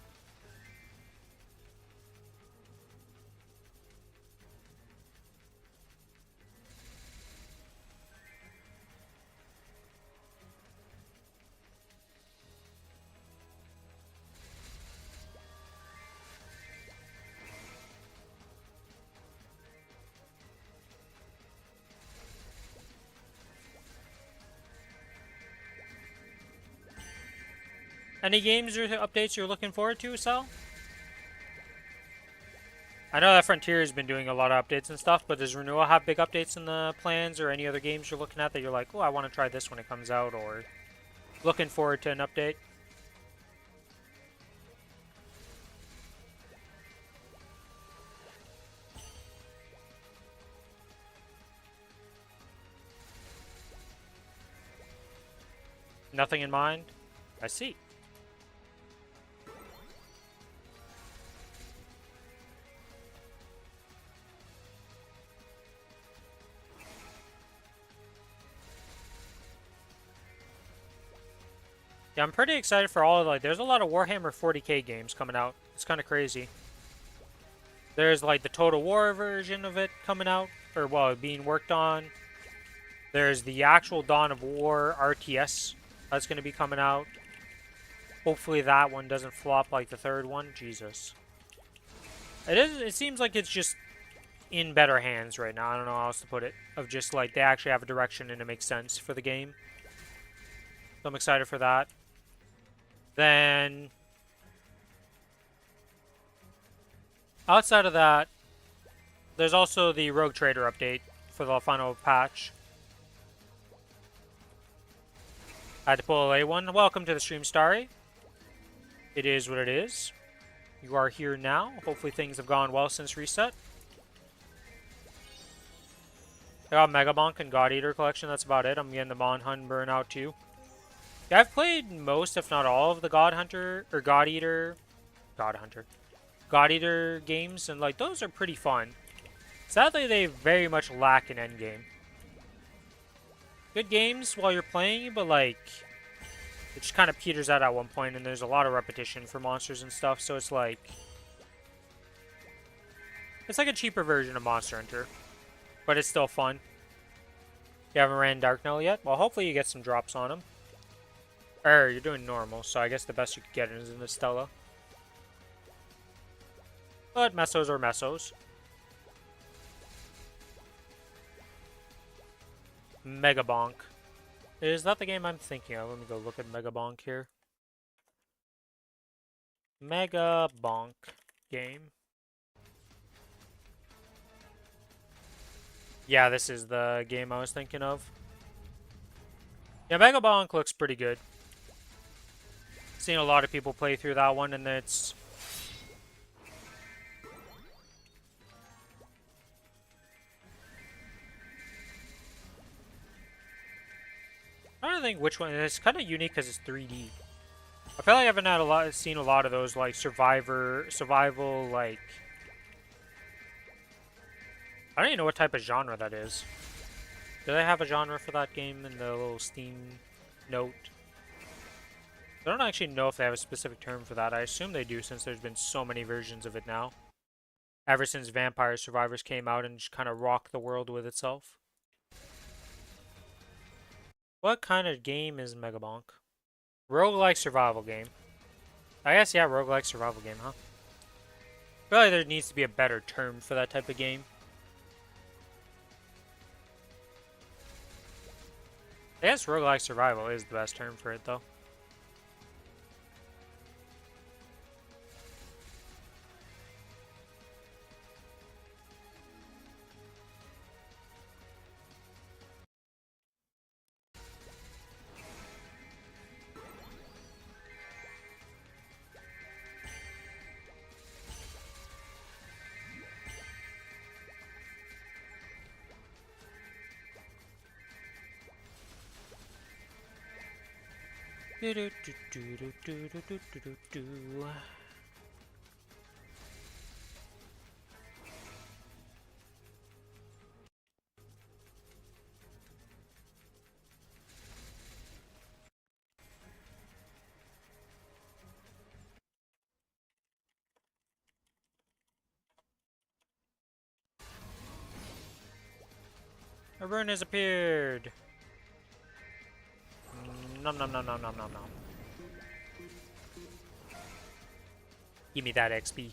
Any games or updates you're looking forward to, Sal? I know that Frontier has been doing a lot of updates and stuff, but does Renewal have big updates in the plans or any other games you're looking at that you're like, oh, I want to try this when it comes out, or looking forward to an update? Nothing in mind? I see. Yeah, I'm pretty excited for all of, like, there's a lot of Warhammer 40k games coming out. It's kind of crazy. There's, like, the Total War version of it coming out, or, well, being worked on. There's the actual Dawn of War RTS that's going to be coming out. Hopefully that one doesn't flop like the third one. Jesus. It seems like it's just in better hands right now. I don't know how else to put it. Of just, like, they actually have a direction and it makes sense for the game. So I'm excited for that. Then, outside of that, there's also the Rogue Trader update for the final patch. I had to pull a one. Welcome to the stream, Starry. It is what it is. You are here now. Hopefully things have gone well since reset. I got Mega Bonk and God Eater collection. That's about it. I'm getting the Mon Hun Burnout too. Yeah, I've played most, if not all, of the God Eater games, and like those are pretty fun. Sadly, they very much lack an endgame. Good games while you're playing, but like it just kind of peters out at one point, and there's a lot of repetition for monsters and stuff. So it's like a cheaper version of Monster Hunter, but it's still fun. You haven't ran Dark Knell yet? Well, hopefully you get some drops on them. You're doing normal, so I guess the best you could get is in the Stella. But Mesos are Mesos. Mega Bonk. Is that the game I'm thinking of? Let me go look at Mega Bonk here. Mega Bonk game. Yeah, this is the game I was thinking of. Yeah, Mega Bonk looks pretty good. Seen a lot of people play through that one, and it's I don't think which one. It's kind of unique because it's 3D. I feel like I haven't seen a lot of those like survival like. I don't even know what type of genre that is. Do they have a genre for that game in the little Steam note? I don't actually know if they have a specific term for that. I assume they do since there's been so many versions of it now. Ever since Vampire Survivors came out and just kind of rocked the world with itself. What kind of game is Mega Bonk? Roguelike survival game. I guess, yeah, roguelike survival game, huh? I feel like there needs to be a better term for that type of game. I guess roguelike survival is the best term for it, though. A rune has appeared. Nom nom nom nom nom nom nom. Give me that XP.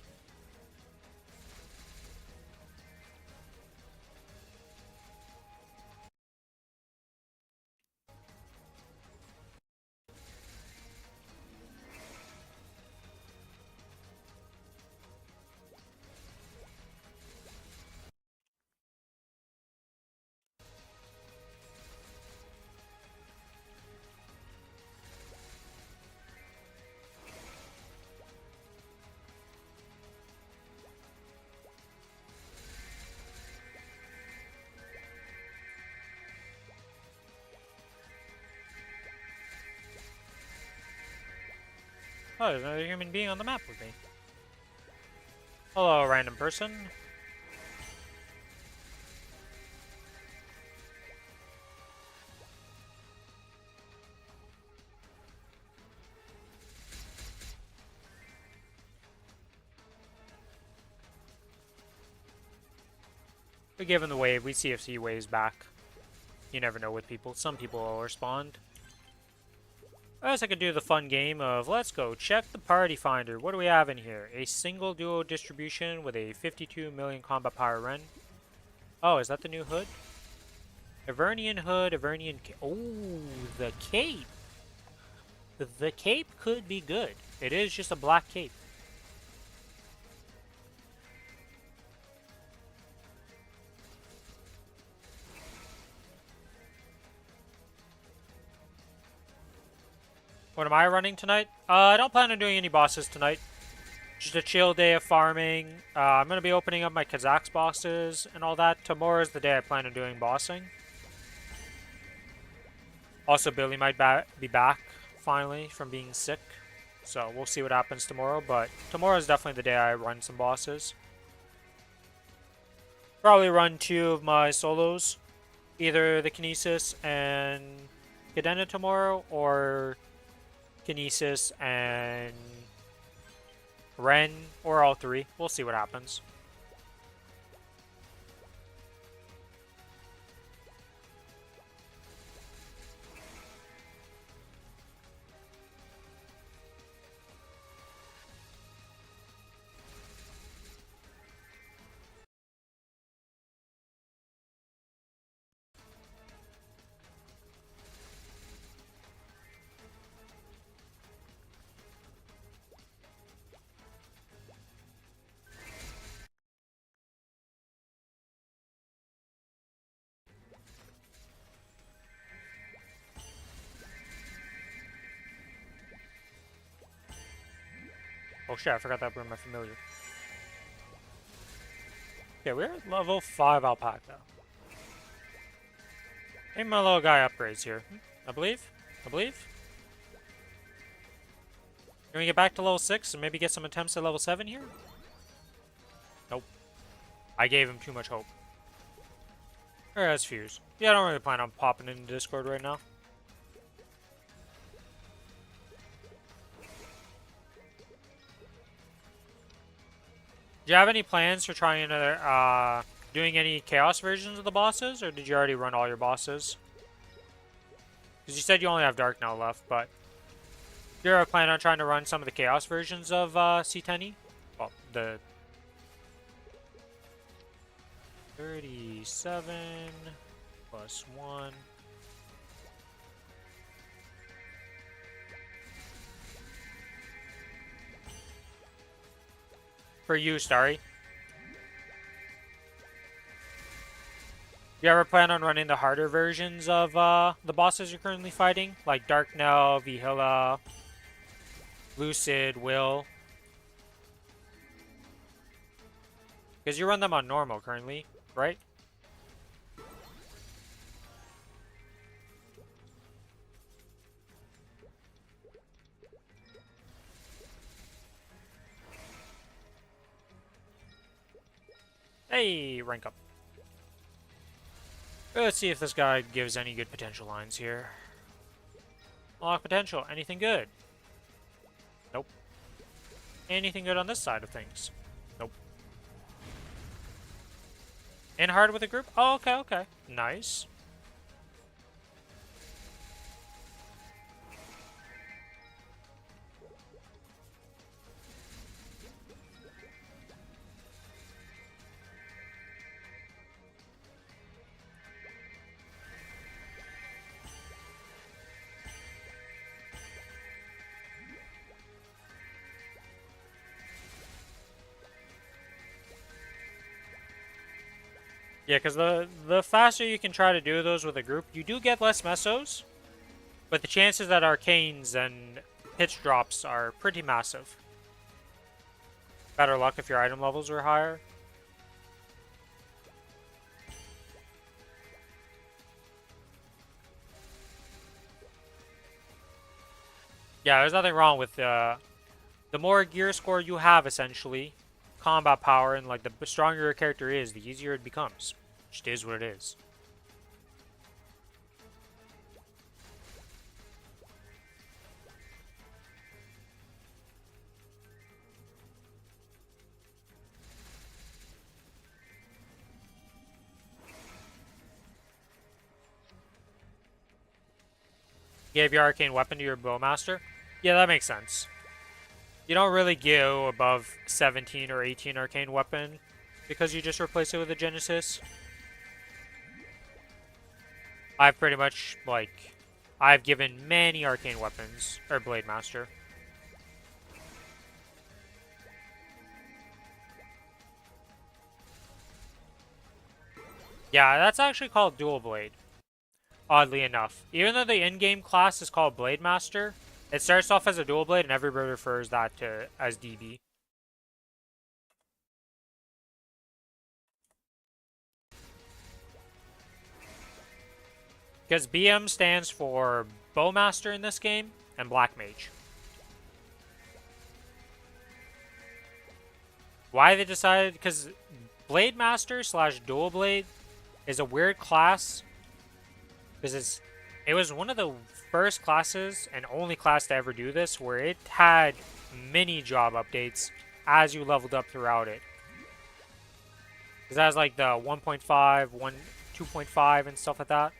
Oh, there's another human being on the map with me. Hello, random person. We give him the wave. We see if he waves back. You never know with people. Some people will respond. I guess I could do the fun game of let's go check the party finder. What do we have in here? A single duo distribution with a 52 million combat power run. Oh, is that the new hood? Avernian hood, Avernian... Oh, the cape. The cape could be good. It is just a black cape. What am I running tonight? I don't plan on doing any bosses tonight. Just a chill day of farming. I'm going to be opening up my Kazakh's bosses and all that. Tomorrow is the day I plan on doing bossing. Also, Billy might be back, finally, from being sick. So, we'll see what happens tomorrow. But tomorrow is definitely the day I run some bosses. Probably run 2 of my solos. Either the Kinesis and Cadena tomorrow, or Kinesis and Ren, or all 3. We'll see what happens. Oh shit, I forgot that we're my familiar. Okay, we're at level 5 alpaca. Maybe my little guy upgrades here. I believe? Can we get back to level 6 and maybe get some attempts at level 7 here? Nope. I gave him too much hope. Or as Fuse. Yeah, I don't really plan on popping into Discord right now. Do you have any plans for trying another, doing any Chaos versions of the bosses, or did you already run all your bosses? Because you said you only have Dark now left, but do you ever plan on trying to run some of the Chaos versions of C10E? Well, the 37 plus 1. For you, Starry. You ever plan on running the harder versions of the bosses you're currently fighting? Like Darknell, Vihilla, Lucid, Will? Because you run them on normal currently, right? Hey, rank up. Let's see if this guy gives any good potential lines here. Unlock potential. Anything good? Nope. Anything good on this side of things? Nope. In hard with a group? Oh, okay, okay. Nice. Yeah, because the faster you can try to do those with a group, you do get less mesos, but the chances that arcanes and pitch drops are pretty massive. Better luck if your item levels are higher. Yeah, there's nothing wrong with the more gear score you have, essentially, combat power, and like the stronger your character is, the easier it becomes. Just is what it is. Gave your arcane weapon to your bowmaster? Yeah, that makes sense. You don't really go above 17 or 18 arcane weapon because you just replace it with a Genesis. I've pretty much, like, I've given many arcane weapons, or Blade Master. Yeah, that's actually called Dual Blade, oddly enough. Even though the in-game class is called Blade Master, it starts off as a Dual Blade and everybody refers that to as DB. Because BM stands for Bowmaster in this game and Black Mage. Why they decided, because Blade Master slash Dual Blade is a weird class because it was one of the first classes and only class to ever do this where it had mini job updates as you leveled up throughout it. Because that has like the 1.5, 2.5 and stuff like that.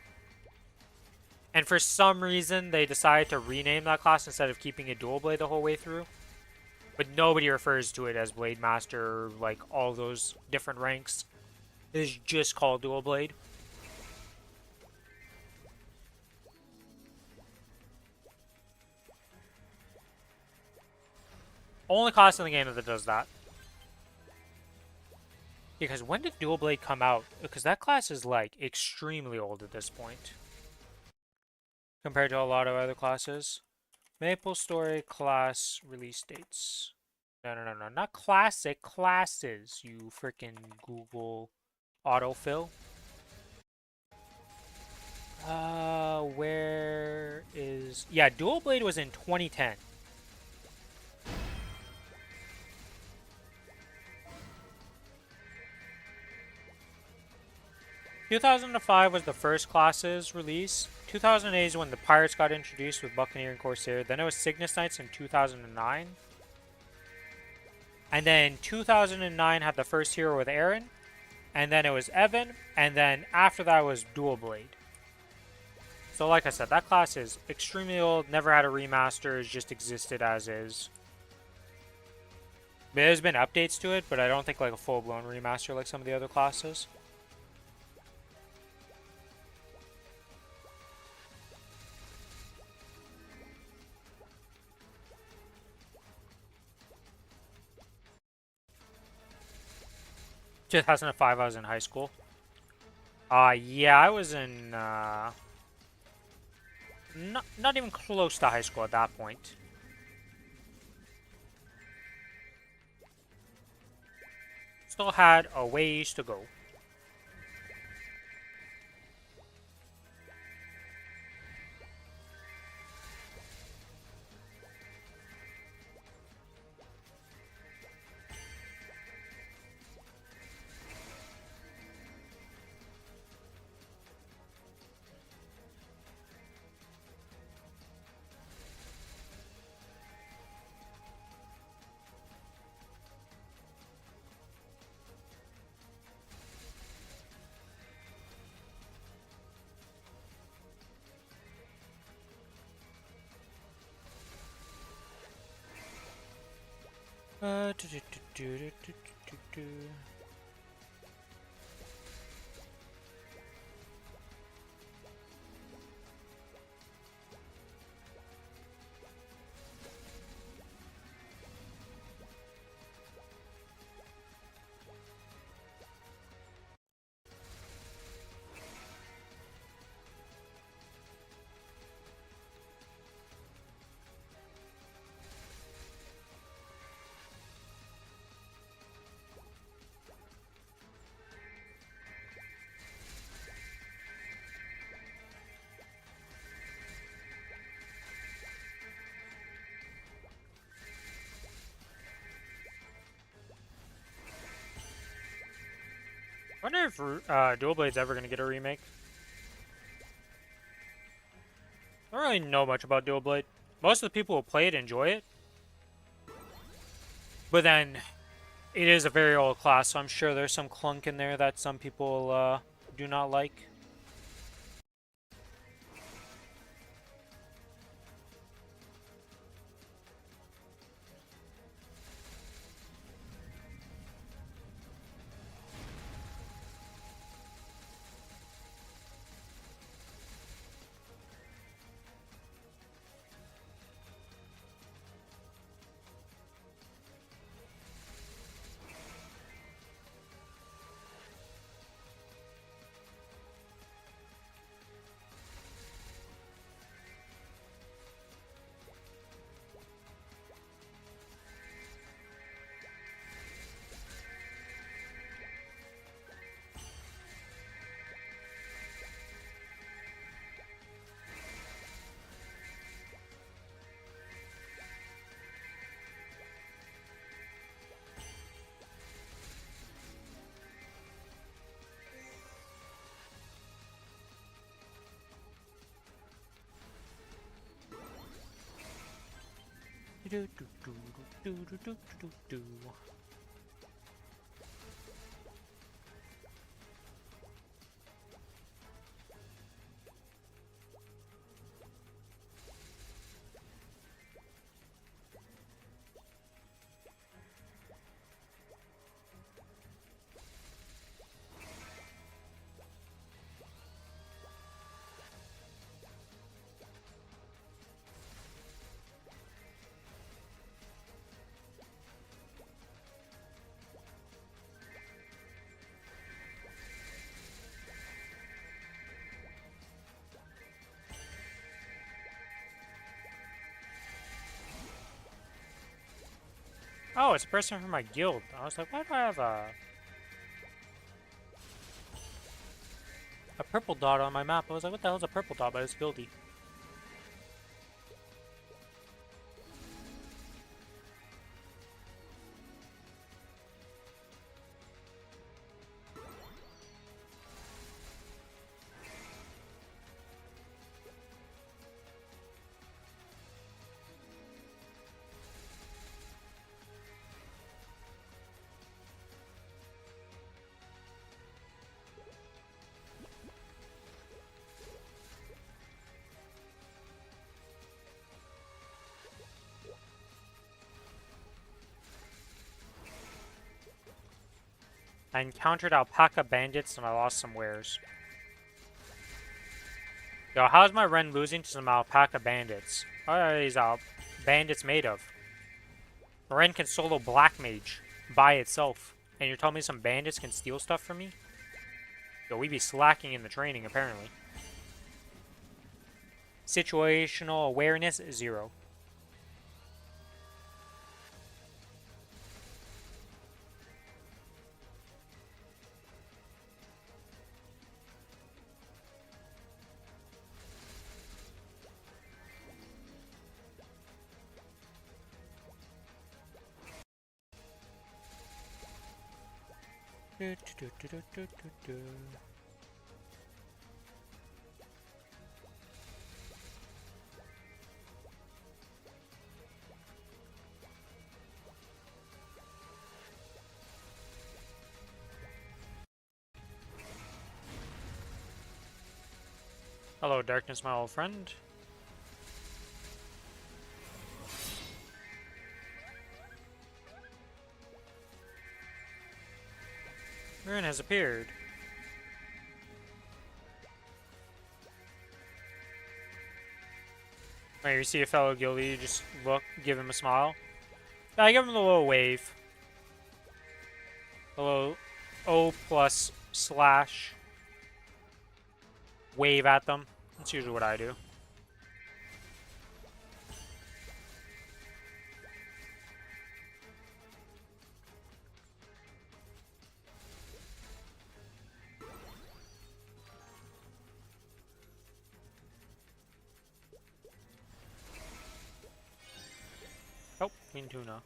And for some reason, they decided to rename that class instead of keeping it Dual Blade the whole way through. But nobody refers to it as Blade Master, like all those different ranks. It is just called Dual Blade. Only class in the game that does that. Because when did Dual Blade come out? Because that class is like extremely old at this point. Compared to a lot of other classes. Maplestory class release dates. No. Not classic, classes, you freaking Google autofill. Where is... Yeah, Dual Blade was in 2010. Two 2005 was the first class's release. 2008 is when the Pirates got introduced with Buccaneer and Corsair. Then it was Cygnus Knights in 2009. And then 2009 had the first hero with Aaron. And then it was Evan. And then after that was Dual Blade. So like I said, that class is extremely old. Never had a remaster. It just existed as is. There's been updates to it, but I don't think like a full-blown remaster like some of the other classes. In 2005, I was in high school. Yeah, I was in, not even close to high school at that point. Still had a ways to go. I wonder if Dual Blade's ever gonna get a remake. I don't really know much about Dual Blade. Most of the people who play it enjoy it. But then, it is a very old class, so I'm sure there's some clunk in there that some people do not like. Oh, it's a person from my guild. I was like, why do I have a purple dot on my map? I was like, what the hell is a purple dot by this guildie? I encountered alpaca bandits and I lost some wares. Yo, how's my Ren losing to some alpaca bandits? What are these bandits made of? Ren can solo Black Mage by itself. And you're telling me some bandits can steal stuff from me? Yo, we be slacking in the training, apparently. Situational awareness, 0. Hello, Darkness, my old friend. Ruin has appeared. When you see a fellow guildie, you just look, give him a smile. I give him a little wave. A little O plus slash wave at them. That's usually what I do. Oh, Queen Tuna.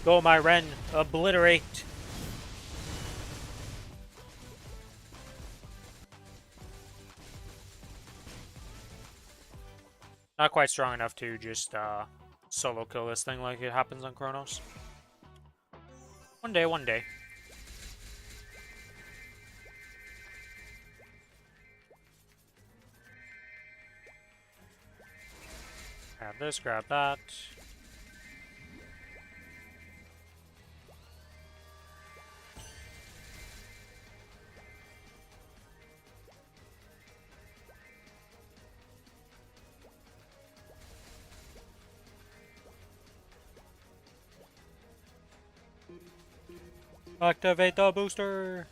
Go, my Ren. Obliterate. Not quite strong enough to just solo kill this thing like it happens on Kronos. One day, one day. Grab this, grab that. Activate the booster!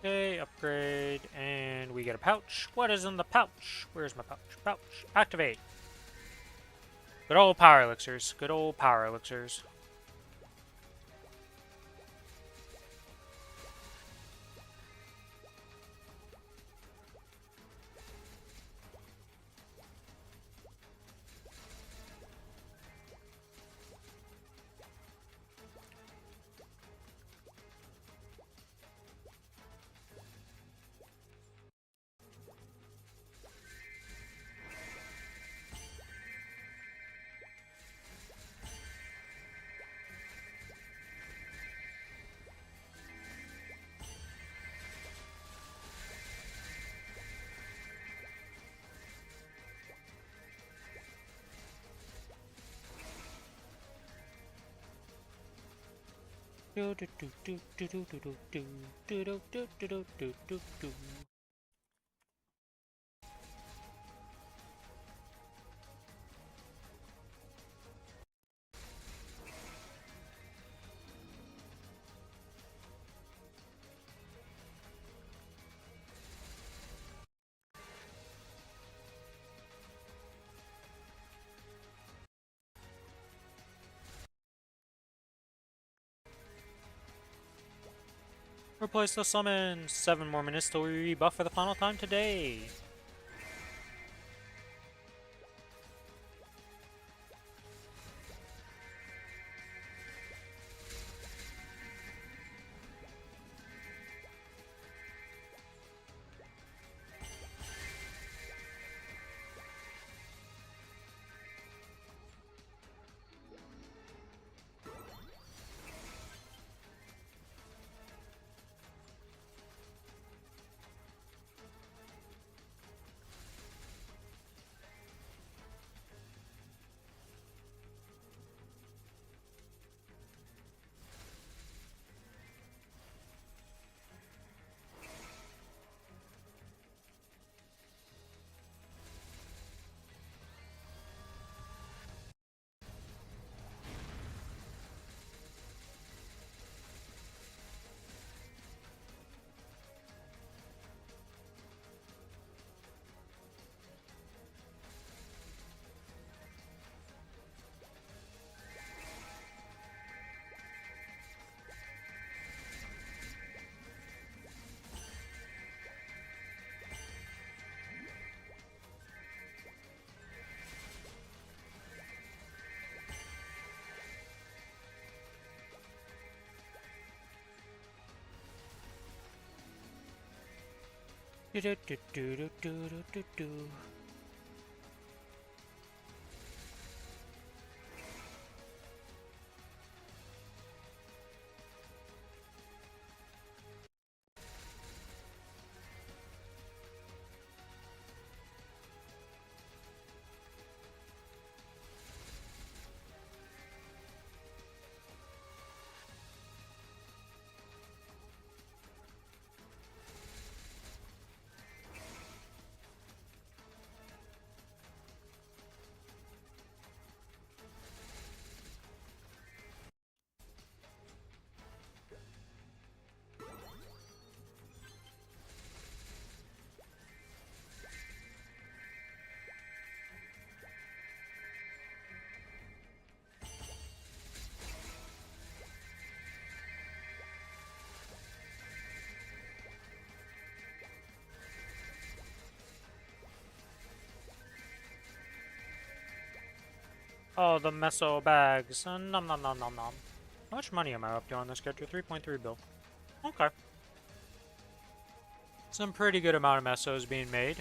Okay, upgrade, and we get a pouch. What is in the pouch? Where's my pouch? Pouch. Activate. Good old power elixirs. Good old power elixirs. Do do do do do do do do do do do do do do do do. Replace the summon. 7 more minutes till we rebuff for the final time today. Do do do do do do do do. Oh, the meso bags. Nom nom nom nom nom. How much money am I up to on this character? 3.3 bill. Okay. Some pretty good amount of mesos being made.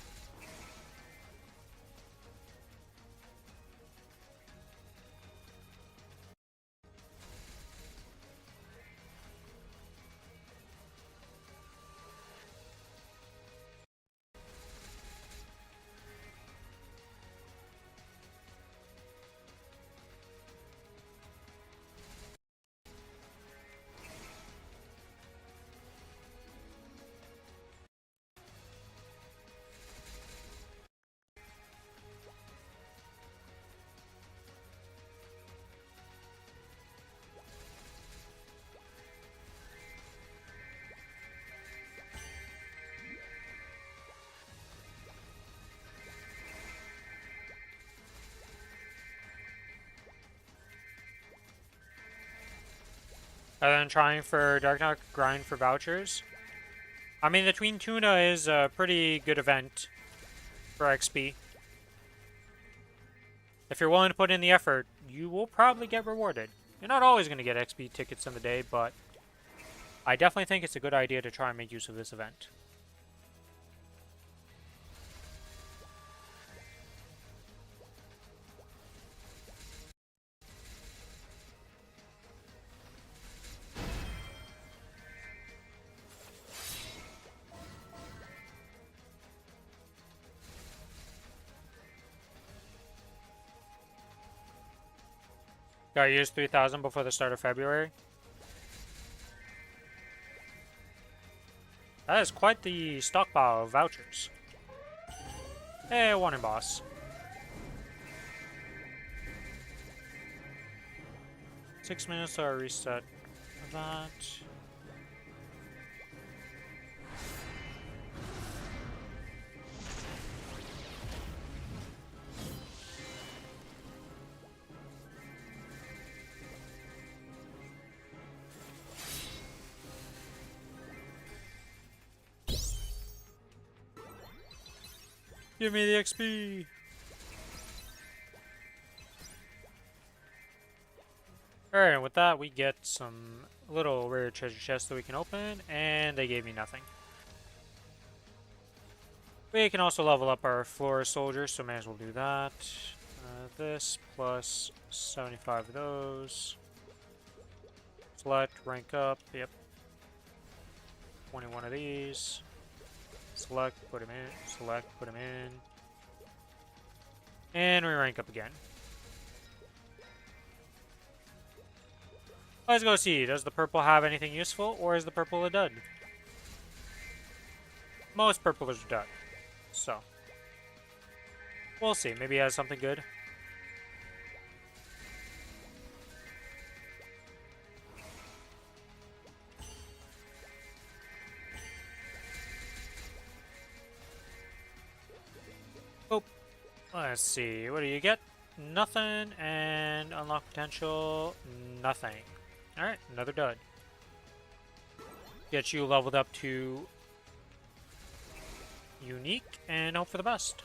And then trying for Dark Knight grind for vouchers. I mean, the Tween Tuna is a pretty good event for XP. If you're willing to put in the effort, you will probably get rewarded. You're not always going to get XP tickets in the day, but I definitely think it's a good idea to try and make use of this event. Got to use 3,000 before the start of February. That is quite the stockpile of vouchers. Hey, one in boss. 6 minutes to reset that. Give me the XP! Alright, and with that we get some little rare treasure chests that we can open, and they gave me nothing. We can also level up our floor soldiers, so may as well do that. This plus 75 of those. Select, rank up, yep. 21 of these. Select, put him in, select, put him in. And we rank up again. Let's go see, does the purple have anything useful, or is the purple a dud? Most purple is a dud, so. We'll see, maybe he has something good. Oh, let's see, what do you get? Nothing, and unlock potential, nothing. Alright, another dud. Get you leveled up to unique, and hope for the best.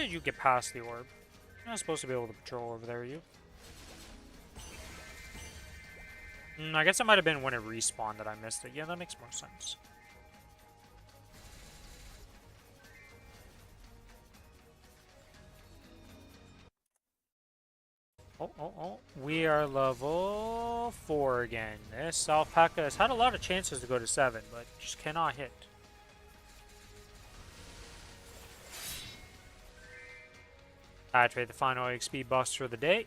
did you get past the orb? You're not supposed to be able to patrol over there, are you? I guess it might have been when it respawned that I missed it. Yeah, that makes more sense. Oh. We are level 4 again. This alpaca has had a lot of chances to go to 7, but just cannot hit. Activate the final XP boost for the day.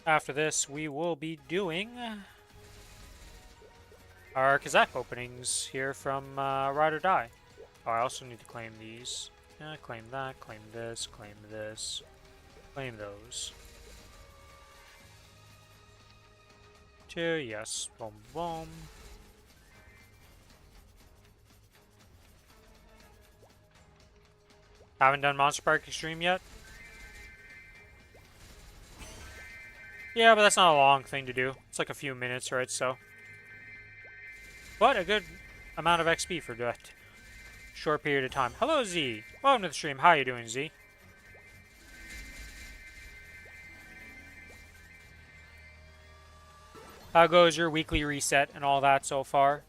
After this, we will be doing our Kazakh openings here from Ride or Die. Oh, I also need to claim these. Yeah, claim that, claim this, claim those. 2, yes, boom, boom. Haven't done Monster Park Extreme yet? Yeah, but that's not a long thing to do. It's like a few minutes, right? So, but a good amount of XP for that short period of time. Hello, Z. Welcome to the stream. How you doing, Z? How goes your weekly reset and all that so far?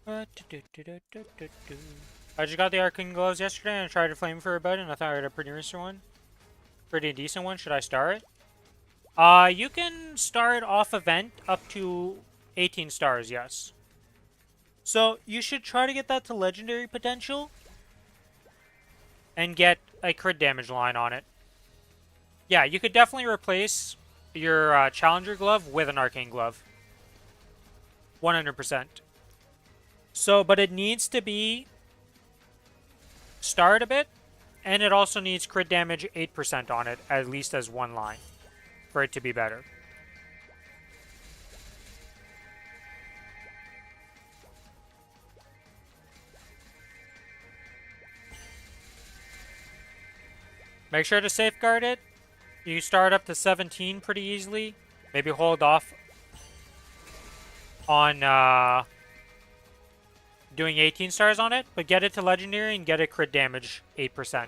I just got the Arcane Gloves yesterday and I tried to flame for a bit and I thought I had a pretty recent one. Pretty decent one. Should I star it? You can start off event up to 18 stars, yes. So you should try to get that to legendary potential and get a crit damage line on it. Yeah, you could definitely replace your Challenger Glove with an Arcane Glove. 100%. So, but it needs to be starred a bit, and it also needs crit damage 8% on it, at least as one line, for it to be better. Make sure to safeguard it. You start up to 17 pretty easily. Maybe hold off on doing 18 stars on it, but get it to legendary and get it crit damage 8%.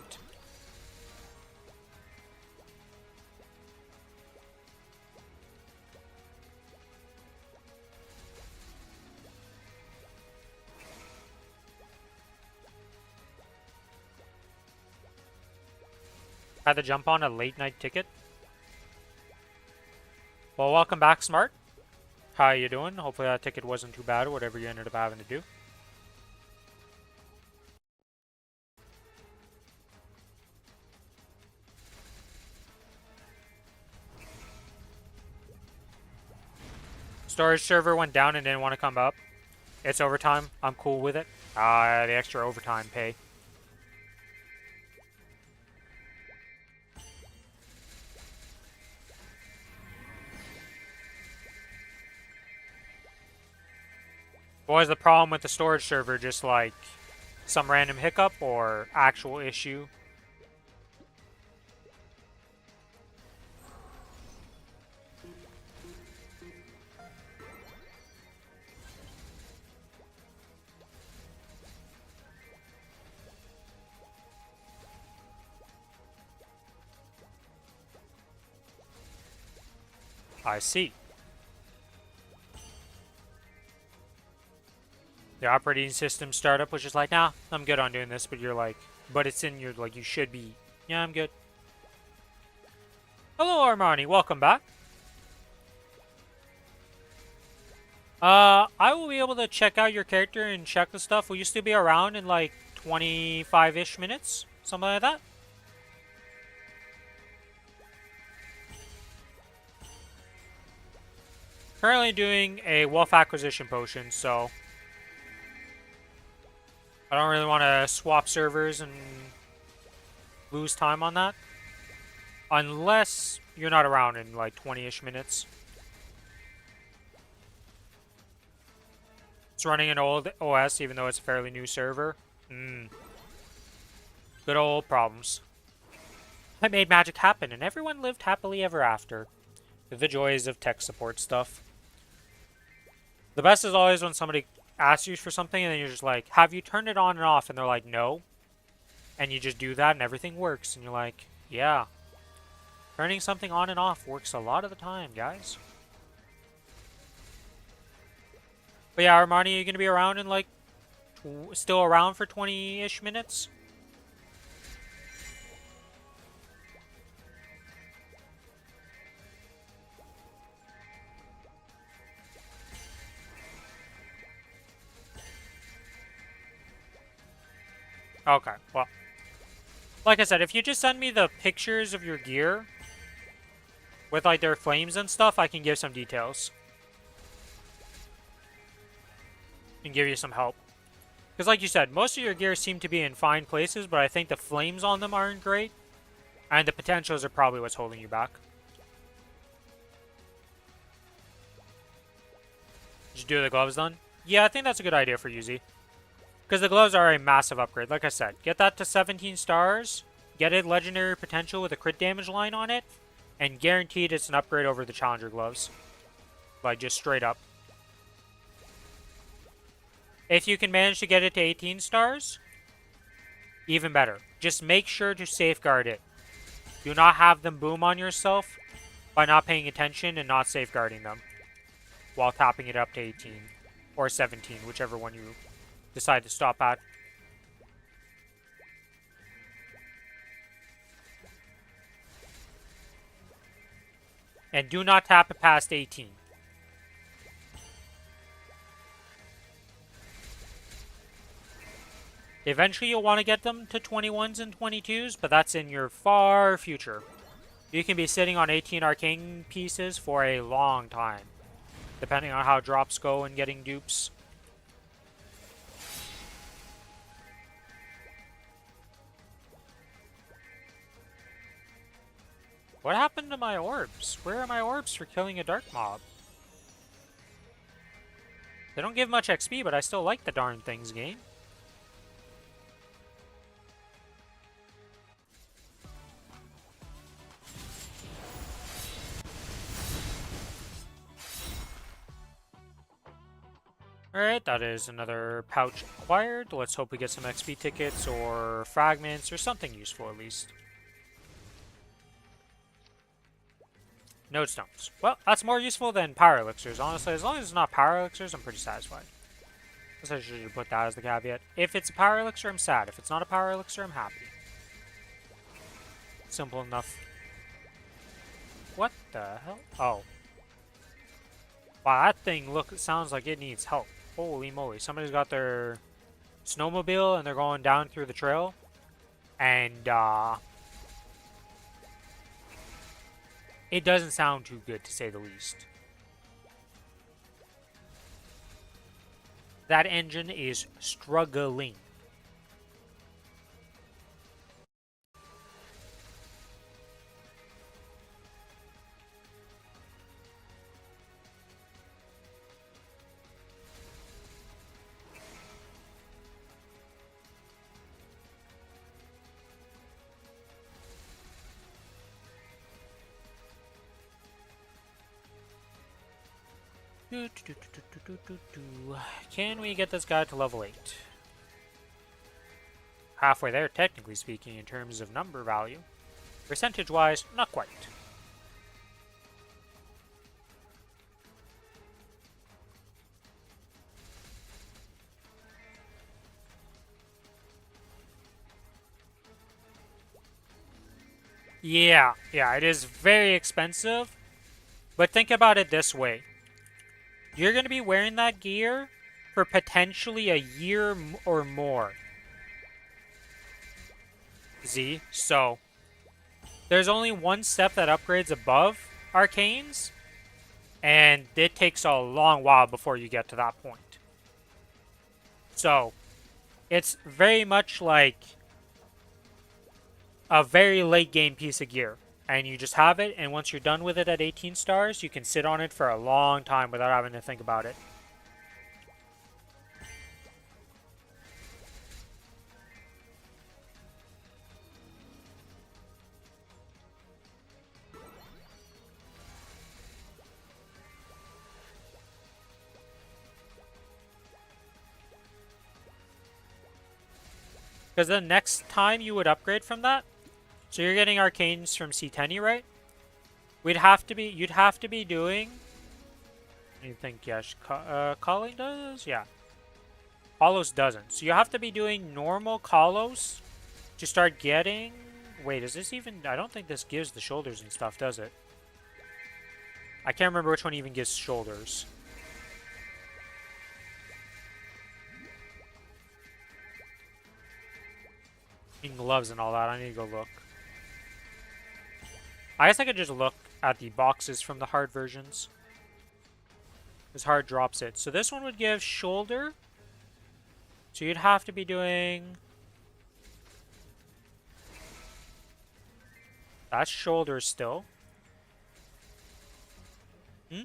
Had to jump on a late night ticket. Well, welcome back, Smart. How you doing? Hopefully that ticket wasn't too bad, whatever you ended up having to do. Storage server went down and didn't want to come up. It's overtime. I'm cool with it. The extra overtime pay. What was the problem with the storage server? Just like some random hiccup or actual issue? I see. The operating system startup was just like, nah, I'm good on doing this, but you're like, but it's in your, like, you should be, yeah, I'm good. Hello, Armani, welcome back. I will be able to check out your character and check the stuff. Will you still be around in, like, 25-ish minutes? Something like that? Currently doing a wealth acquisition potion, so I don't really want to swap servers and lose time on that. Unless you're not around in like 20-ish minutes. It's running an old OS even though it's a fairly new server. Good old problems. I made magic happen and everyone lived happily ever after. The joys of tech support stuff. The best is always when somebody asks you for something and then you're just like, have you turned it on and off? And they're like, no. And you just do that and everything works. And you're like, yeah. Turning something on and off works a lot of the time, guys. But yeah, Armani, are you going to be around in like, still around for 20-ish minutes? Okay, well, like I said, if you just send me the pictures of your gear with like their flames and stuff, I can give some details. And give you some help. Because like you said, most of your gear seem to be in fine places, but I think the flames on them aren't great. And the potentials are probably what's holding you back. Did you do the gloves done? Yeah, I think that's a good idea for Yuzi. Because the gloves are a massive upgrade. Like I said, get that to 17 stars. Get it legendary potential with a crit damage line on it. And guaranteed it's an upgrade over the challenger gloves. Like, just straight up. If you can manage to get it to 18 stars, even better. Just make sure to safeguard it. Do not have them boom on yourself by not paying attention and not safeguarding them. While tapping it up to 18. Or 17, whichever one you decide to stop at. And do not tap it past 18. Eventually you'll want to get them to 21s and 22s, but that's in your far future. You can be sitting on 18 arcane pieces for a long time, depending on how drops go and getting dupes. What happened to my orbs? Where are my orbs for killing a dark mob? They don't give much XP, but I still like the darn things, game. Alright, that is another pouch acquired. Let's hope we get some XP tickets or fragments or something useful at least. Node stones. Well, that's more useful than power elixirs. Honestly, as long as it's not power elixirs, I'm pretty satisfied. I guess I should put that as the caveat. If it's a power elixir, I'm sad. If it's not a power elixir, I'm happy. Simple enough. What the hell? Oh. Wow, that thing sounds like it needs help. Holy moly. Somebody's got their snowmobile and they're going down through the trail. And, it doesn't sound too good, to say the least. That engine is struggling. Can we get this guy to level 8? Halfway there, technically speaking, in terms of number value. Percentage-wise, not quite. Yeah, it is very expensive. But think about it this way. You're going to be wearing that gear for potentially a year or more. Z. So, there's only one step that upgrades above Arcanes, and it takes a long while before you get to that point. So, it's very much like a very late game piece of gear. And you just have it, and once you're done with it at 18 stars, you can sit on it for a long time without having to think about it. Because the next time you would upgrade from that, so you're getting Arcanes from C10, right? You'd have to be doing. You think yes? Calling does, yeah. Kalos doesn't. So you have to be doing normal Kalos to start getting. Wait, is this even? I don't think this gives the shoulders and stuff, does it? I can't remember which one even gives shoulders. And gloves and all that. I need to go look. I guess I could just look at the boxes from the hard versions. This hard drops it. So this one would give shoulder. So you'd have to be doing... That's shoulder still. Hmm?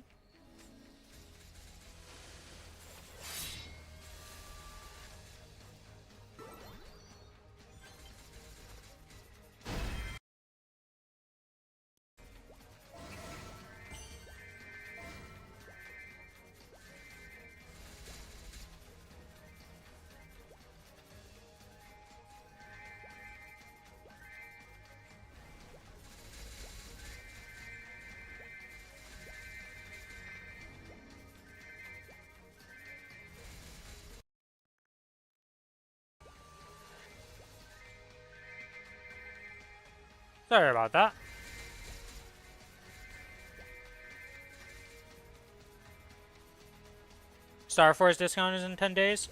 Sorry about that. Star Force discount is in 10 days.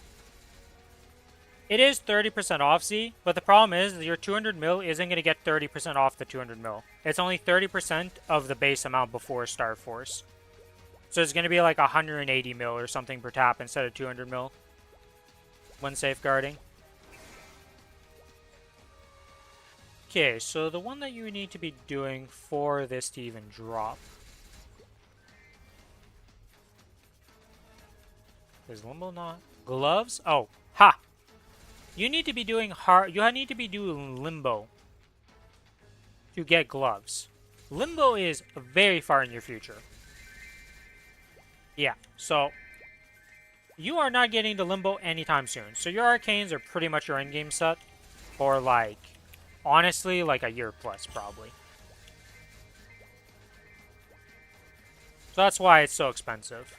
It is 30% off, Z, but the problem is that your 200 mil isn't going to get 30% off the 200 mil. It's only 30% of the base amount before Star Force. So it's going to be like 180 mil or something per tap instead of 200 mil when safeguarding. Okay, so the one that you need to be doing for this to even drop is Limbo not gloves? Oh, ha! You need to be doing hard. You need to be doing Limbo to get gloves. Limbo is very far in your future. Yeah, so you are not getting to Limbo anytime soon. So your Arcanes are pretty much your endgame set for like, honestly, like a year plus probably. So that's why it's so expensive.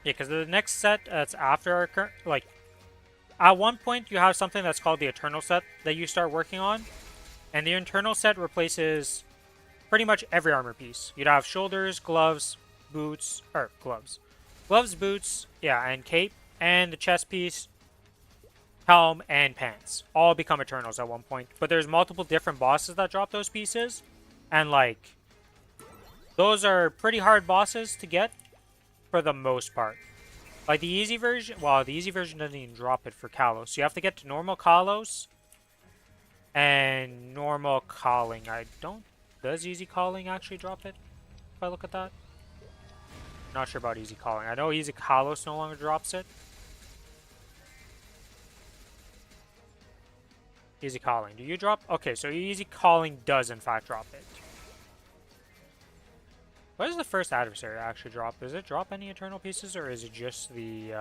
Yeah, because the next set that's after our current, like, at one point you have something that's called the Eternal set that you start working on, and the Eternal set replaces pretty much every armor piece. You'd have shoulders, gloves, boots, or gloves, boots, yeah, and cape, and the chest piece, helm, and pants. All become Eternals at one point. But there's multiple different bosses that drop those pieces, and like, those are pretty hard bosses to get for the most part. Like the easy version, well, the easy version doesn't even drop it for Kalos. So you have to get to normal Kalos And normal calling, I don't... Does easy calling actually drop it? If I look at that? Not sure about easy calling. I know easy Kalos no longer drops it. Easy calling. Do you drop? Okay, so easy calling does in fact drop it. What does the first adversary actually drop? Does it drop any eternal pieces, or is it just the,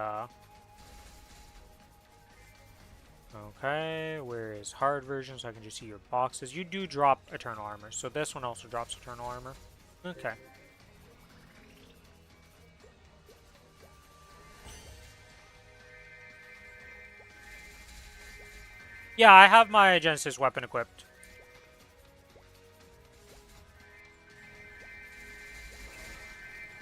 Okay, where is hard version so I can just see your boxes? You do drop eternal armor, so this one also drops eternal armor. Okay. Yeah, I have my Genesis weapon equipped.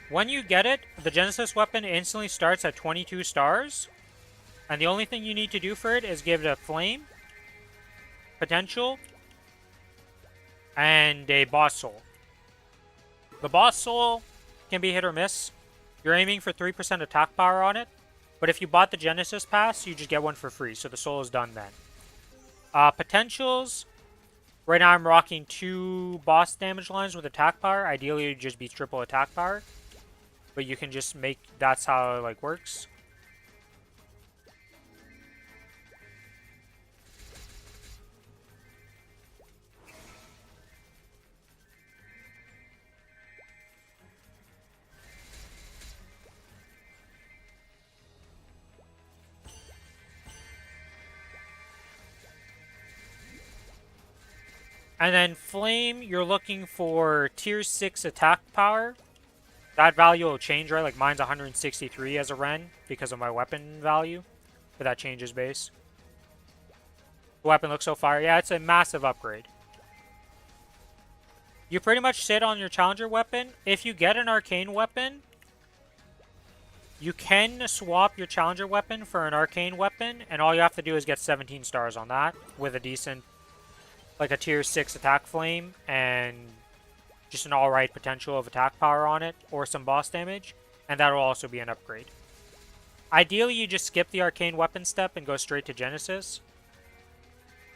When you get it, the Genesis weapon instantly starts at 22 stars. And the only thing you need to do for it is give it a flame, potential, and a boss soul. The boss soul can be hit or miss. You're aiming for 3% attack power on it. But if you bought the Genesis pass, you just get one for free. So the soul is done then. Potentials. Right now I'm rocking 2 boss damage lines with attack power. Ideally, it'd just be triple attack power. But you can just make... That's how it like works. And then Flame, you're looking for tier 6 attack power. That value will change, right? Like mine's 163 as a Ren because of my weapon value. But that changes base. The weapon looks so fire. Yeah, it's a massive upgrade. You pretty much sit on your challenger weapon. If you get an arcane weapon, you can swap your challenger weapon for an arcane weapon. And all you have to do is get 17 stars on that with a decent... like a tier 6 attack flame and just an alright potential of attack power on it or some boss damage, and that will also be an upgrade. Ideally, you just skip the arcane weapon step and go straight to Genesis,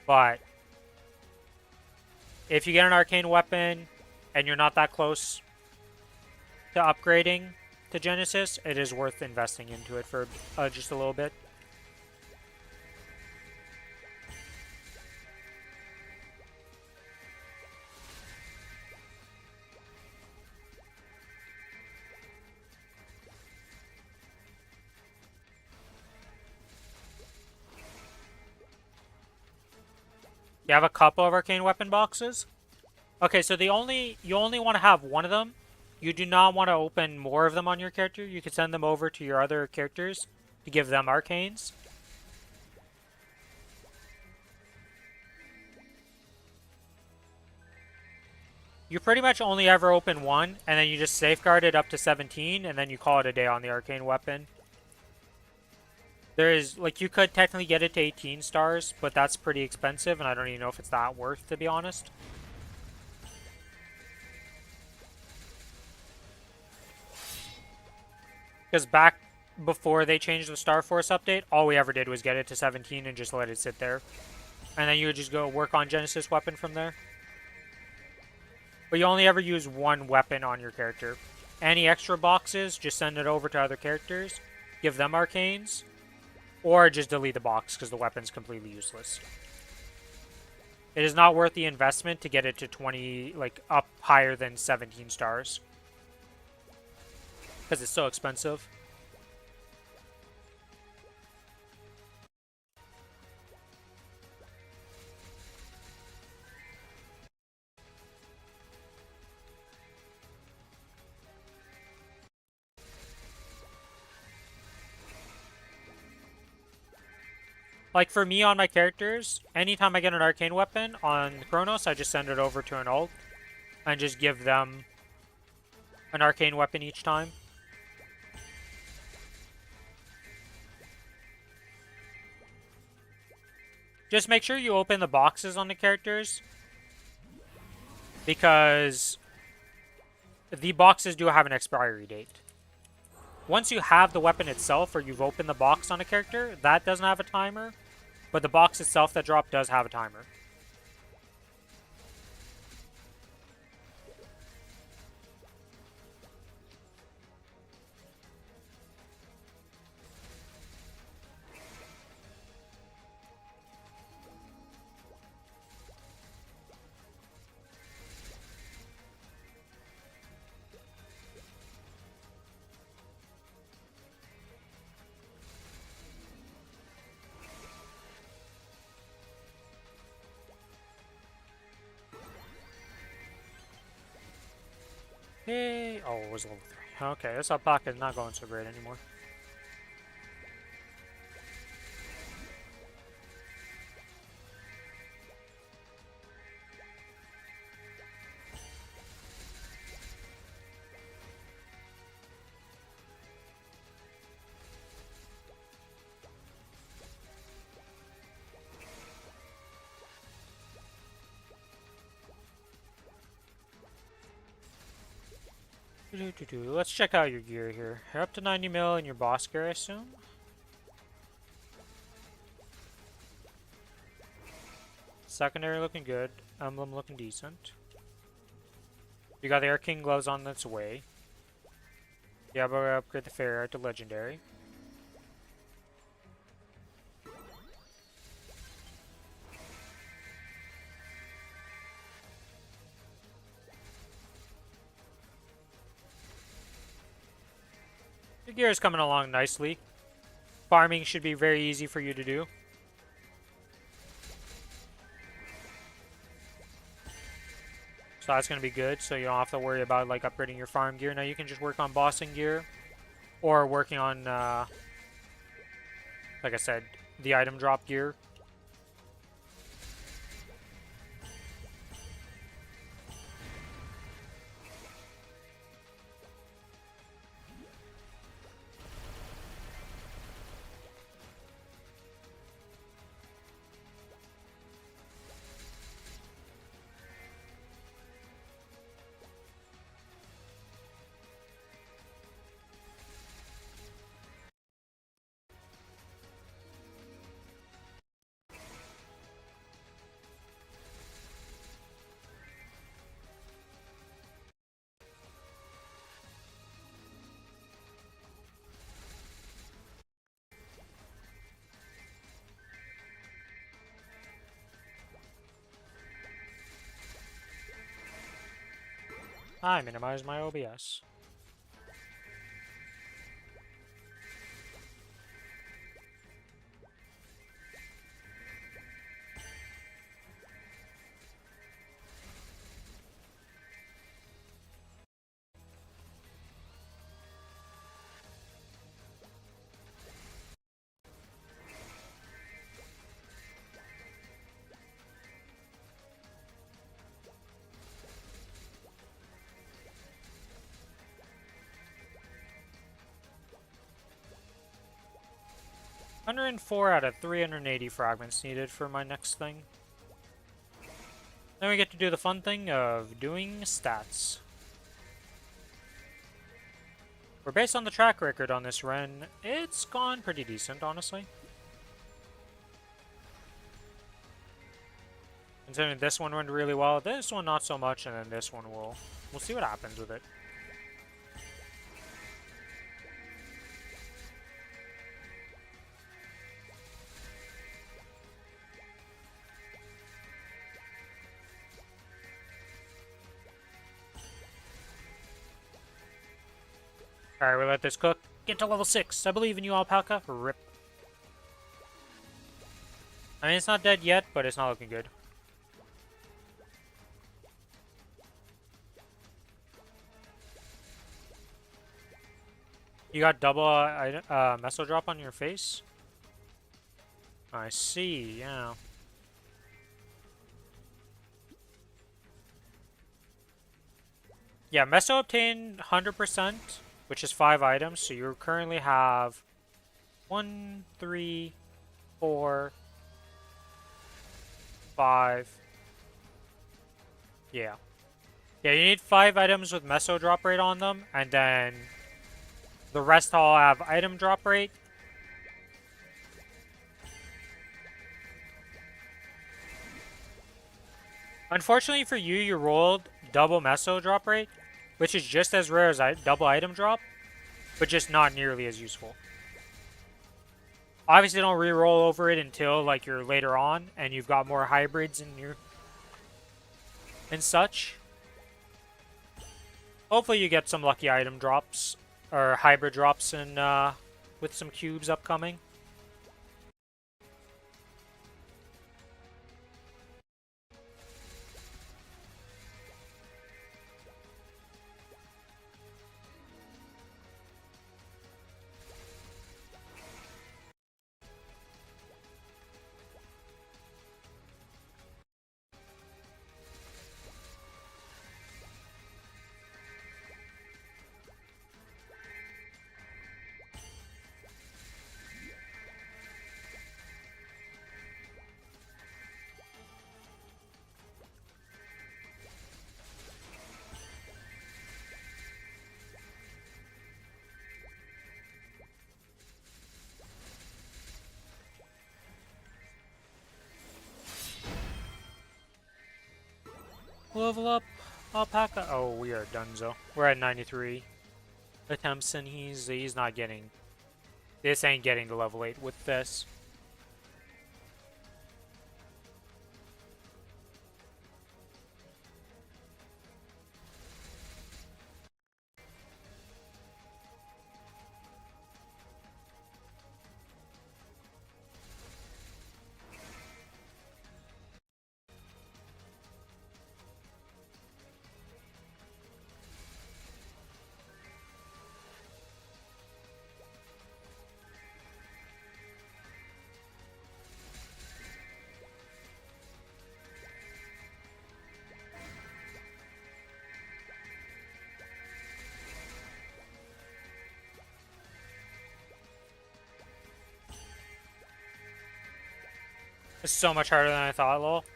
but if you get an arcane weapon and you're not that close to upgrading to Genesis, it is worth investing into it for just a little bit. You have a couple of arcane weapon boxes. Okay, so you only want to have one of them. You do not want to open more of them on your character. You can send them over to your other characters to give them arcanes. You pretty much only ever open one, and then you just safeguard it up to 17, and then you call it a day on the arcane weapon. There is, like, you could technically get it to 18 stars, but that's pretty expensive, and I don't even know if it's that worth, to be honest. Because back before they changed the Star Force update, all we ever did was get it to 17 and just let it sit there. And then you would just go work on Genesis weapon from there. But you only ever use one weapon on your character. Any extra boxes, just send it over to other characters. Give them arcanes. Or just delete the box because the weapon's completely useless. It is not worth the investment to get it to 20, like, up higher than 17 stars. Because it's so expensive. Like, for me on my characters, anytime I get an arcane weapon on Kronos, I just send it over to an ult. And just give them an arcane weapon each time. Just make sure you open the boxes on the characters. Because the boxes do have an expiry date. Once you have the weapon itself, or you've opened the box on a character, that doesn't have a timer. But the box itself that dropped does have a timer. Yay! Oh, it was level 3. Okay, this alpaca is not going so great anymore. Let's check out your gear here. You're up to 90 mil in your boss gear, I assume? Secondary looking good. Emblem looking decent. You got the Air King gloves on its way. Yeah, but upgrade the Fairy Art to Legendary. Your gear is coming along nicely. Farming should be very easy for you to do. So that's going to be good, so you don't have to worry about like upgrading your farm gear. Now you can just work on bossing gear, or working on, like I said, the item drop gear. I minimize my OBS. $104 out of 380 fragments needed for my next thing. Then we get to do the fun thing of doing stats. We're based on the track record on this run. It's gone pretty decent, honestly. Considering this one went really well, this one not so much, and then this one we'll see what happens with it. Alright, we let this cook. Get to level 6. I believe in you, Alpaca. Rip. I mean, it's not dead yet, but it's not looking good. You got double meso drop on your face? I see, yeah. Yeah, meso obtained 100%, which is 5 items, so you currently have 1, 3, 4, 5. Yeah. Yeah, you need 5 items with meso drop rate on them, and then the rest all have item drop rate. Unfortunately for you, you rolled double meso drop rate, which is just as rare as double item drop, but just not nearly as useful. Obviously, don't re-roll over it until like you're later on and you've got more hybrids in your and such. Hopefully, you get some lucky item drops or hybrid drops in with some cubes upcoming. Level up Alpaca. Oh, we are donezo. We're at 93 attempts, and he's not getting. This ain't getting to level 8 with this. It's so much harder than I thought, lol.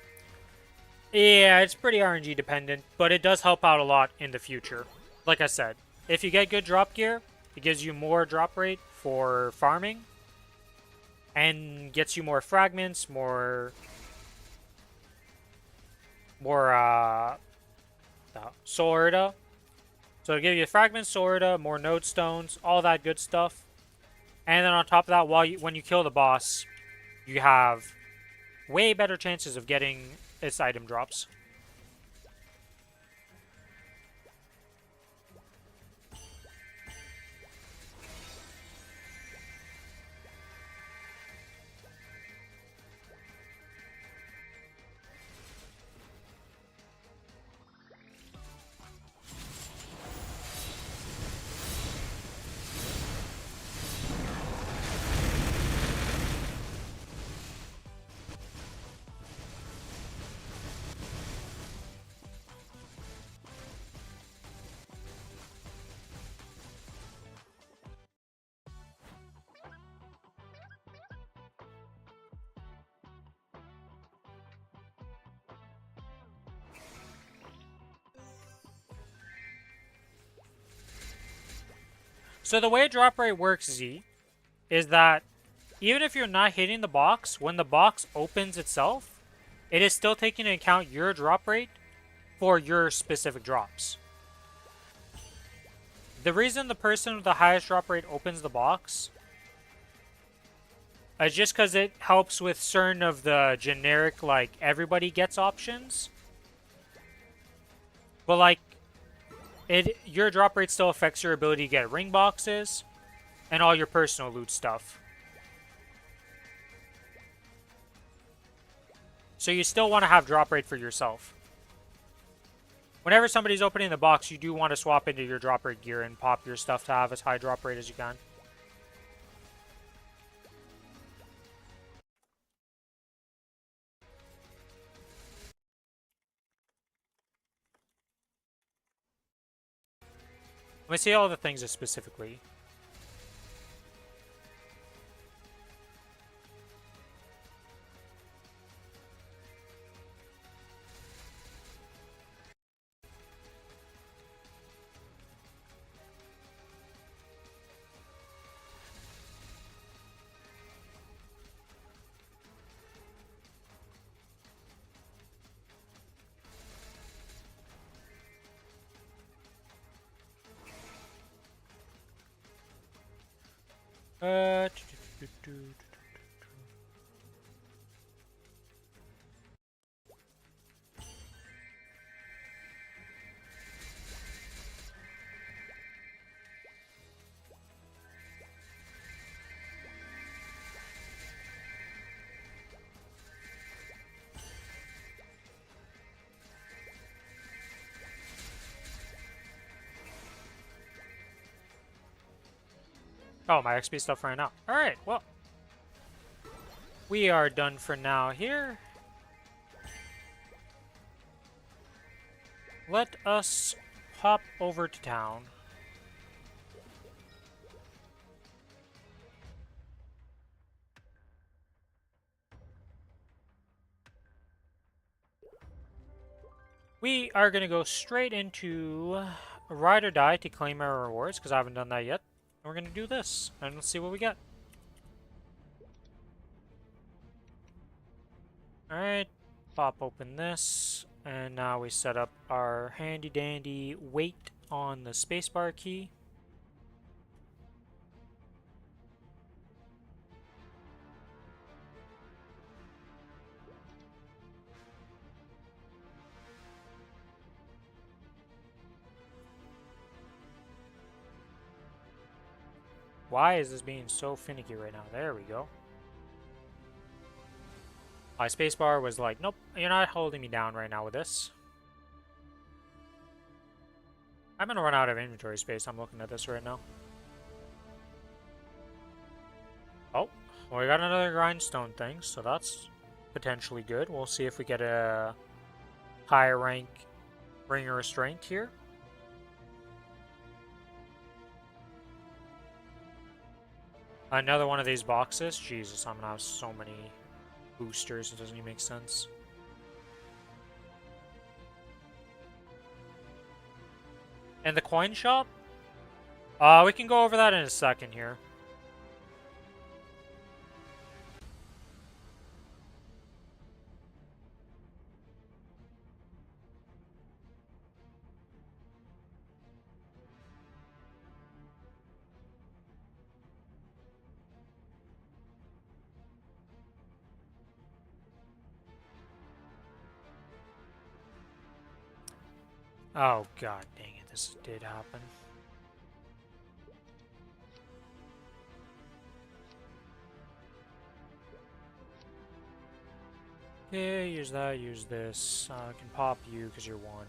Yeah, it's pretty RNG dependent, but it does help out a lot in the future. Like I said, if you get good drop gear, it gives you more drop rate for farming, and gets you more fragments, more Solarita. So it'll give you fragments, Solarita, more node stones, all that good stuff. And then on top of that, when you kill the boss, you have way better chances of getting its item drops. So the way drop rate works, Z, is that even if you're not hitting the box, when the box opens itself, it is still taking into account your drop rate for your specific drops. The reason the person with the highest drop rate opens the box is just because it helps with certain of the generic, like, everybody gets options. But, like, your drop rate still affects your ability to get ring boxes and all your personal loot stuff. So you still want to have drop rate for yourself. Whenever somebody's opening the box, you do want to swap into your drop rate gear and pop your stuff to have as high drop rate as you can. Let me see all the things specifically. Uh, Oh, my XP stuff ran out. Alright, well. We are done for now here. Let us hop over to town. We are going to go straight into Ride or Die to claim our rewards, because I haven't done that yet. And we're going to do this, and let's see what we get. Alright, pop open this, And now we set up our handy dandy wait on the spacebar key. Why is this being so finicky right now? There we go. My spacebar was like, nope, you're not holding me down right now with this. I'm gonna run out of inventory space. I'm looking at this right now. Oh, well, we got another grindstone thing, so that's potentially good. We'll see if we get a higher rank Ring of Restraint here. Another one of these boxes. Jesus, I'm gonna have so many boosters. It doesn't even make sense. And the coin shop? We can go over that in a second here. Oh, god dang it, this did happen. Yeah, use that, use this. I can pop you because you're 1, 1,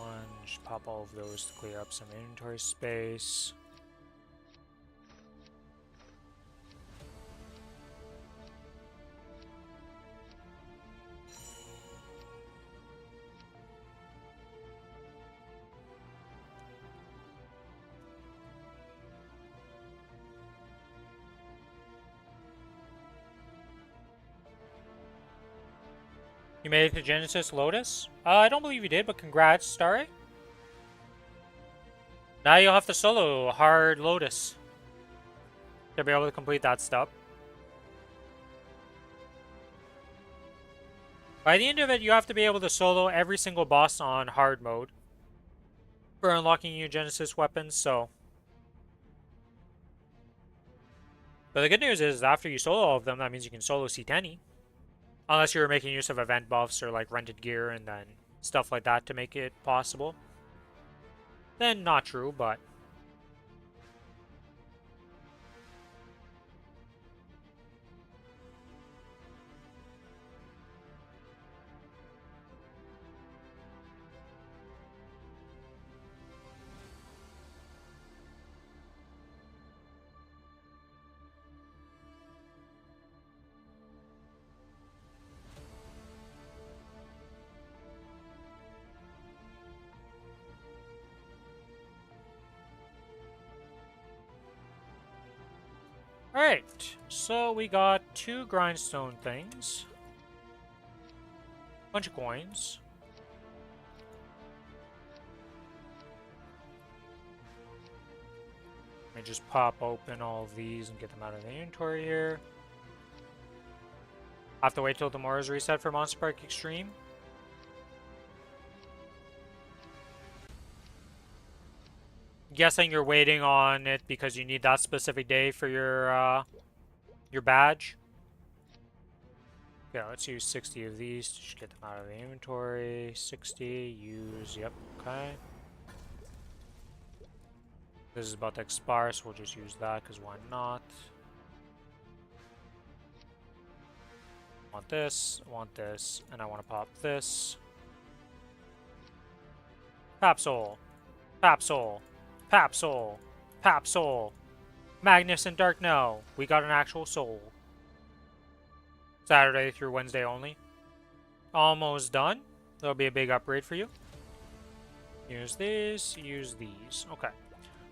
1. Just pop all of those to clear up some inventory space. You made it to Genesis Lotus? I don't believe you did, but congrats, Starry. Now you'll have to solo hard Lotus to be able to complete that stuff. By the end of it, you have to be able to solo every single boss on hard mode for unlocking your Genesis weapons, so. But the good news is, after you solo all of them, that means you can solo C10. Unless you were making use of event buffs or like rented gear and then stuff like that to make it possible. Then not true, but alright, so we got 2 grindstone things. Bunch of coins. Let me just pop open all of these and get them out of the inventory here. I have to wait till tomorrow's reset for Monster Park Extreme. Guessing you're waiting on it because you need that specific day for your badge. Yeah, let's use 60 of these to just get them out of the inventory. 60, use, yep, okay. This is about to expire, so we'll just use that because why not? Want this, and I want to pop this. Papsol, Papsol, Papsol, Papsol. Magnificent Dark, no. We got an actual soul. Saturday through Wednesday only. Almost done. There'll be a big upgrade for you. Use these, use these. Okay.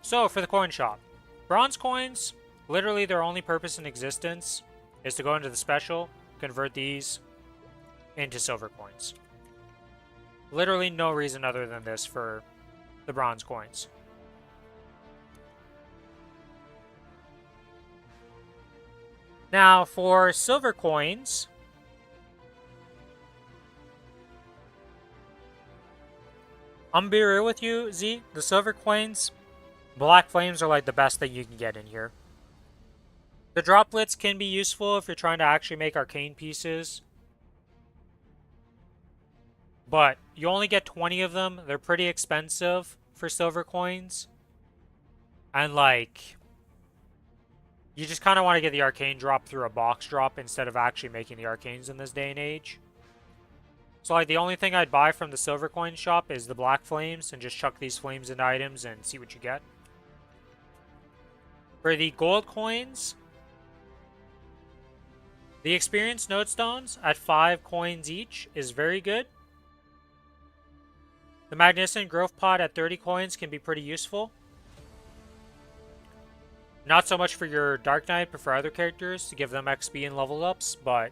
So, for the coin shop. Bronze coins, literally their only purpose in existence is to go into the special, convert these into silver coins. Literally no reason other than this for the bronze coins. Now, for silver coins, I'm gonna be real with you, Z. The silver coins, black flames are like the best thing you can get in here. The droplets can be useful if you're trying to actually make arcane pieces. But you only get 20 of them. They're pretty expensive for silver coins. And like, you just kind of want to get the arcane drop through a box drop instead of actually making the arcanes in this day and age. So like the only thing I'd buy from the silver coin shop is the black flames and just chuck these flames into items and see what you get. For the gold coins, the experience nodestones at 5 coins each is very good. The magnificent growth pod at 30 coins can be pretty useful. Not so much for your Dark Knight, but for other characters to give them XP and level ups, but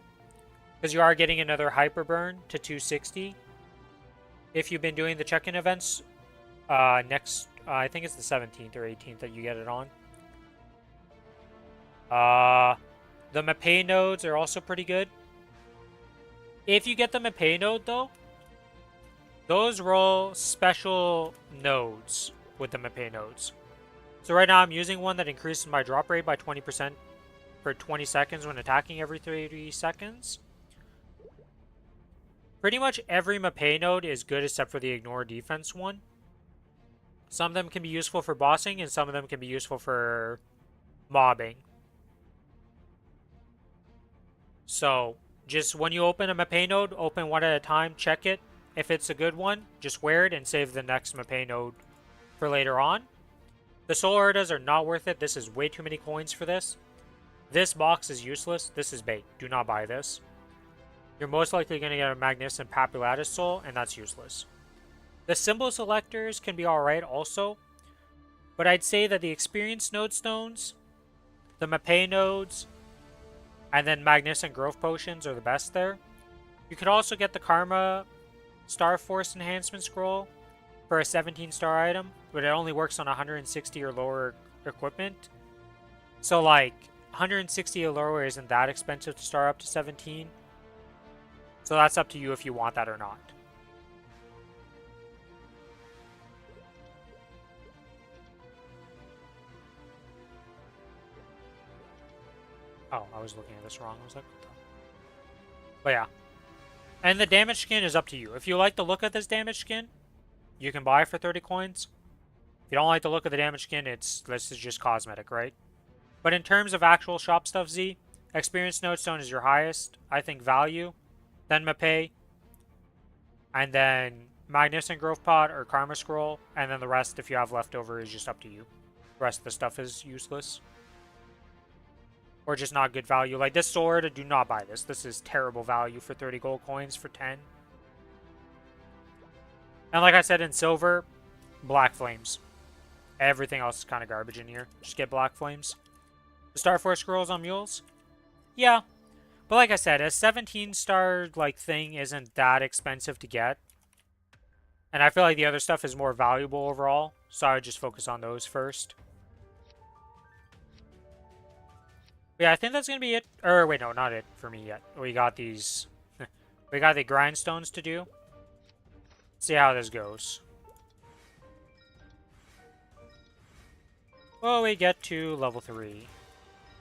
because you are getting another hyper burn to 260 if you've been doing the check-in events next, I think it's the 17th or 18th that you get it on. The Mapei nodes are also pretty good. If you get the Mapei node though, those roll special nodes with the Mapei nodes. So right now I'm using one that increases my drop rate by 20% for 20 seconds when attacking every 30 seconds. Pretty much every Mapei node is good except for the ignore defense one. Some of them can be useful for bossing and some of them can be useful for mobbing. So just when you open a Mapei node, open one at a time, check it. If it's a good one, just wear it and save the next Mapei node for later on. The Soul Urdas are not worth it. This is way too many coins for this. This box is useless. This is bait. Do not buy this. You're most likely going to get a Magnificent Papulatus Soul, and that's useless. The symbol selectors can be alright also, but I'd say that the Experience Node Stones, the Mapei nodes, and then Magnificent Growth Potions are the best there. You could also get the Karma Star Force Enhancement Scroll for a 17-star item, but it only works on 160 or lower equipment. So like 160 or lower isn't that expensive to star up to 17. So that's up to you if you want that or not. Oh, I was looking at this wrong. I was like, what the... But yeah. And the damage skin is up to you. If you like the look of this damage skin, you can buy it for 30 coins. If you don't like the look of the damage skin, this is just cosmetic, right? But in terms of actual shop stuff, Z, Experience Nodestone is your highest, I think, value. Then Mapei. And then Magnificent Growth Pod or Karma Scroll. And then the rest, if you have leftover, is just up to you. The rest of the stuff is useless. Or just not good value. Like this sword, do not buy this. This is terrible value for 30 gold coins for 10. And like I said in silver, Black Flames. Everything else is kind of garbage in here. Just get Black Flames. The Star Force Scrolls on Mules? Yeah. But like I said, a 17-star like thing isn't that expensive to get. And I feel like the other stuff is more valuable overall. So I would just focus on those first. Yeah, I think that's going to be it. Or wait, no, not it for me yet. We got these... we got the grindstones to do. See how this goes. Well, we get to level 3.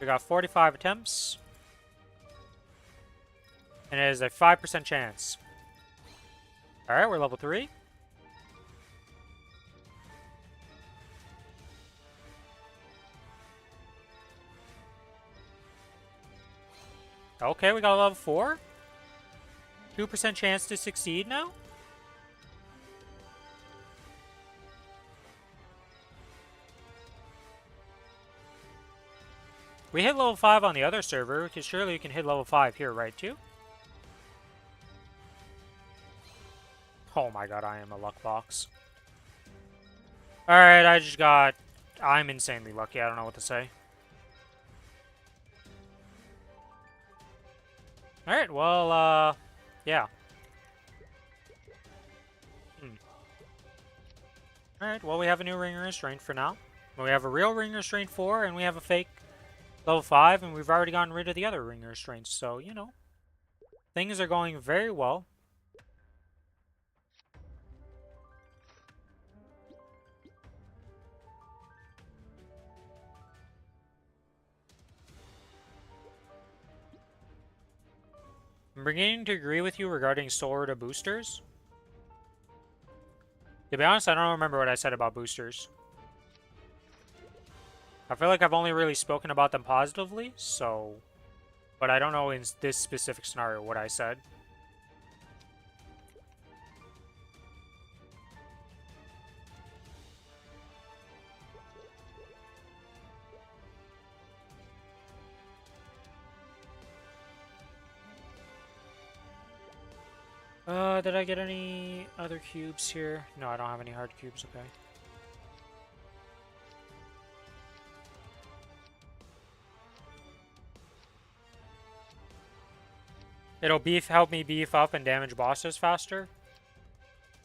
We got 45 attempts. And it is a 5% chance. Alright, we're level 3. Okay, we got a level 4. 2% chance to succeed now. We hit level 5 on the other server, because surely you can hit level 5 here, right, too? Oh my god, I am a luck box. Alright, I'm insanely lucky, I don't know what to say. Alright, well, yeah. Alright, well, we have a new Ring Restraint for now. We have a real Ring Restraint 4, and we have a fake level 5, and we've already gotten rid of the other Ring Restraints, so, you know. Things are going very well. I'm beginning to agree with you regarding solar to boosters. To be honest, I don't remember what I said about boosters. I feel like I've only really spoken about them positively, so... But I don't know in this specific scenario what I said. Did I get any other cubes here? No, I don't have any hard cubes, okay. It'll help me beef up and damage bosses faster.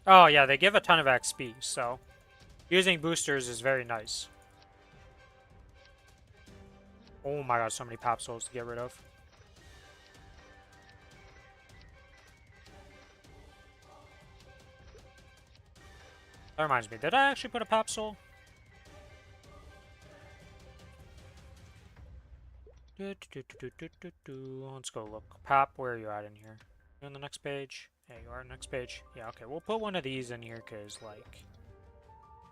Oh yeah, they give a ton of XP, so using boosters is very nice. Oh my god, so many pap souls to get rid of. That reminds me, did I actually put a pap soul? Let's go look. Pap, where are you at in here? You on the next page? Yeah, you are next page. Yeah, okay, we'll put one of these in here because, like,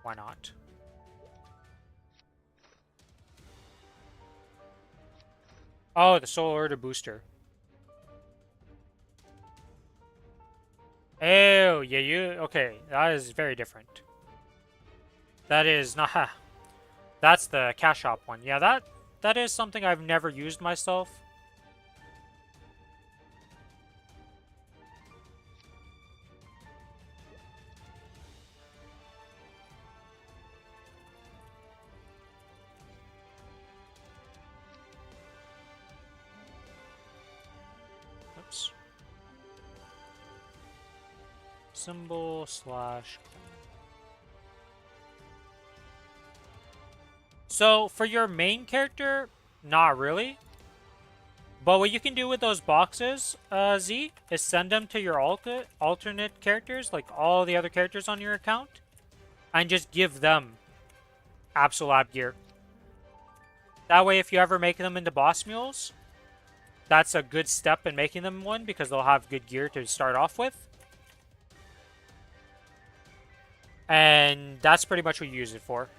why not? Oh, the soul order booster. Oh, yeah, okay, that is very different. That is not, that's the cash shop one. Yeah, that is something I've never used myself. Oops. Symbol slash. So, for your main character, not really. But what you can do with those boxes, Z, is send them to your alternate characters, like all the other characters on your account, and just give them Absolab gear. That way, if you ever make them into boss mules, that's a good step in making them one, because they'll have good gear to start off with. And that's pretty much what you use it for.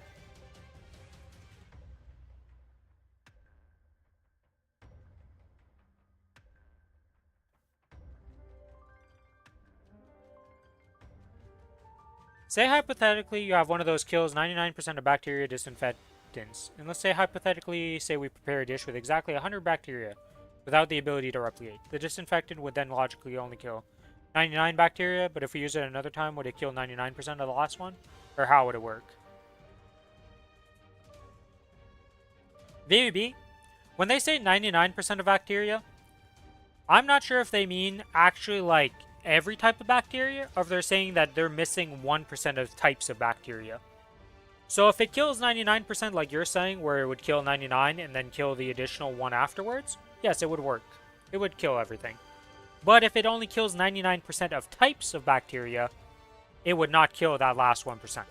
Say hypothetically you have one of those kills 99% of bacteria disinfectants. And let's say hypothetically, say we prepare a dish with exactly 100 bacteria without the ability to replicate. The disinfectant would then logically only kill 99 bacteria, but if we use it another time, would it kill 99% of the last one? Or how would it work? VBB, when they say 99% of bacteria, I'm not sure if they mean actually like every type of bacteria, or if they're saying that they're missing 1% of types of bacteria. So if it kills 99% like you're saying, where it would kill 99 and then kill the additional 1 afterwards, yes, it would work. It would kill everything. But if it only kills 99% of types of bacteria, it would not kill that last 1%.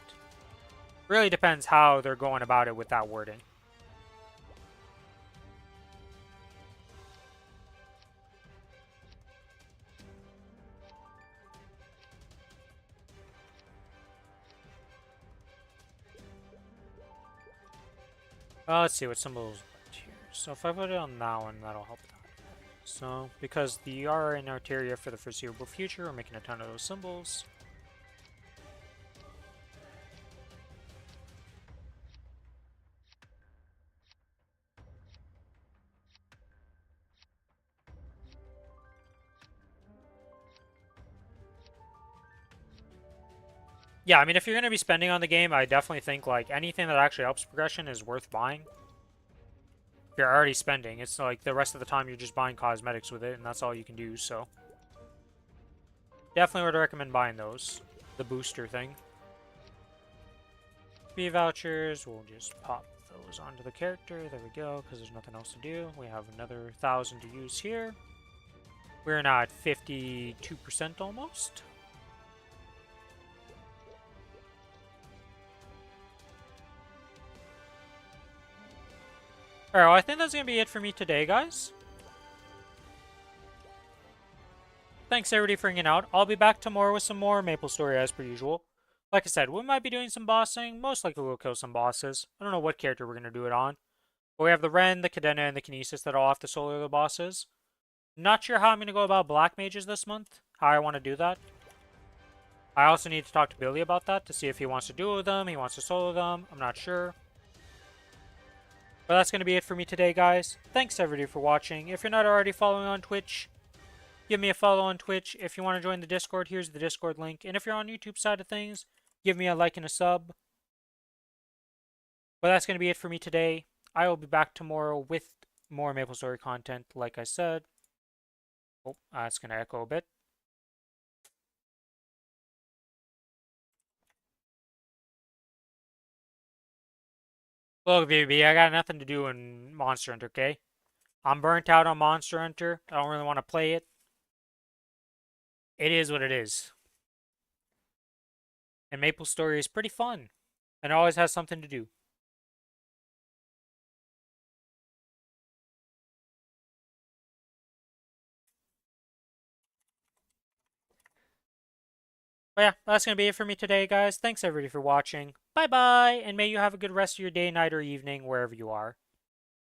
Really depends how they're going about it with that wording. Let's see what symbols here. So if I put it on that one, that'll help that. So, because the are in Arteria for the foreseeable future, we're making a ton of those symbols. Yeah, I mean, if you're going to be spending on the game, I definitely think, like, anything that actually helps progression is worth buying. If you're already spending, it's like the rest of the time you're just buying cosmetics with it, and that's all you can do, so. Definitely would recommend buying those. The booster thing. B vouchers, we'll just pop those onto the character. There we go, because there's nothing else to do. We have another 1,000 to use here. We're now at 52% almost. Alright, well, I think that's going to be it for me today, guys. thanks everybody for hanging out. I'll be back tomorrow with some more Maplestory as per usual. Like I said, we might be doing some bossing. Most likely we'll kill some bosses. I don't know what character we're going to do it on. But we have the Ren, the Cadena, and the Kinesis that I'll have to solo the bosses. Not sure how I'm going to go about Black Mages this month. How I want to do that. I also need to talk to Billy about that to see if he wants to duo them, he wants to solo them. I'm not sure. But that's going to be it for me today, guys. Thanks everybody for watching. If you're not already following on Twitch, give me a follow on Twitch. If you want to join the Discord, here's the Discord link. And if you're on YouTube side of things, give me a like and a sub. But that's going to be it for me today. I will be back tomorrow with more Maplestory content, like I said. Oh, it's going to echo a bit. Look, baby, I got nothing to do in Monster Hunter, okay? I'm burnt out on Monster Hunter. I don't really want to play it. It is what it is. And Maplestory is pretty fun. And it always has something to do. But yeah, that's going to be it for me today, guys. Thanks everybody for watching. Bye-bye, and may you have a good rest of your day, night, or evening, wherever you are.